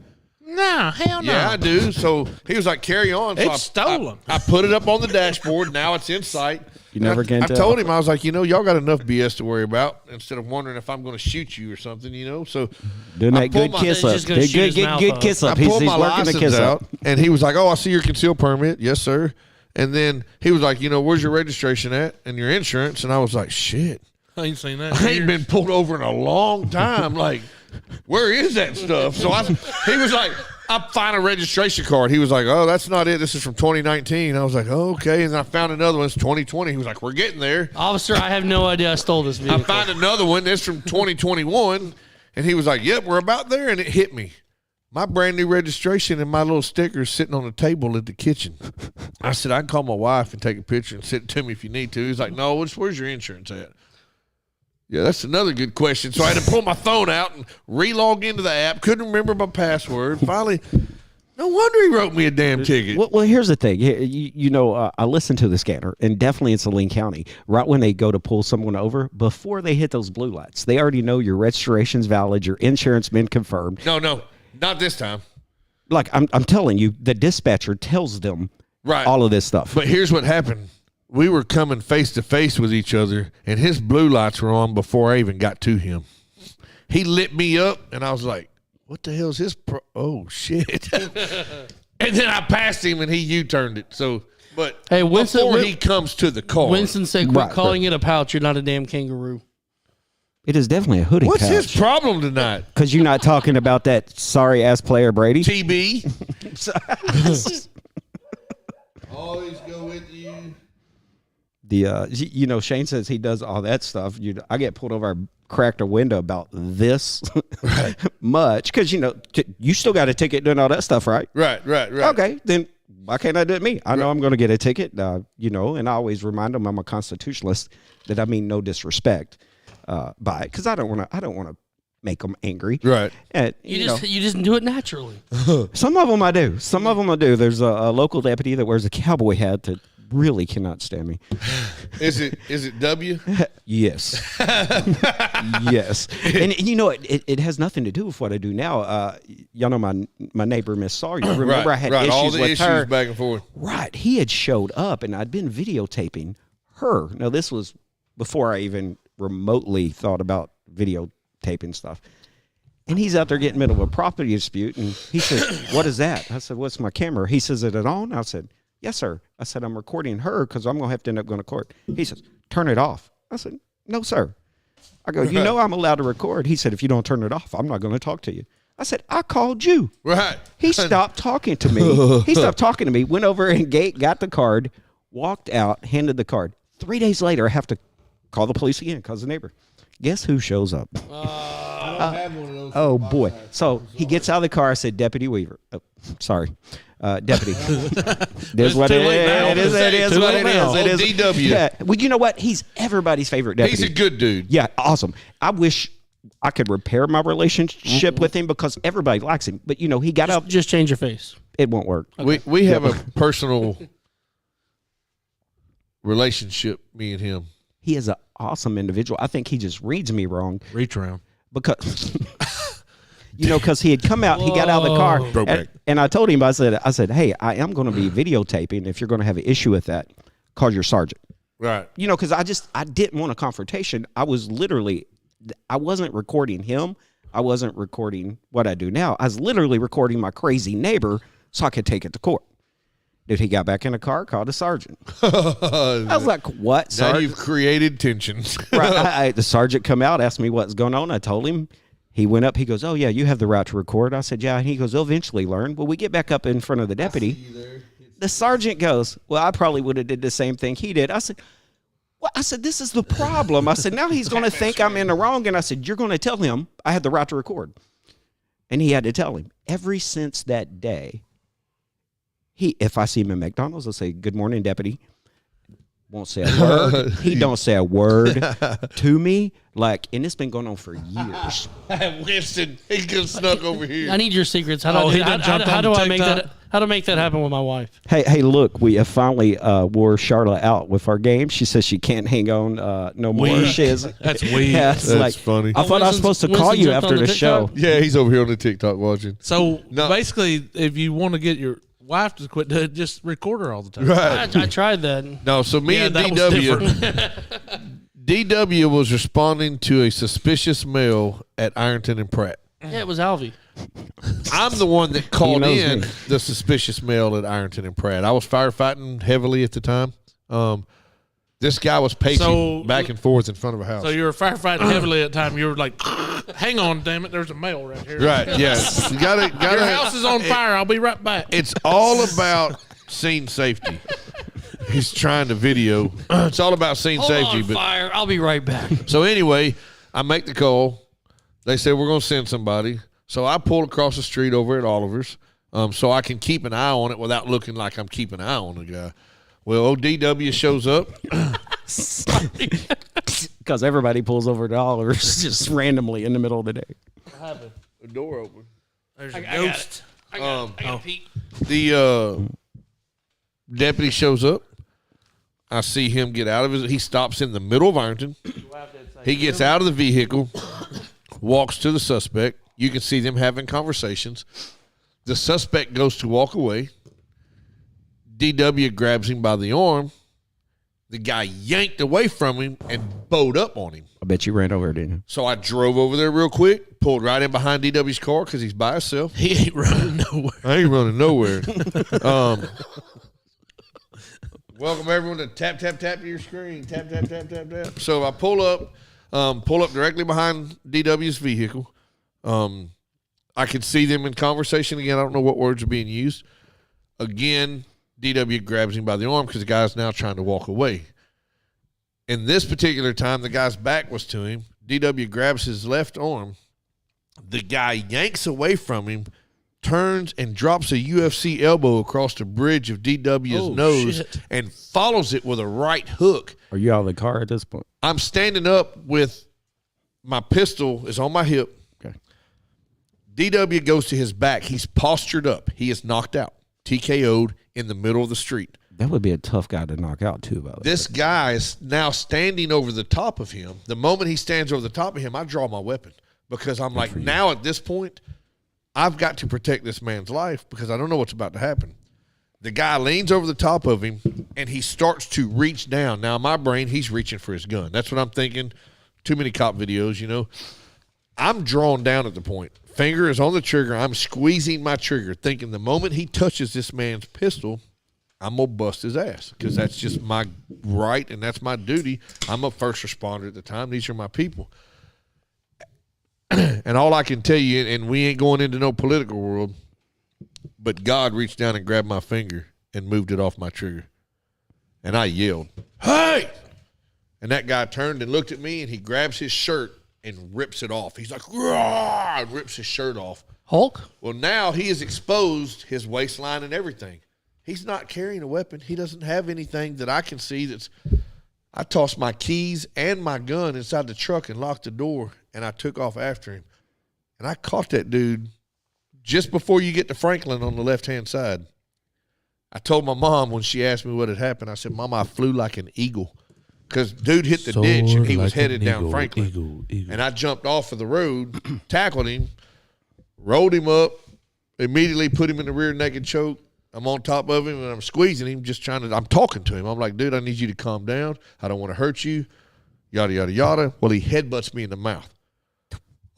No, hell no. Yeah, I do. So he was like, carry on. So It's stolen. I put it up on the dashboard. Now it's in sight. You never can I tell. told him, I was like, y'all got enough BS to worry about instead of wondering if I'm going to shoot you or something, So Doing that good kiss up. He's just gonna shoot his mouth Good off. kiss up. I He's pulled my working the license kiss out, up. and he was like, "Oh, I see your concealed permit, yes, sir." And then he was like, "Where's your registration at and your insurance?" And I was like, "Shit, I ain't seen that. I ain't been pulled over in a long time. Like, where is that stuff?" So he was like, "I find a registration card." He was like, "Oh, that's not it. This is from 2019." I was like, "Oh, okay." And then I found another one. It's 2020. He was like, "We're getting there." Officer, I have no idea I stole this vehicle. I found another one that's from 2021, and he was like, "Yep, we're about there," and it hit me. My brand new registration and my little sticker is sitting on the table at the kitchen. I said, I can call my wife and take a picture and send it to me if you need to. He's like, no, where's your insurance at? Yeah, that's another good question. So I had to pull my phone out and re-log into the app. Couldn't remember my password. Finally, no wonder he wrote me a damn ticket. Well, here's the thing. I listen to the scanner, and definitely in Saline County, right when they go to pull someone over, before they hit those blue lights, they already know your registration's valid, your insurance been confirmed. No, not this time. Like I'm telling you, the dispatcher tells them all of this stuff. But here's what happened. We were coming face to face with each other, and his blue lights were on before I even got to him. He lit me up, and I was like, what the hell is his oh, shit. And then I passed him, and he U-turned it. So, but Hey, Winston, before he comes to the car. Winston said, quit Right, calling it a pouch. You're not a damn kangaroo. It is definitely a hoodie What's pouch. his problem tonight? Because you're not talking about that sorry-ass player, Brady. TB. Always go with you. Shane says he does all that stuff. I get pulled over, I cracked a window about this much because you still got a ticket doing all that stuff, right? Right. Okay, then why can't I do it me? I know I'm going to get a ticket, and I always remind them I'm a constitutionalist, that I mean no disrespect by it, because I don't want to make them angry. Right. And You just do it naturally. some of them I do. Some of them I do. There's a local deputy that wears a cowboy hat that really cannot stand me. Is it W? Yes. Yes. And it has nothing to do with what I do now. Y'all know my neighbor, Miss Sawyer. Remember I had issues all the with issues her. back and forth. Right. He had showed up, and I'd been videotaping her. Now, this was before I even remotely thought about videotaping stuff. And he's out there getting in the middle of a property dispute, and he says, what is that? I said, what's my camera? He says, is it on? I said, yes, sir. I said, I'm recording her because I'm going to have to end up going to court. He says, turn it off. I said, no, sir. I go, I'm allowed to record. He said, if you don't turn it off, I'm not going to talk to you. I said, I called you. Right. He stopped talking to me. Went over and got the card, walked out, handed the card. 3 days later, I have to call the police again because the neighbor. Guess who shows up? Oh, boy. So he gets out of the car. I said, Deputy Weaver. Oh, sorry. Deputy. There's what it is. It is what it is. It is. DW. Yeah. Well, you know what? He's everybody's favorite deputy. He's a good dude. Yeah, awesome. I wish I could repair my relationship with him because everybody likes him. But, he got out. Just change your face. It won't work. We have a personal relationship, me and him. He is an awesome individual. I think he just reads me wrong Reach around. because, because he had come out, he got out of the car, and I told him, I said, hey, I am going to be videotaping. If you're going to have an issue with that, call your sergeant. Right. Because I didn't want a confrontation. I wasn't recording him. I wasn't recording what I do now. I was literally recording my crazy neighbor so I could take it to court. Dude, he got back in the car, called the sergeant. I was like, what, Now sergeant? you've created tensions. Right, the sergeant come out, asked me what's going on. I told him. He went up. He goes, oh, yeah, you have the right to record. I said, yeah. And he goes, they'll eventually learn. Well, we get back up in front of the deputy. The sergeant goes, well, I probably would have did the same thing he did. I said, well, I said, this is the problem. I said, now he's going to think I'm in the wrong. And I said, you're going to tell him I had the right to record. And he had to tell him. Ever since that day, if I see him in McDonald's, I'll say, good morning, deputy. Won't say a word. He don't say a word to me. Like, and it's been going on for years. Winston, he just snuck over here. I need your secrets. How do, Oh, I, he do, done how, jumped how on do I make TikTok? that? How to make that happen with my wife? Hey, look, we have finally wore Charlotte out with our game. She says she can't hang on no more. Weak. She is. That's weak. Yeah, it's That's like, funny. I thought I was supposed to call Winston you jumped after on the the show. TikTok? Yeah, he's over here on the TikTok watching. So No. basically, if you want to get your wife to quit, just record her all the time. Right. I tried that. No, so me Yeah, and that was DW. DW was responding to a suspicious mail at Ironton and Pratt. Yeah, it was Alvy. I'm the one that called knows in me. the suspicious mail at Ironton and Pratt. I was firefighting heavily at the time. This guy was pacing So- back and forth in front of a house. So you were firefighting heavily at the time. You were like, hang on, damn it, there's a mail right here. right, yes. You gotta, Your house is on fire. I'll be right back. It's all about scene safety. He's trying to video. It's all about scene Hold safety. on, But fire. I'll be right back. so anyway, I make the call. They say we're going to send somebody. So I pull across the street over at Oliver's, so I can keep an eye on it without looking like I'm keeping an eye on the guy. Well, ODW shows up. Because everybody pulls over to Oliver's just randomly in the middle of the day. The door open. There's a I got ghost. I got Pete. The deputy shows up. I see him get out of his. He stops in the middle of Ironton. He gets out of the vehicle, walks to the suspect. You can see them having conversations. The suspect goes to walk away. DW grabs him by the arm. The guy yanked away from him and bowed up on him. I bet you ran over, didn't you? So I drove over there real quick, pulled right in behind DW's car because he's by himself. He ain't running nowhere. I ain't running nowhere. Welcome everyone to tap to your screen. Tap. So I pull up directly behind DW's vehicle. I could see them in conversation again. I don't know what words are being used. Again, DW grabs him by the arm because the guy's now trying to walk away. In this particular time, the guy's back was to him. DW grabs his left arm. The guy yanks away from him, turns and drops a UFC elbow across the bridge of DW's nose shit. and follows it with a right hook. Are you out of the car at this point? I'm standing up with my pistol is on my hip. Okay. DW goes to his back. He's postured up. He is knocked out, TKO'd in the middle of the street. That would be a tough guy to knock out, too, by the way. This guy is now standing over the top of him. The moment he stands over the top of him, I draw my weapon because I'm like, now at this point, I've got to protect this man's life because I don't know what's about to happen. The guy leans over the top of him, and he starts to reach down. Now, in my brain, he's reaching for his gun. That's what I'm thinking. Too many cop videos, you know. I'm drawn down at the point. Finger is on the trigger. I'm squeezing my trigger, thinking the moment he touches this man's pistol, I'm going to bust his ass because that's just my right and that's my duty. I'm a first responder at the time. These are my people. And all I can tell you, and we ain't going into no political world, but God reached down and grabbed my finger and moved it off my trigger. And I yelled, "Hey!" And that guy turned and looked at me, and he grabs his shirt and rips it off. He's like, "Rah!" and rips his shirt off. Hulk? Well, now he has exposed his waistline and everything. He's not carrying a weapon. He doesn't have anything that I can see that's – I tossed my keys and my gun inside the truck and locked the door, and I took off after him. And I caught that dude just before you get to Franklin on the left-hand side. I told my mom when she asked me what had happened, I said, "Mama, I flew like an eagle." Because dude hit the ditch, and he was headed down Franklin. And I jumped off of the road, tackled him, rolled him up, immediately put him in the rear naked choke. I'm on top of him, and I'm squeezing him, just trying to – I'm talking to him. I'm like, "Dude, I need you to calm down. I don't want to hurt you, yada, yada, yada." Well, he headbutts me in the mouth.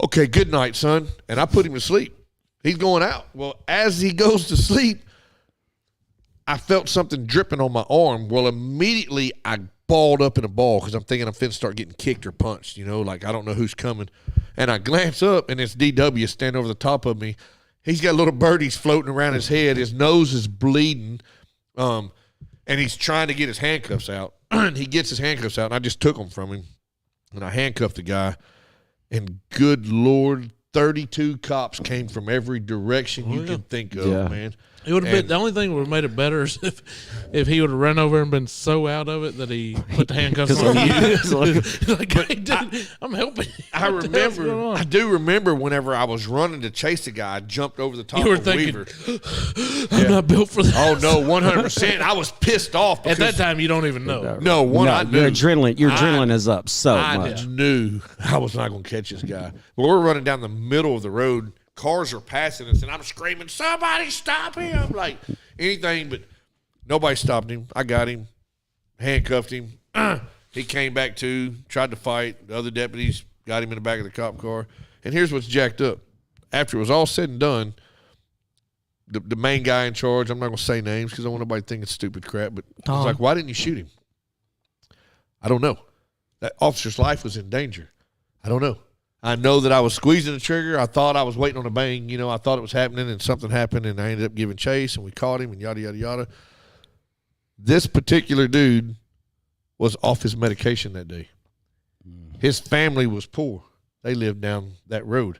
"Okay, good night, son." And I put him to sleep. He's going out. Well, as he goes to sleep, I felt something dripping on my arm. Well, immediately I balled up in a ball because I'm thinking I'm finna start getting kicked or punched, like I don't know who's coming. And I glance up, and it's DW standing over the top of me. He's got little birdies floating around his head. His nose is bleeding, and he's trying to get his handcuffs out. He gets his handcuffs out, and I just took them from him, and I handcuffed the guy. And good Lord, 32 cops came from every direction you can think of, man. It would have been the only thing that would have made it better is if he would have run over and been so out of it that he put the handcuffs on you. Like, hey, dude, I'm helping you. I do remember whenever I was running to chase the guy, I jumped over the top You were of thinking, Weaver. I'm not built for this. Oh no, 100%. I was pissed off At that time, you don't even know. No, I knew. Your adrenaline is up so much. I knew I was not going to catch this guy. But we're running down the middle of the road. Cars are passing us, and I'm screaming, somebody stop him. Like anything, but nobody stopped him. I got him, handcuffed him. He came back to, tried to fight. The other deputies got him in the back of the cop car. And here's what's jacked up. After it was all said and done, the main guy in charge, I'm not going to say names because I don't want nobody thinking stupid crap, but I was like, why didn't you shoot him? I don't know. That officer's life was in danger. I don't know. I know that I was squeezing the trigger. I thought I was waiting on a bang. I thought it was happening, and something happened, and I ended up giving chase, and we caught him, and yada, yada, yada. This particular dude was off his medication that day. His family was poor. They lived down that road.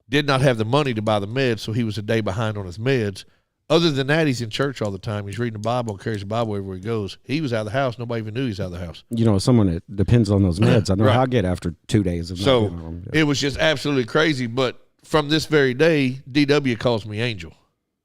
Did not have the money to buy the meds, so he was a day behind on his meds. Other than that, he's in church all the time. He's reading the Bible, carries the Bible everywhere he goes. He was out of the house. Nobody even knew he was out of the house. Someone that depends on those meds. I know Right. how I get after 2 days of not So being on them. it was just absolutely crazy. But from this very day, DW calls me Angel.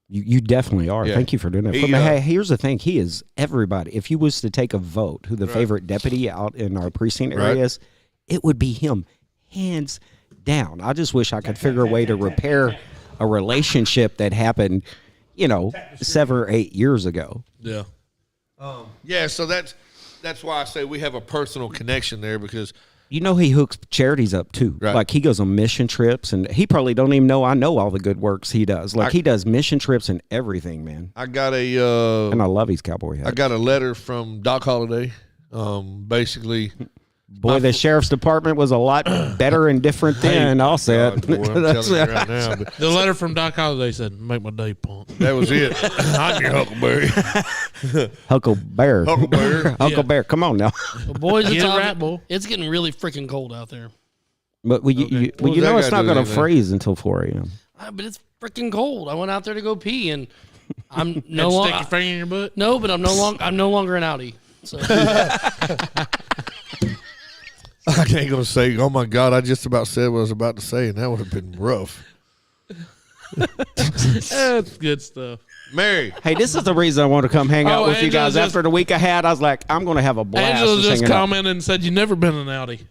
You definitely are. Yeah. Thank you for doing that. He, Hey, here's the thing. He is everybody. If you was to take a vote who the favorite deputy out in our precinct area is, it would be him, hands down. I just wish I could figure a way to repair a relationship that happened, 7 or 8 years ago. Yeah. Yeah, so that's why I say we have a personal connection there because He hooks charities up too. Right. Like he goes on mission trips, and he probably don't even know I know all the good works he does. Like he does mission trips and everything, man. I got And I love his cowboy hat. I got a letter from Doc Holliday. Basically, Boy, the sheriff's department was a lot better and different then. I'll say it. boy, I'm telling you right now, but The letter from Doc Holliday said, make my day, punk. that was it. I'm your Huckleberry. Huckleberry. Huckleberry. Huckleberry. Come on now. Well, boys, Get it right, boy. it's getting really freaking cold out there. But What does it's that not got to do going with to anything? freeze until 4 a.m. But it's freaking cold. I went out there to go pee, and I'm And no stick your longer. finger in your butt. No, but I'm no longer an Audi. So I ain't gonna say, oh my God, I just about said what I was about to say, and that would have been rough. That's good stuff. Mary, Hey, this is the reason I want to come hang out Oh, with you Angela guys. just- After the week I had, I was like, I'm going to have a blast. Angela just hanging out. commented and said, you never been in an Audi.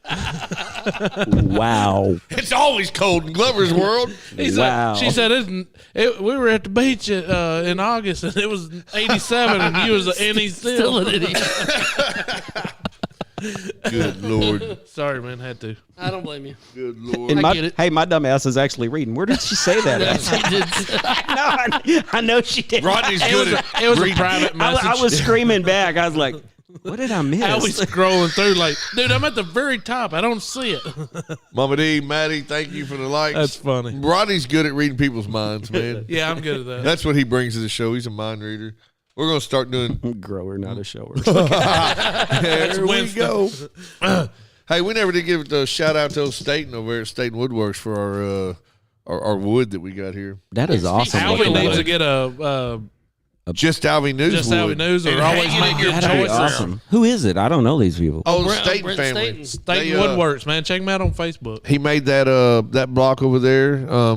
Wow. it's always cold in Glover's world. Wow. She said, we were at the beach in August, and it was 87, and you was and he's still still. an idiot. Good Lord. Sorry, man, had to. I don't blame you. Good Lord. And I my, get it. hey, my dumb ass is actually reading. Where did she say that at? She did. I know she did. Rodney's good at It was a reading. private message. I was screaming back. I was like, what did I miss? I was scrolling through like, dude, I'm at the very top. I don't see it. Mama D, Maddie, thank you for the likes. That's funny. Rodney's good at reading people's minds, man. Yeah, I'm good at that. That's what he brings to the show. He's a mind reader. We're going to start doing. Grower, not a shower. There we Winston. go. Hey, we never did give a shout out to Staten over at Staten Woodworks for our wood that we got here. That is awesome. Alvin looking needs wood. to get a Just Alvey News just wood. Alvin News or And always hang it make in your That'd be choice. awesome. Who is it? I don't know these people. Oh, the Brent- Staten Brent family. Staten. Staten They, Woodworks, man. Check him out on Facebook. He made that block over there.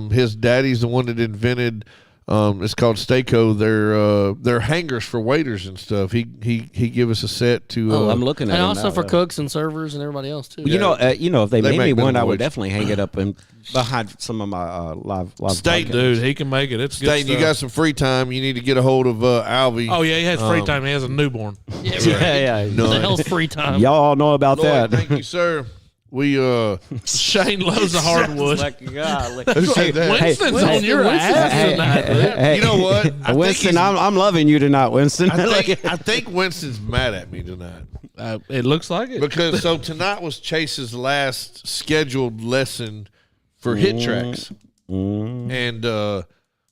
His daddy's the one that invented. It's called Stayco. They're hangers for waiters and stuff. He give us a set to. Oh, I'm looking at And them also now, for yeah. cooks and servers and everybody else too. You know, if they, They made make me one, minimum I would wage. definitely hang it up and behind some of my live Staten, podcasts. Dude, he can make it. It's good Staten, you stuff. got some free time. You need to get a hold of Alvy. Oh, yeah, he has free time. He has a newborn. Yeah, right. Yeah, yeah. What the hell's free time? Y'all all know about Lloyd, that. thank you, sir. Shane loves the hardwood. Who said that? Winston's on your ass tonight. You know what? I Winston, think I'm loving you tonight, Winston. I think Winston's mad at me tonight. It looks like it. Because so tonight was Chase's last scheduled lesson for hit tracks. And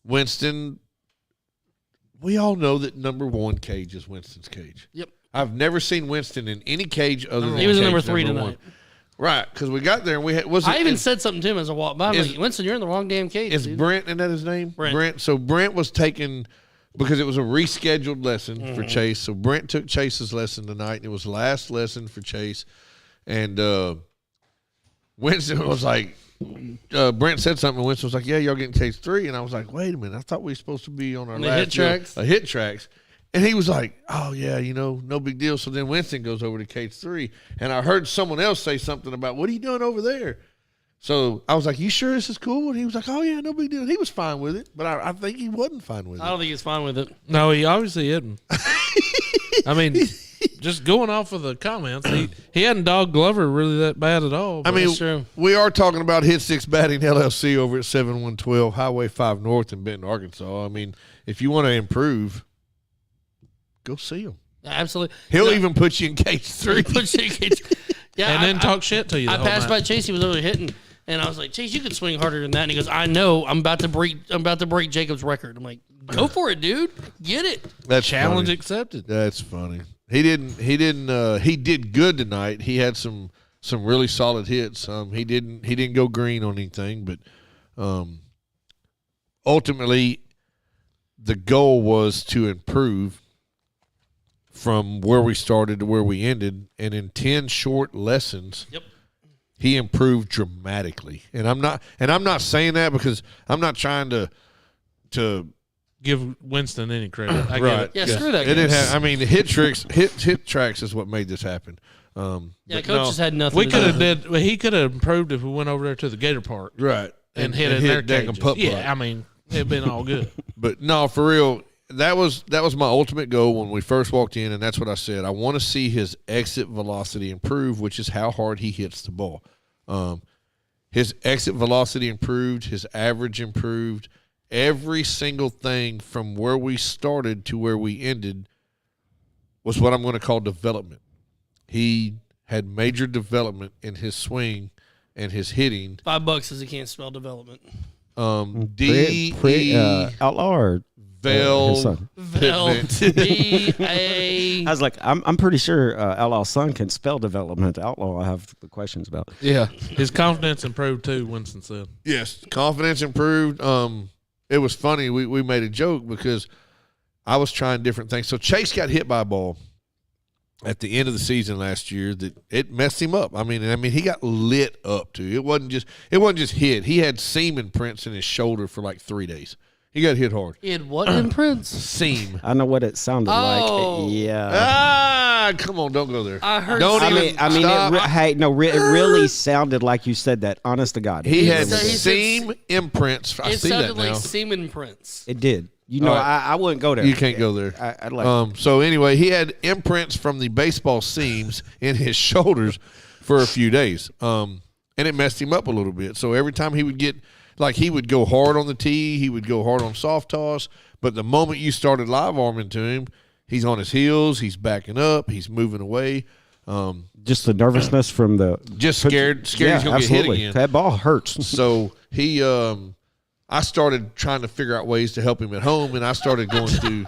Winston, we all know that number 1 cage is Winston's cage. Yep. I've never seen Winston in any cage other than He was in cage number 3 1. tonight. Right, because we got there and we had I even said something to him as I walked by. I'm like, Winston, you're in the wrong damn cage. Is dude. Brent, isn't that his name? Brent. So Brent was taken because it was a rescheduled lesson for Chase. So Brent took Chase's lesson tonight, and it was the last lesson for Chase. And Winston was like, Brent said something, and Winston was like, yeah, y'all getting cage 3. And I was like, wait a minute, I thought we were supposed to be on our The last hit tracks? hit tracks. And he was like, oh, yeah, no big deal. So then Winston goes over to cage 3. And I heard someone else say something about, what are you doing over there? So I was like, you sure this is cool? And he was like, oh, yeah, no big deal. He was fine with it. But I think he wasn't fine with it. I don't think he's fine with it. No, he obviously isn't. I mean, just going off of the comments, he hadn't dogged Glover really that bad at all. I mean, That's true. we are talking about Hit 6 Batting LLC over at 7112 Highway 5 North in Benton, Arkansas. I mean, if you want to improve, go see him. Absolutely. He'll even put you in cage 3. Yeah, and then talk shit to you. I passed by Chase. He was over there hitting, and I was like, Chase, you could swing harder than that. And he goes, I know. I'm about to break Jacob's record. I'm like, go for it, dude. Get it. That's Challenge funny. accepted. That's funny. He did good tonight. He had some really solid hits. He didn't go green on anything, but ultimately the goal was to improve from where we started to where we ended, and in 10 short lessons, he improved dramatically. And I'm not saying that because I'm not trying to give Winston any credit. I right. get it. Yeah, screw that. It didn't guy. have, I mean, the hit tracks is what made this happen. Yeah, but coaches had nothing. We to could do have with it. did. Well, he could have improved if we went over there to the Gator Park right and hit it in their daggum cages. putt-putt. Yeah, I mean, it'd been all good. But no, for real, that was my ultimate goal when we first walked in, and that's what I said. I want to see his exit velocity improve, which is how hard he hits the ball. His exit velocity improved, his average improved. Every single thing from where we started to where we ended was what I'm going to call development. He had major development in his swing and his hitting. $5 says he can't spell development. Outlaw or Vel his son? D-A. I was like, I'm pretty sure Outlaw's son can spell development. Outlaw, I have the questions about. Yeah, his confidence improved too. Winston said, Yes, confidence improved. It was funny. We made a joke because I was trying different things. So Chase got hit by a ball at the end of the season last year that it messed him up. I mean, he got lit up too. It wasn't just hit. He had seam imprints in his shoulder for like 3 days. He got hit hard. He had what imprints? Seam. I know what it sounded Oh. like. Yeah. Come on, don't go there. I heard. Don't I even mean, stop. it really sounded like you said that. Honest to God, He had said- he said- seam imprints. I It see sounded that now. like semen prints. it did. You know, All right. I wouldn't go there. You can't go there. I'd like. So anyway, he had imprints from the baseball seams in his shoulders for a few days, and it messed him up a little bit. So every time he would get, like, he would go hard on the tee, he would go hard on soft toss, but the moment you started live arming to him, he's on his heels, he's backing up, he's moving away. Just the nervousness from the Just scared he's gonna get hit absolutely. again. That ball hurts. So he, I started trying to figure out ways to help him at home, and I started going through.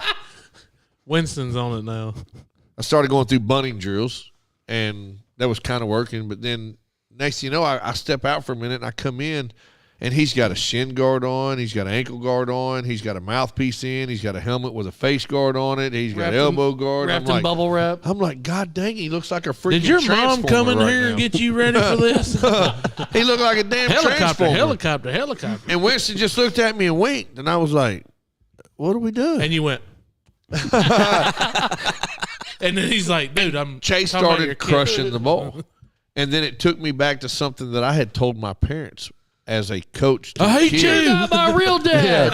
Winston's on it now. I started going through bunting drills, and that was kind of working. But then next thing you know, I step out for a minute, and I come in, and he's got a shin guard on, he's got an ankle guard on, he's got a mouthpiece in, he's got a helmet with a face guard on it, he's got Wrapped in- elbow guard. Wrapped in bubble wrap. I'm like, God dang, he looks like a freaking Did your mom transformer come in right here now. and get you ready for this? He looked like a damn Helicopter. transformer. And Winston just looked at me and winked, and I was like, what are we doing? And you went. And then he's like, dude, Chase talking about your started kid. crushing the ball. And then it took me back to something that I had told my parents as a coach. To I hate the you. kids. Not my real dad.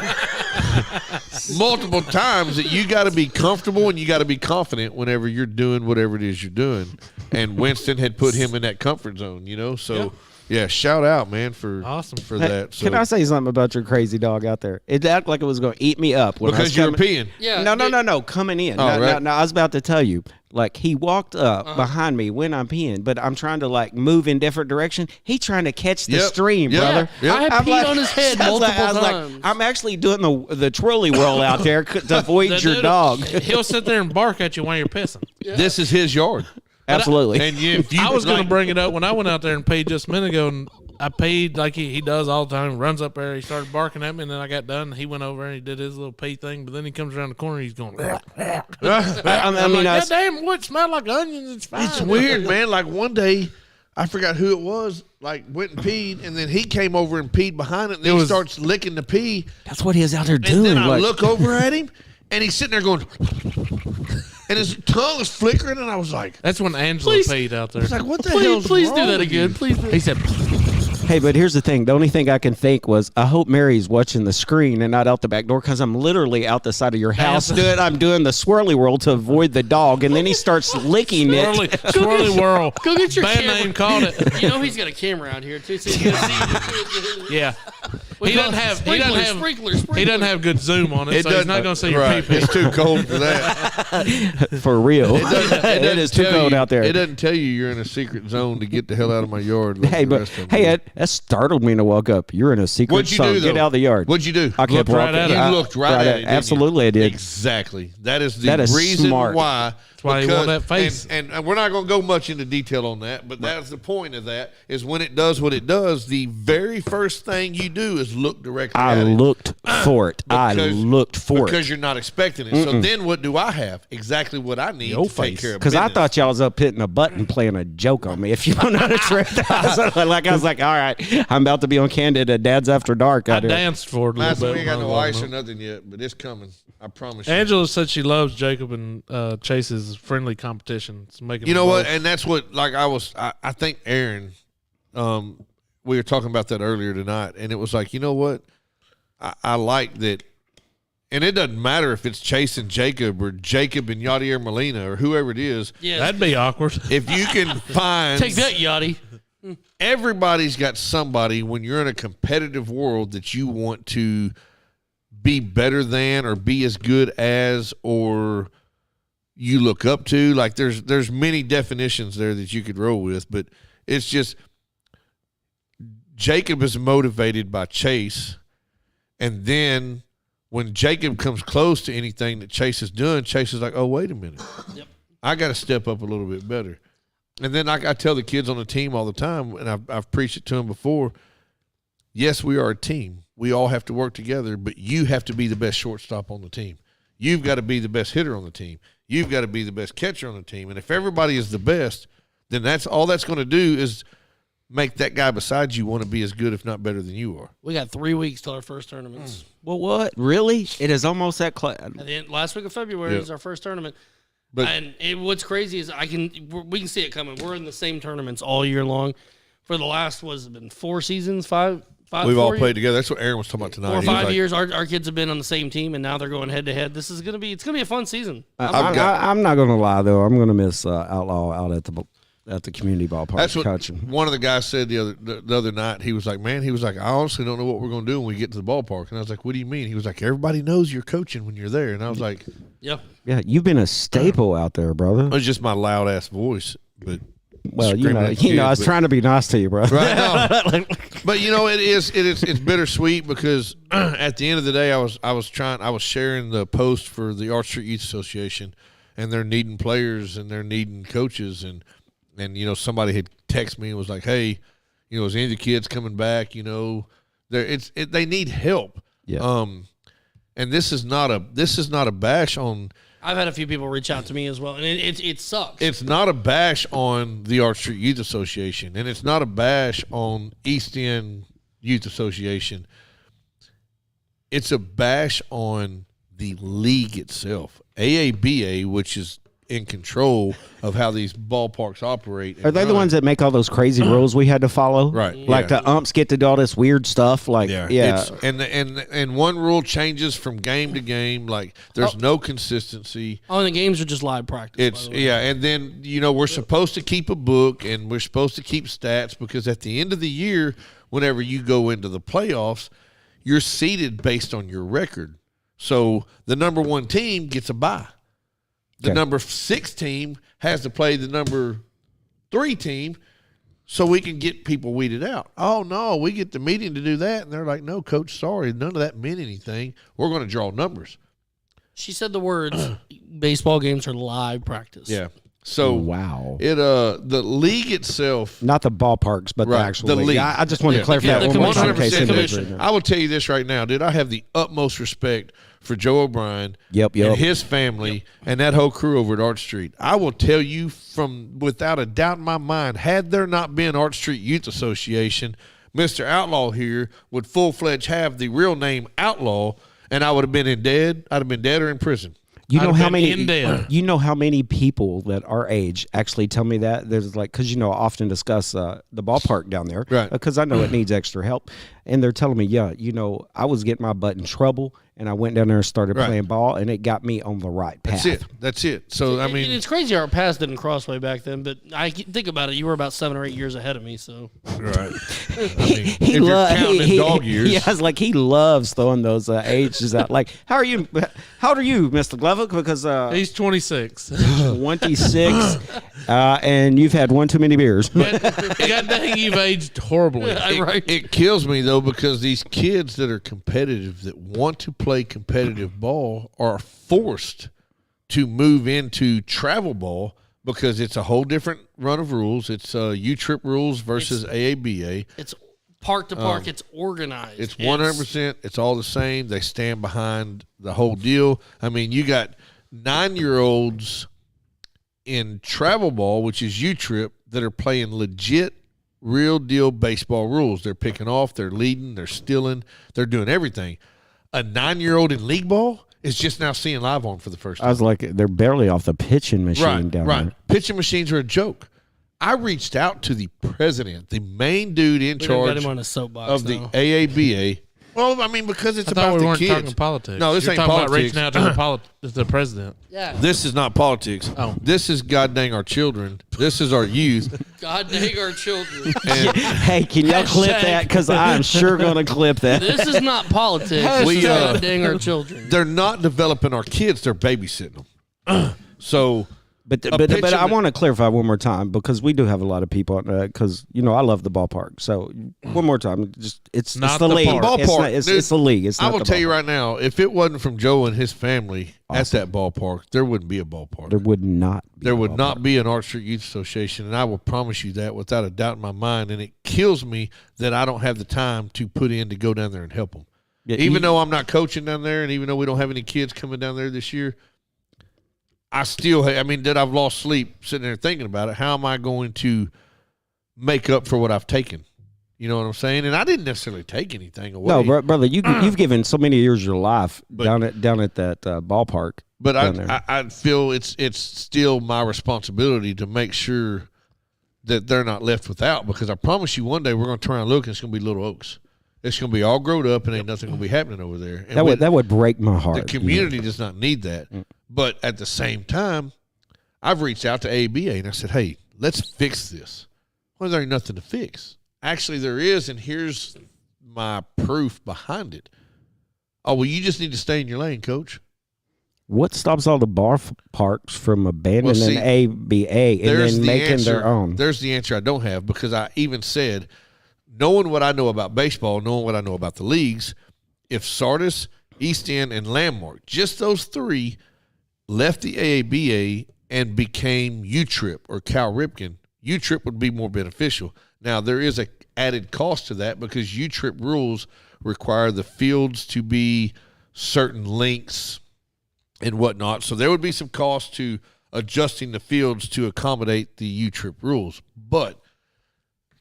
multiple times that you got to be comfortable and you got to be confident whenever you're doing whatever it is you're doing. And Winston had put him in that comfort zone, you know. So yeah, shout out, man, for that. So, Can I say something about your crazy dog out there? It acted like it was going to eat me up when because I you're was coming. Yeah. peeing. No, coming in. Oh, no, right. no, I was about to tell you. Like, he walked up behind me when I'm peeing, but I'm trying to, like, move in different direction. He trying to catch the Yep. stream, Yep. brother. Yep. I had I'm peed like- on his head I was multiple like, times. I'm actually doing the twirly whirl out there to avoid That your dude, dog. He'll sit there and bark at you while you're pissing. This is his yard. Absolutely. And if you I was going like- to bring it up when I went out there and peed just a minute ago, and I peed like he does all the time. He runs up there, he started barking at me, and then I got done. He went over and he did his little pee thing, but then he comes around the corner, he's going. I I'm mean, like, I God damn, what smell like onions? It's fine. It's weird, man. Like one day, I forgot who it was. Like went and peed, and then he came over and peed behind it. And then he starts licking the pee, that's what he was out there and doing. then I like, look over at him, and he's sitting there going, and his tongue is flickering, and I was like, That's when Angela Please. peed out there. I was like, what the hell? Please do that again. Please do. He said, hey, but here's the thing. The only thing I can think was, I hope Mary's watching the screen and not out the back door, because I'm literally out the side of your house. I'm doing the swirly whirl to avoid the dog, and then he starts licking swirly, it. swirly whirl. Go get your Band camera. name called it. You know he's got a camera out here too, so you can see. Yeah. He doesn't have. Sprinkler. He doesn't have good zoom on it, so he's not going to see your right. pee. It's too cold for that. For real. It is too tell cold you- out there. It doesn't tell you you're in a secret zone to get the hell out of my yard. like Hey, the but rest of them hey, do. that startled me to walk up. You're in a secret What'd you zone. do, though? Get out of the yard. What'd you do? I kept Looked right walking. at it. You I- looked right at it. didn't you? Absolutely, I did. Exactly. That is the That is reason smart. why. That's why he won that face. And we're not going to go much into detail on that, but that's the point of that is when it does what it does, the very first thing you do is look directly I at it. looked for it. I looked for Because it. you're not expecting it. So then what do I have? Exactly what I need Your to take face. care of Because I business. thought y'all was up hitting a button playing a joke on me. If you don't know the truth, I was like, all right, I'm about to be on Candid at Dad's After Dark. I out here. danced for it a Last little we bit. ain't got when no I was ice or walking up. nothing yet, but it's coming. I promise you. Angela said she loves Jacob and Chase's friendly competition. It's making You know them what? both- And that's what, like, I think Aaron, we were talking about that earlier tonight, and it was like, you know what? I like that. And it doesn't matter if it's Chase and Jacob or Jacob and Yadier Molina or whoever it is. Yeah. That'd be awkward. If you can find Take that, Yachty. everybody's got somebody when you're in a competitive world that you want to be better than or be as good as or you look up to. Like there's many definitions there that you could roll with, but it's just Jacob is motivated by Chase, and then when Jacob comes close to anything that Chase is doing, Chase is like, oh, wait a minute. Yep. I got to step up a little bit better. And then I tell the kids on the team all the time, and I've preached it to them before, yes, we are a team. We all have to work together, but you have to be the best shortstop on the team. You've got to be the best hitter on the team. You've got to be the best catcher on the team. And if everybody is the best, then that's all that's going to do is make that guy beside you want to be as good, if not better than you are. We got 3 weeks till our first tournaments. Well, what? Really? It is almost that close. At the end, last week of February Yep. is our first tournament. But What's crazy is we can see it coming. We're in the same tournaments all year long. For the last been 4 seasons, five. we've all 4 played together. That's what Aaron was talking about tonight. 4 or He was 5 like, years. Our kids have been on the same team, and now they're going head to head. It's gonna be a fun season. I'm not going to lie, though. I'm going to miss Outlaw out at the community ballpark. That's what coaching. one of the guys said the other night. He was like, man, I honestly don't know what we're going to do when we get to the ballpark. And I was like, what do you mean? He was like, everybody knows you're coaching when you're there. And I was like, Yeah. Yeah, you've been a staple out there, brother. it was just my loud ass voice. But Well, screaming at the I was kids, trying to be nice to you, bro. right now. But it's bittersweet because at the end of the day, I was sharing the post for the Arch Street Youth Association, and they're needing players and they're needing coaches, and somebody had texted me and was like, hey, is any of the kids coming back? They need help. Yeah. And this is not a bash on. I've had a few people reach out to me as well, and it sucks. It's not a bash on the Arch Street Youth Association, and it's not a bash on East End Youth Association. It's a bash on the league itself. AABA, which is in control of how these ballparks operate. Are they the ones that make all those crazy rules we had to follow? Right, Like yeah. the umps get to do all this weird stuff. Like, yeah. It's, and one rule changes from game to game. Like there's no consistency. Oh, and the games are just live practice. It's and then we're supposed to keep a book and we're supposed to keep stats because at the end of the year, whenever you go into the playoffs, you're seeded based on your record. So the number 1 team gets a bye. The Okay. number 6 team has to play the number 3 team so we can get people weeded out. Oh, no, we get the meeting to do that. And they're like, no, coach, sorry, none of that meant anything. We're going to draw numbers. She said the words, baseball games are live practice. Yeah. So Wow. the league itself. Not the ballparks, but the Right, actual the league. league. I just wanted to clarify Yeah, that the one more time. in commission. case anybody 100% didn't know. I will tell you this right now, dude. I have the utmost respect for Joe O'Brien Yep. and his family and that whole crew over at Art Street. I will tell you from without a doubt in my mind, had there not been Art Street Youth Association, Mr. Outlaw here would full-fledged have the real name Outlaw, and I would have been I'd have been dead or in prison. You know I'd how have been many? in there. You know how many people that our age actually tell me that there's like because I often discuss the ballpark down there, Right. Because I know it needs extra help, and they're telling me, yeah, I was getting my butt in trouble, and I went down there and started Right. playing ball, and it got me on the right path. That's it. So I mean, it's crazy our paths didn't cross way back then, but I think about it. You were about 7 or 8 years ahead of me, so right. I mean, He if you're counting in dog years, Yeah, it's like he loves throwing those ages out. Like, how old are you, Mr. Glover? Because He's 26. 26, and you've had one too many beers. God dang, you've aged horribly. right. It kills me though because these kids that are competitive that want to play competitive ball are forced to move into travel ball because it's a whole different run of rules. It's U-Trip rules versus AABA. It's park to park. It's organized. It's 100%. It's all the same. They stand behind the whole deal. I mean, you got 9-year-olds in travel ball, which is U-Trip, that are playing legit, real deal baseball rules. They're picking off, they're leading, they're stealing, they're doing everything. A 9-year-old in league ball is just now seeing live on for the first time. I was like, they're barely off the pitching machine down there. Pitching machines are a joke. I reached out to the president, the main dude in We done got charge him on a soapbox of the now. AABA. Well, I mean, because it's I thought about we the weren't kids. talking politics. No, this You're ain't talking politics. about reaching out to the president. Yeah. This is not politics. Oh. This is god dang our children. This is our youth. God dang our children. And Hey, can y'all clip that? Because I'm sure going to clip that. This is not politics. We, This is God dang our children. they're not developing our kids. They're babysitting them. So But pitcher I want to clarify one more time because we do have a lot of people because I love the ballpark. So one more time, just it's Not the the league. park. It's, Ballpark, not, it's, dude, it's the league. It's I not will the tell you ballpark. right now, if it wasn't from Joe and his family at that ballpark, there wouldn't be a ballpark. There would not. Be There a would ballpark. not be an Art Street Youth Association, and I will promise you that without a doubt in my mind. And it kills me that I don't have the time to put in to go down there and help them. Yeah, Even you- though I'm not coaching down there, and even though we don't have any kids coming down there this year, I still, that I've lost sleep sitting there thinking about it. How am I going to make up for what I've taken? You know what I'm saying? And I didn't necessarily take anything away. No, brother, you've given so many years of your life But- down at that ballpark. But down there. I feel it's still my responsibility to make sure that they're not left without, because I promise you one day we're going to turn around and look and it's going to be Little Oaks. It's going to be all grown up and ain't nothing going to be happening over there. And That would break my heart. the community does not need that. But at the same time, I've reached out to ABA and I said, hey, let's fix this. Well, there ain't nothing to fix. Actually, there is, and here's my proof behind it. Oh, well, you just need to stay in your lane, coach. What stops all the parks from abandoning see, ABA and There's then the making answer. their own? There's the answer I don't have, because I even said, knowing what I know about baseball, knowing what I know about the leagues, if Sardis, East End, and Landmark, just those three, left the AABA and became U-Trip or Cal Ripken, U-Trip would be more beneficial. Now, there is a added cost to that because U-Trip rules require the fields to be certain lengths and whatnot. So there would be some cost to adjusting the fields to accommodate the U-Trip rules. But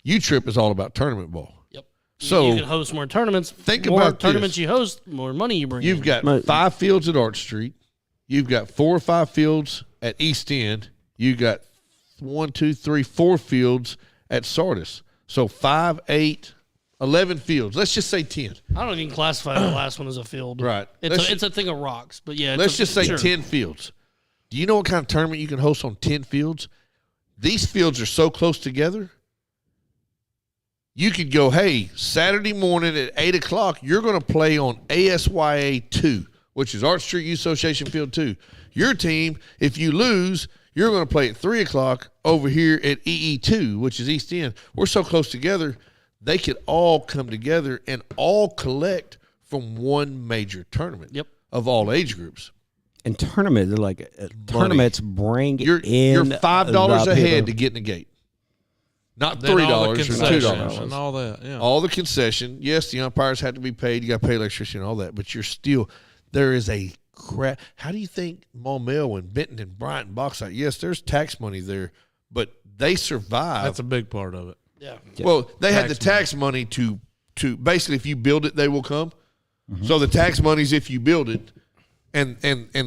U-Trip is all about tournament ball. Yep. So you can host more tournaments. think more about tournaments this. you host, more money you bring. You've in. got But- 5 fields at Art Street. you've got 4 or 5 fields at East End. You got 1, 2, 3, 4 fields at Sardis. So 5, 8, 11 fields. Let's just say 10. I don't even classify the last one as a field. Right. It's a thing of rocks, but yeah. Let's just say sure. 10 fields. Do you know what kind of tournament you can host on 10 fields? These fields are so close together. You could go, hey, Saturday morning at 8 o'clock, you're going to play on ASYA 2, which is Art Street Youth Association Field 2. Your team, if you lose, you're going to play at 3 o'clock over here at EE2, which is East End. We're so close together, they could all come together and all collect from one major tournament of all age groups. And tournaments bring you're $5 ahead to get in the gate. Not $3 or $2 and all that. Yeah. All the concession. Yes, the umpires have to be paid. You got to pay electricity and all that. But you're still there is a crap. How do you think Maumelle and Benton and Bryant and Bauxite? Yes, there's tax money there, but they survive. That's a big part of it. Yeah. Well, they had the tax money to basically if you build it, they will come. Mm-hmm. So the tax money's if you build it. And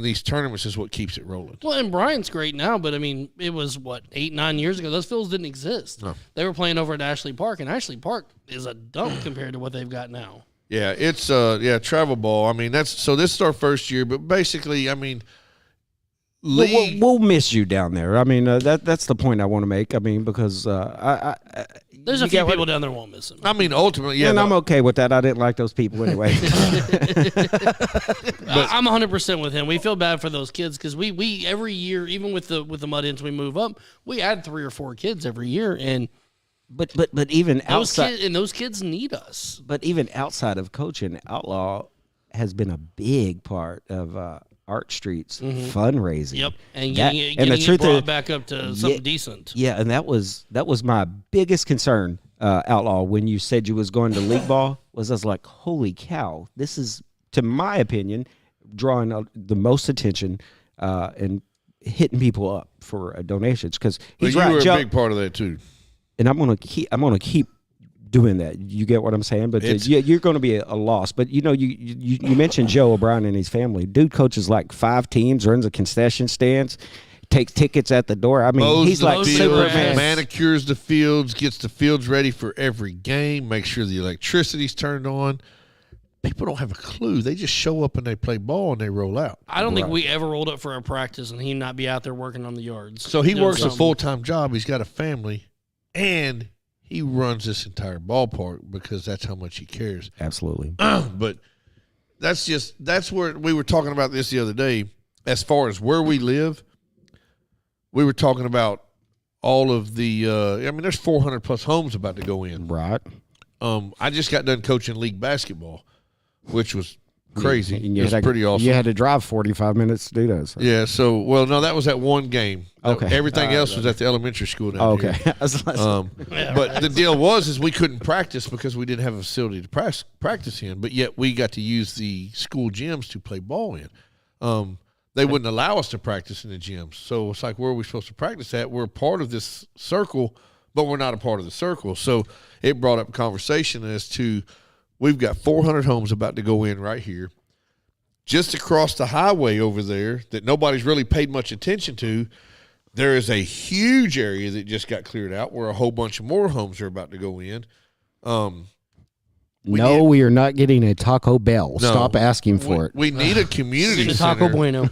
these tournaments is what keeps it rolling. Well, and Bryant's great now, but I mean, it was 8, 9 years ago. Those fields didn't exist. No. They were playing over at Ashley Park, and Ashley Park is a dump compared to what they've got now. Yeah, it's travel ball. I mean, this is our first year, but basically, I mean, we'll miss you down there. I mean, that's the point I want to make. I mean, because there's a few people down there won't miss him. I mean, ultimately, yeah. And I'm okay with that. I didn't like those people anyway. I'm 100% with him. We feel bad for those kids because we every year, even with the Mud Hens, we move up. We add 3 or 4 kids every year, and but even outside, those kids need us. But even outside of coaching, Outlaw has been a big part of Art Street's fundraising. Yep, and getting it brought back up to something decent. Yeah, and that was my biggest concern, Outlaw, when you said you was going to league ball. I was like, holy cow, this is, to my opinion, drawing the most attention and hitting people up for donations because he's right. You were a big part of that too. And I'm gonna keep doing that. You get what I'm saying? But you're going to be a loss. But you mentioned Joe O'Brien and his family. Dude coaches like 5 teams, runs a concession stands, takes tickets at the door. I mean, he's like Superman. Manicures the fields, gets the fields ready for every game, makes sure the electricity's turned on. People don't have a clue. They just show up and they play ball and they roll out. I don't think we ever rolled up for a practice and he not be out there working on the yards. So he works a full-time job. He's got a family, and he runs this entire ballpark because that's how much he cares. Absolutely. But that's where we were talking about this the other day. As far as where we live, we were talking about all of the there's 400 plus homes about to go in. Right. I just got done coaching league basketball, which was crazy. It was pretty awesome. You had to drive 45 minutes to do that. So. Yeah, no, that was at one game. Okay. Everything else was at the elementary school down here. Okay. But the deal was we couldn't practice because we didn't have a facility to practice in, but yet we got to use the school gyms to play ball in. They wouldn't allow us to practice in the gyms. So it's like, where are we supposed to practice at? We're a part of this circle, but we're not a part of the circle. So it brought up conversation as to we've got 400 homes about to go in right here. Just across the highway over there that nobody's really paid much attention to, there is a huge area that just got cleared out where a whole bunch of more homes are about to go in. We are not getting a Taco Bell. No, stop asking for it. We need a community center. Taco Bueno.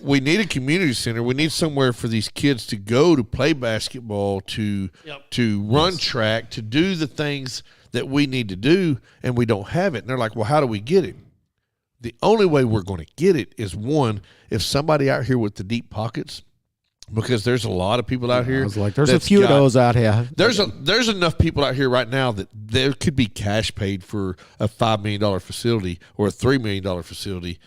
We need a community center. We need somewhere for these kids to go to play basketball, to run track, to do the things that we need to do, and we don't have it. And they're like, well, how do we get it? The only way we're going to get it is, one, if somebody out here with the deep pockets, because there's a lot of people out here. I was like, there's a few of those out here. There's enough people out here right now that there could be cash paid for a $5 million facility or a $3 million facility,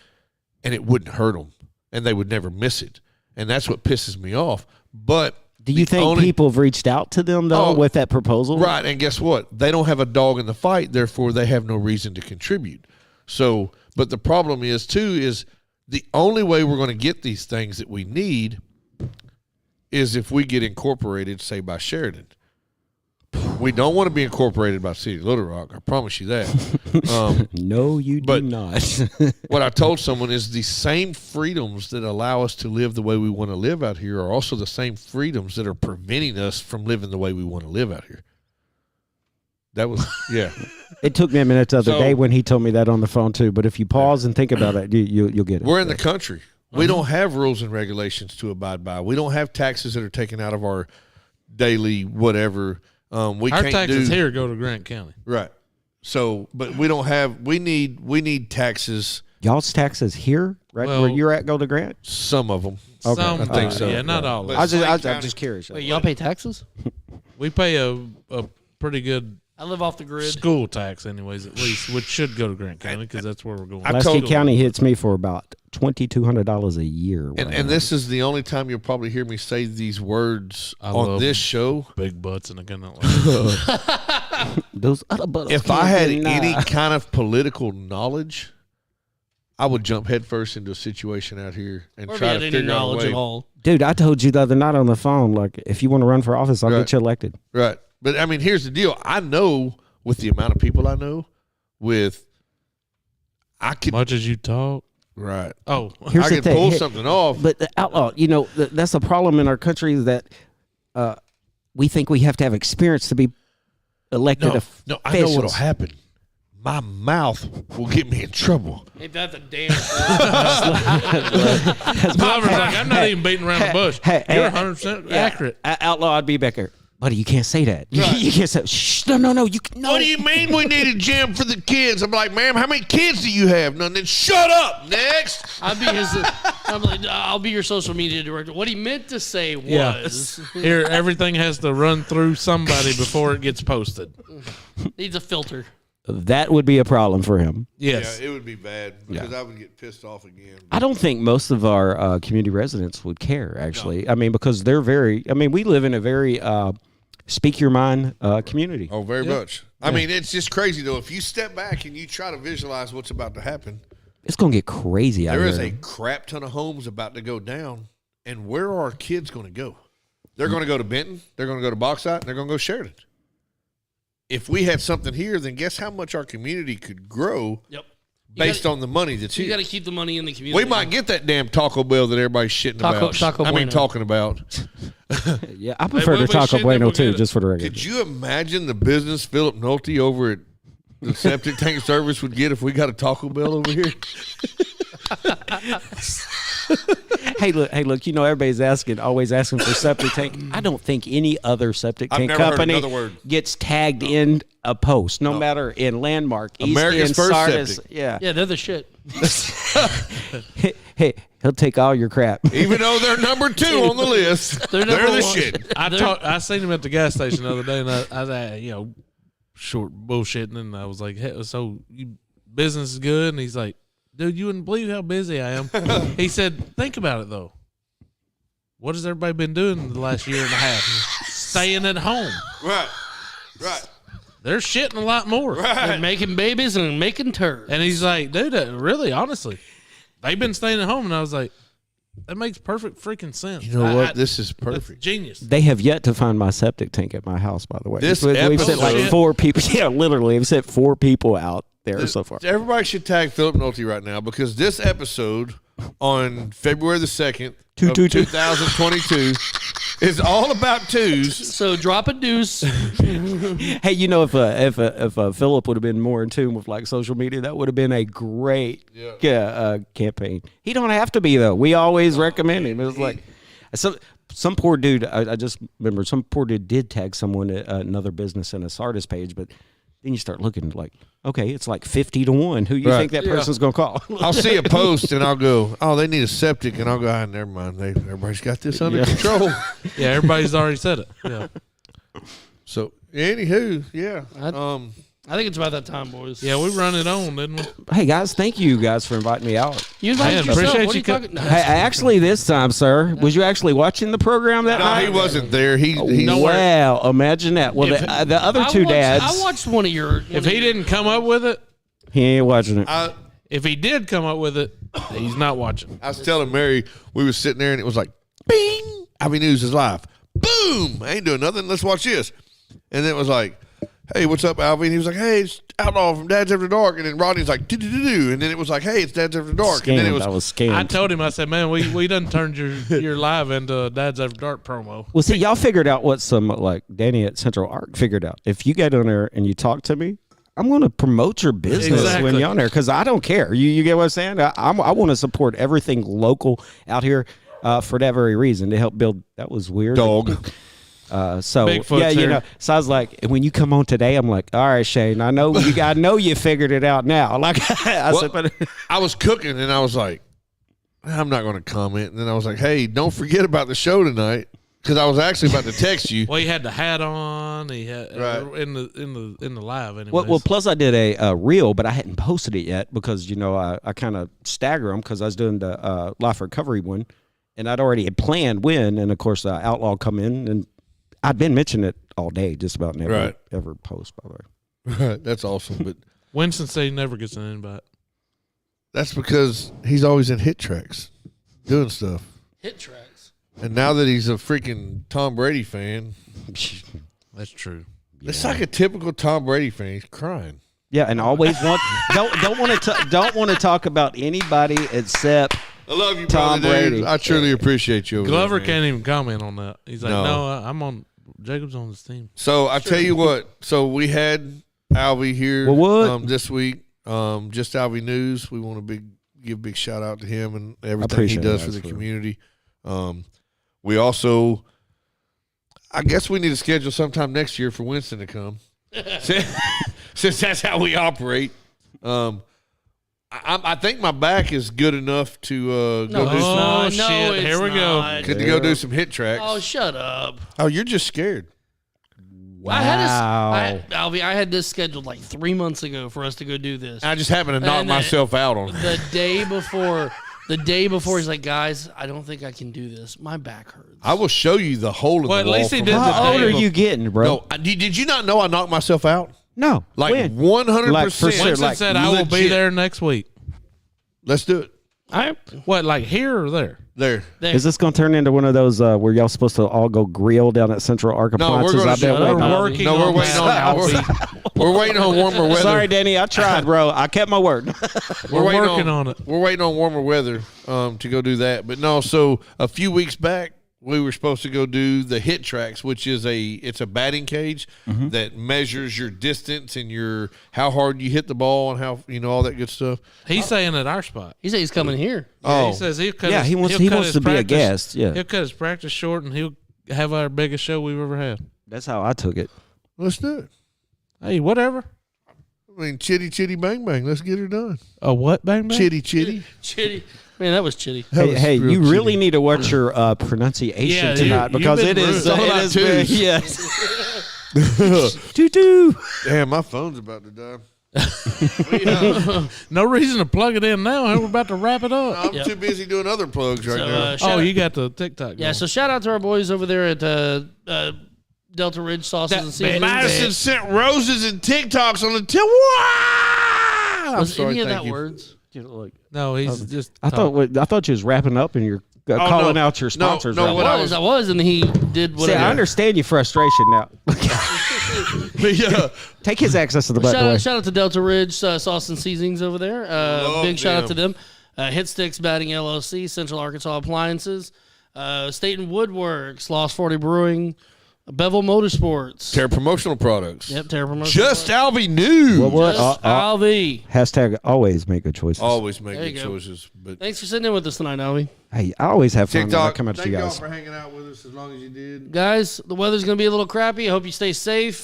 and it wouldn't hurt them, and they would never miss it. And that's what pisses me off. But do you think people have reached out to them, though, with that proposal? Right, and guess what? They don't have a dog in the fight, therefore they have no reason to contribute. So, but the problem is, too, is the only way we're going to get these things that we need is if we get incorporated, say, by Sheridan. We don't want to be incorporated by City of Little Rock. I promise you that. No, you do but- not. What I told someone is the same freedoms that allow us to live the way we want to live out here are also the same freedoms that are preventing us from living the way we want to live out here. That was, yeah. It took me a minute the other So- day when he told me that on the phone too. But if you pause and think about it, you'll get it. We're in the country. We don't have rules and regulations to abide by. We don't have taxes that are taken out of our daily whatever. We Our can't taxes do here go to Grant County. right. So, but we don't have. We need taxes. Y'all's taxes here, right Well- where you're at, go to Grant. Some of them. Okay. Some, I think so. Yeah, not all. of But- it. I was just, Slate I'm County- just curious. Wait, y'all pay taxes? We pay a pretty good I live off the grid. school tax, anyways, at least, which should go to Grant County because that's where we're going. I Lasky told- County hits me for about $2,200 a year. And this is the only time you'll probably hear me say these words I on love this show. big butts and I cannot like those other buttons. If I had any kind of political knowledge, I would jump headfirst into a situation out here and Or if try you to had any figure out a knowledge way. at all. Dude, I told you the other night on the phone, like, if you want to run for office, I'll Right. get you elected. Right. But I mean, here's the deal. I know with the amount of people I know, I could much as you talk. right. Oh, Here's I the could thing. pull Hey, something off. But the outlaw, that's a problem in our country is that we think we have to have experience to be elected. No, I know what'll officials. happen. My mouth will get me in trouble. Ain't that the damn Bobber's like, I'm not even beating around the bush. Hey, You're hey, 100% accurate. Outlaw, I'd be back here. Buddy, you can't say that. You can't say. Shh, no. You can, no. What do you mean we need a gym for the kids? I'm like, ma'am, how many kids do you have? None. Then shut up. Next. I'm like, I'll be your social media director. What he meant to say was Here, everything has to run through somebody before it gets posted. needs a filter. That would be a problem for him. Yes. Yeah, it would be bad because I would get pissed off again. I don't think most of our community residents would care, actually. I mean, because they're we live in a very speak your mind community. Oh, very much. I mean, it's just crazy, though. If you step back and you try to visualize what's about to happen, It's going to get crazy out there there. is a crap ton of homes about to go down. And where are our kids going to go? They're going to go to Benton. They're going to go to Bauxite. And they're going to go Sheridan. If we had something here, then guess how much our community could grow Yep. based on the money that's You here. got to keep the money in the community. We might get that damn Taco Bell that everybody's shitting about. Taco I mean, Bueno. talking about. Yeah, I prefer we the Taco should Bueno never too, get it. just for the record. Could you imagine the business Philip Nolte over at the septic tank service would get if we got a Taco Bell over here? Hey, look, everybody's always asking for septic tank. I don't think any other septic I've tank never heard company another word. gets tagged in a post, no matter in Landmark, East America's End, first Sardis. septic. Yeah. Yeah, they're the shit. Hey, he'll take all your crap. Even though they're number 2 on the list, they're number the one. shit. I seen him at the gas station the other day, and I was, short bullshitting, and I was like, hey, so you, business is good? And he's like, dude, you wouldn't believe how busy I am. He said, think about it, though. What has everybody been doing the last year and a half? Staying at home. Right. They're shitting a lot more. They're making babies and making turds. And he's like, dude, really, honestly, they've been staying at home. And I was like, that makes perfect freaking sense. You know what? This This is perfect. genius. They have yet to find my septic tank at my house, by the way. This We've sent like episode- 4 people. Yeah, literally, we've sent 4 people out there so far. Everybody should tag Philip Nolte right now because this episode on February the 2nd of 2022 is all about twos. So drop a deuce. Hey, if Philip would have been more in tune with like social media, that would have been a great campaign. He don't have to be though. We always recommend him. It was like some poor dude. I just remember some poor dude did tag someone at another business in a Sardis page, but then you start looking like, okay, it's like 50-1. Who you Right. think that person's gonna call? I'll see a post and I'll go, oh, they need a septic, and I'll go, never mind. Everybody's got this under control. Yeah, everybody's already said it. Yeah. So, anywho, yeah. I think it's about that time, boys. Yeah, we run it on, didn't we? Hey guys, thank you guys for inviting me out. You invited Man, yourself. appreciate What are you you talking? Hey, actually, this time, sir, was you actually watching the program that No, night? he wasn't there. He's Wow, imagine that. Well, the other two dads, I watched one of your. If he didn't come up with it, he ain't watching it. if he did come up with it, he's not watching. I was telling Mary, we was sitting there and it was like, bing, Ivy News is live. Boom! I ain't doing nothing. Let's watch this. And then it was like, hey, what's up, Alvy? And he was like, hey, it's Outlaw from Dad's After Dark. And then Rodney's like, do. And then it was like, hey, it's Dad's After Dark. And then it was, I was scammed. I told him, I said, man, we done turned your live into Dad's After Dark promo. Well, see, y'all figured out what some like Danny at Central Arc figured out. If you get on there and you talk to me, I'm going to promote your business when you're on there because I don't care. You get what I'm saying? I want to support everything local out here for that very reason to help build. That was weird. Dog. So Bigfoot's yeah, you here. know. So I was like, when you come on today, I'm like, all right, Shane, I know you figured it out now. Like I Well, said, but I was cooking and I was like, I'm not going to comment. And then I was like, hey, don't forget about the show tonight because I was actually about to text you. Well, he had the hat on. He had Right. in the live. Anyways. well, plus I did a reel, but I hadn't posted it yet because I kind of stagger them because I was doing the life recovery one, and I'd already had planned when, and of course Outlaw come in and. I've been mentioning it all day, just about never ever post, by the way. Right. That's awesome. But Winston said he never gets an invite. that's because he's always in hit tracks doing stuff. Hit tracks. And now that he's a freaking Tom Brady fan, That's true. it's like a typical Tom Brady fan. He's crying. Yeah, and always don't want to talk about anybody except I love you, Tom brother, dude. Brady. I truly appreciate you. over Glover there, man. can't even comment on that. He's like, No. no, I'm on. Jacob's on this team. So I tell you what. So we had Alvy here Well, what? this week. Just Alvy News. We want to give a big shout out to him and everything he appreciate does it, for the absolutely. community. We also, I guess we need to schedule sometime next year for Winston to come, since that's how we operate. I think my back is good enough to go do some. Oh, shit. it's Here we go. not. Good to go do some hit tracks. Oh, shut up. Oh, you're just scared. Wow. Alvy, I had this scheduled like 3 months ago for us to go do this. I just happened to knock And, myself out on it. The day before, he's like, guys, I don't think I can do this. My back hurts. I will show you the hole in Well, the at wall. least he from- did the How old day are before. you getting, bro? No, did you not know I knocked myself out? No. Like When? 100%. Like, for sure, Winston like, said, I will be legit. there next week. Let's do it. What, like here or there? There. Is this going to turn into one of those where y'all supposed to all go grill down at Central Arc No, we're Appliances? gonna I've been shut up. waiting on- Working No, we're on waiting that. on we're waiting on warmer weather. Sorry, Danny. I tried, bro. I kept my word. We're waiting working on it. We're waiting on warmer weather to go do that. But no, so a few weeks back we were supposed to go do the hit tracks, which is it's a batting cage that measures your distance and your how hard you hit the ball and how all that good stuff. He's saying at our spot. He said he's coming here. Yeah, Oh. he says he'll cut Yeah, his, he wants- he'll he cut wants his to be a practice- guest, yeah. He'll cut his practice short and he'll have our biggest show we've ever had. That's how I took it. Let's do it. Hey, whatever. I mean, chitty chitty bang bang. Let's get her done. A what, bang bang? Chitty chitty. Chitty. Man, that was chitty. That Hey, was hey, real you really chitty. need to watch your pronunciation Yeah, tonight you've because been it is rude. Sold it out is very, twos. yes. Doo-doo. Damn, my phone's about to die. No reason to plug it in now. We're about to wrap it up. I'm too busy doing other plugs right So, now. shout Oh, you got the TikTok. Yeah, going. so shout out to our boys over there at Delta Ridge Sauces and Seasonings. Madison sent roses and TikToks on the tip. Wow! I'm Was sorry, any of thank that you. words? no, he's just. I thought you was wrapping up and you're calling no. out your sponsors. No, right what now. I I was, and he did See, whatever. I understand your frustration now. Yeah. Take his access to the button away. Shout out to Delta Ridge Sauce and Seasonings over there. Love Big shout out to them. them. Hit Sticks Batting LLC, Central Arkansas Appliances, Staten Woodworks, Lost 40 Brewing, Bevel Motorsports. Terra Promotional Products. Yep, Terra Promotion. Just Alvy News. What? Just Alvy. Hashtag always make good choices. Always make There good you go. choices. But Thanks for sitting in with us tonight, Alvy. Hey, I always have fun when I TikTok, come up to thank you y'all guys. for hanging out with us as long as you did. Guys, the weather's going to be a little crappy. I hope you stay safe.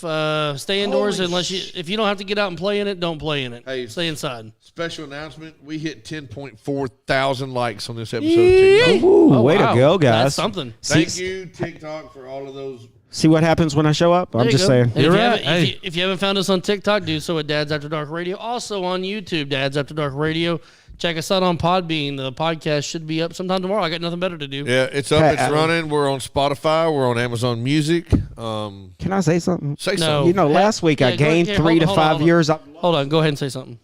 Stay indoors Holy if you don't have to get out and play in it, don't play in it. Hey. Stay inside. Special announcement: we hit 10.4 thousand likes on this episode of TikTok. Ooh, way wow. to go, guys. That's something. Thank you, TikTok, for all of those. See what happens when I show up? I'm There you just go. saying. And You're if you right. haven't- if you haven't found us on TikTok, do so at Dads After Dark Radio. Also on YouTube, Dads After Dark Radio. Check us out on Podbean. The podcast should be up sometime tomorrow. I got nothing better to do. Yeah, it's up. Hey, It's running. We're on Spotify. We're on Amazon Music. Can I say something? Say No. something. You know, last week I Yeah, go gained ahead. 3 to Hold on, 5 hold on. years. Hold on. Go ahead and say something.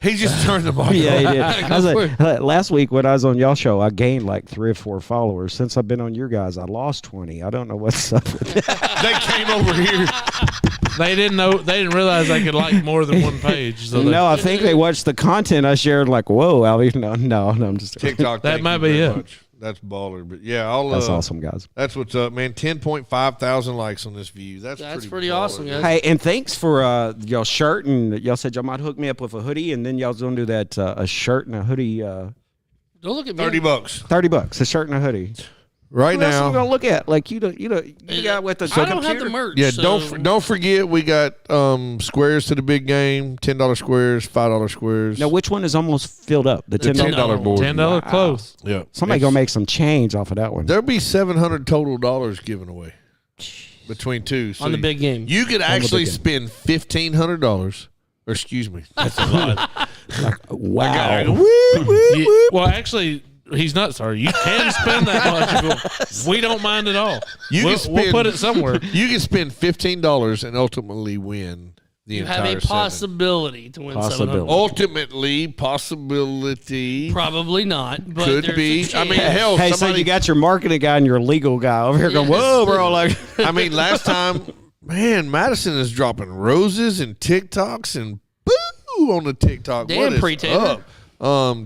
He just turned the mic Yeah, he off. did. I was like, last week when I was on y'all show, I gained like 3 or 4 followers. Since I've been on your guys, I lost 20. I don't know what's up with that. They came over here. They didn't know. They didn't realize they could like more than one page. So No, I think they watched the content I shared. Like, whoa, Albie. No, I'm just. TikTok. That thank might you be very it. much. That's baller. But yeah, I'll. That's awesome, guys. That's what's up, man. 10.5 thousand likes on this view. That's pretty baller. awesome, guys. Hey, and thanks for y'all shirt, and y'all said y'all might hook me up with a hoodie, and then y'all's gonna do that a shirt and a hoodie. Don't look at me. $30. $30, a shirt and a hoodie. Right Who else now. you gonna look at? Like you got with the I don't computer? have the merch. Yeah, so don't forget we got squares to the big game, $10 squares, $5 squares. No, which one is almost filled up? The the $10. $10 board. $10 close. Yeah. Somebody gonna make some change off of that one. There'll be $700 total given away between two. So on the big game. you could actually game. spend $1,500. Or excuse me, that's a lot. Wow. Well, actually, he's not sorry. You can spend that much. We don't mind at all. We'll put it somewhere. You can spend $15 and ultimately win the You entire have a seven. possibility to win Possibility. 700. Ultimately, possibility Probably not, but could there's be. a I chance. mean, hell, Hey, so somebody. you got your marketing guy and your legal guy over here going, Yes. whoa, bro. Like, I mean, last time, man, Madison is dropping roses and TikToks and boo on the TikTok. Damn, What is Pre-Taylor. up?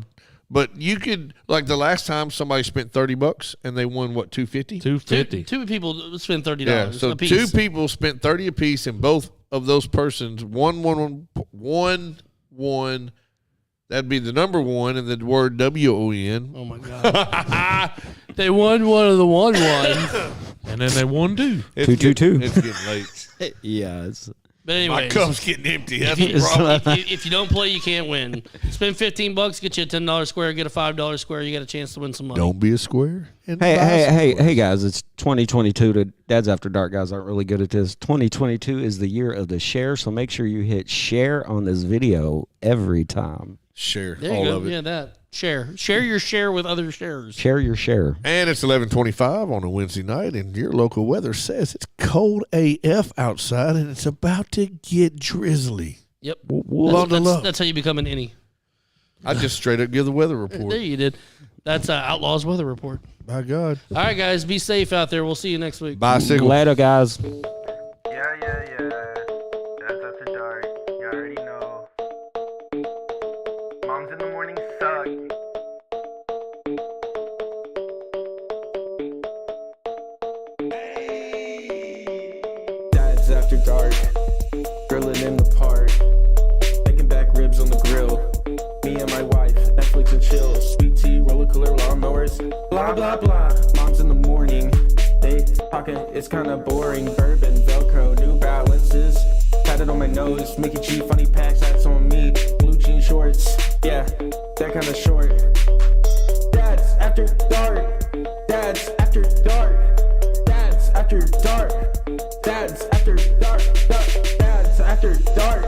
But you could, like the last time somebody spent $30 and they won what, $250? $250. Two people spend $30 Yeah, so a piece. 2 people spent 30 apiece, and both of those persons won. That'd be the number 1 and the word WON. Oh my god! They won one of the one. And then they won 2. It's 222. It's getting late. yeah. It's, But My anyways, cup's getting empty. That's if the problem. if you don't play, you can't win. Spend $15, get you a $10 square, get a $5 square, you got a chance to win some money. Don't be a square. And buy some hey, squares. guys, it's 2022. To Dad's After Dark guys aren't really good at this. 2022 is the year of the share, so make sure you hit share on this video every time. Share There you all go. of it. Yeah, that share your share with other sharers. Share your share. And it's 11:25 on a Wednesday night, and your local weather says it's cold AF outside, and it's about to get drizzly. Yep. Bundle up. That's how you become an innie. I just straight up give the weather report. There you did. That's Outlaws weather report. By God. All right, guys, be safe out there. We'll see you next week. Bicycle. Later, guys. Yeah. That's after dark. You already know. Moms in the morning suck. Dad's After Dark, grilling in the park, making back ribs on the grill. Me and my wife, Netflix and chill. Sweet tea, roller cooler, lawnmowers, blah blah blah. Mom's in the morning, they talking, it's kinda boring. Bourbon, Velcro, New Balances, tatted on my nose. Mickey G, funny packs, that's on me. Blue jean shorts, yeah, that kinda short. Dad's After Dark, Dad's After Dark, Dad's After Dark. Dad's After Dark, Dad's After Dark.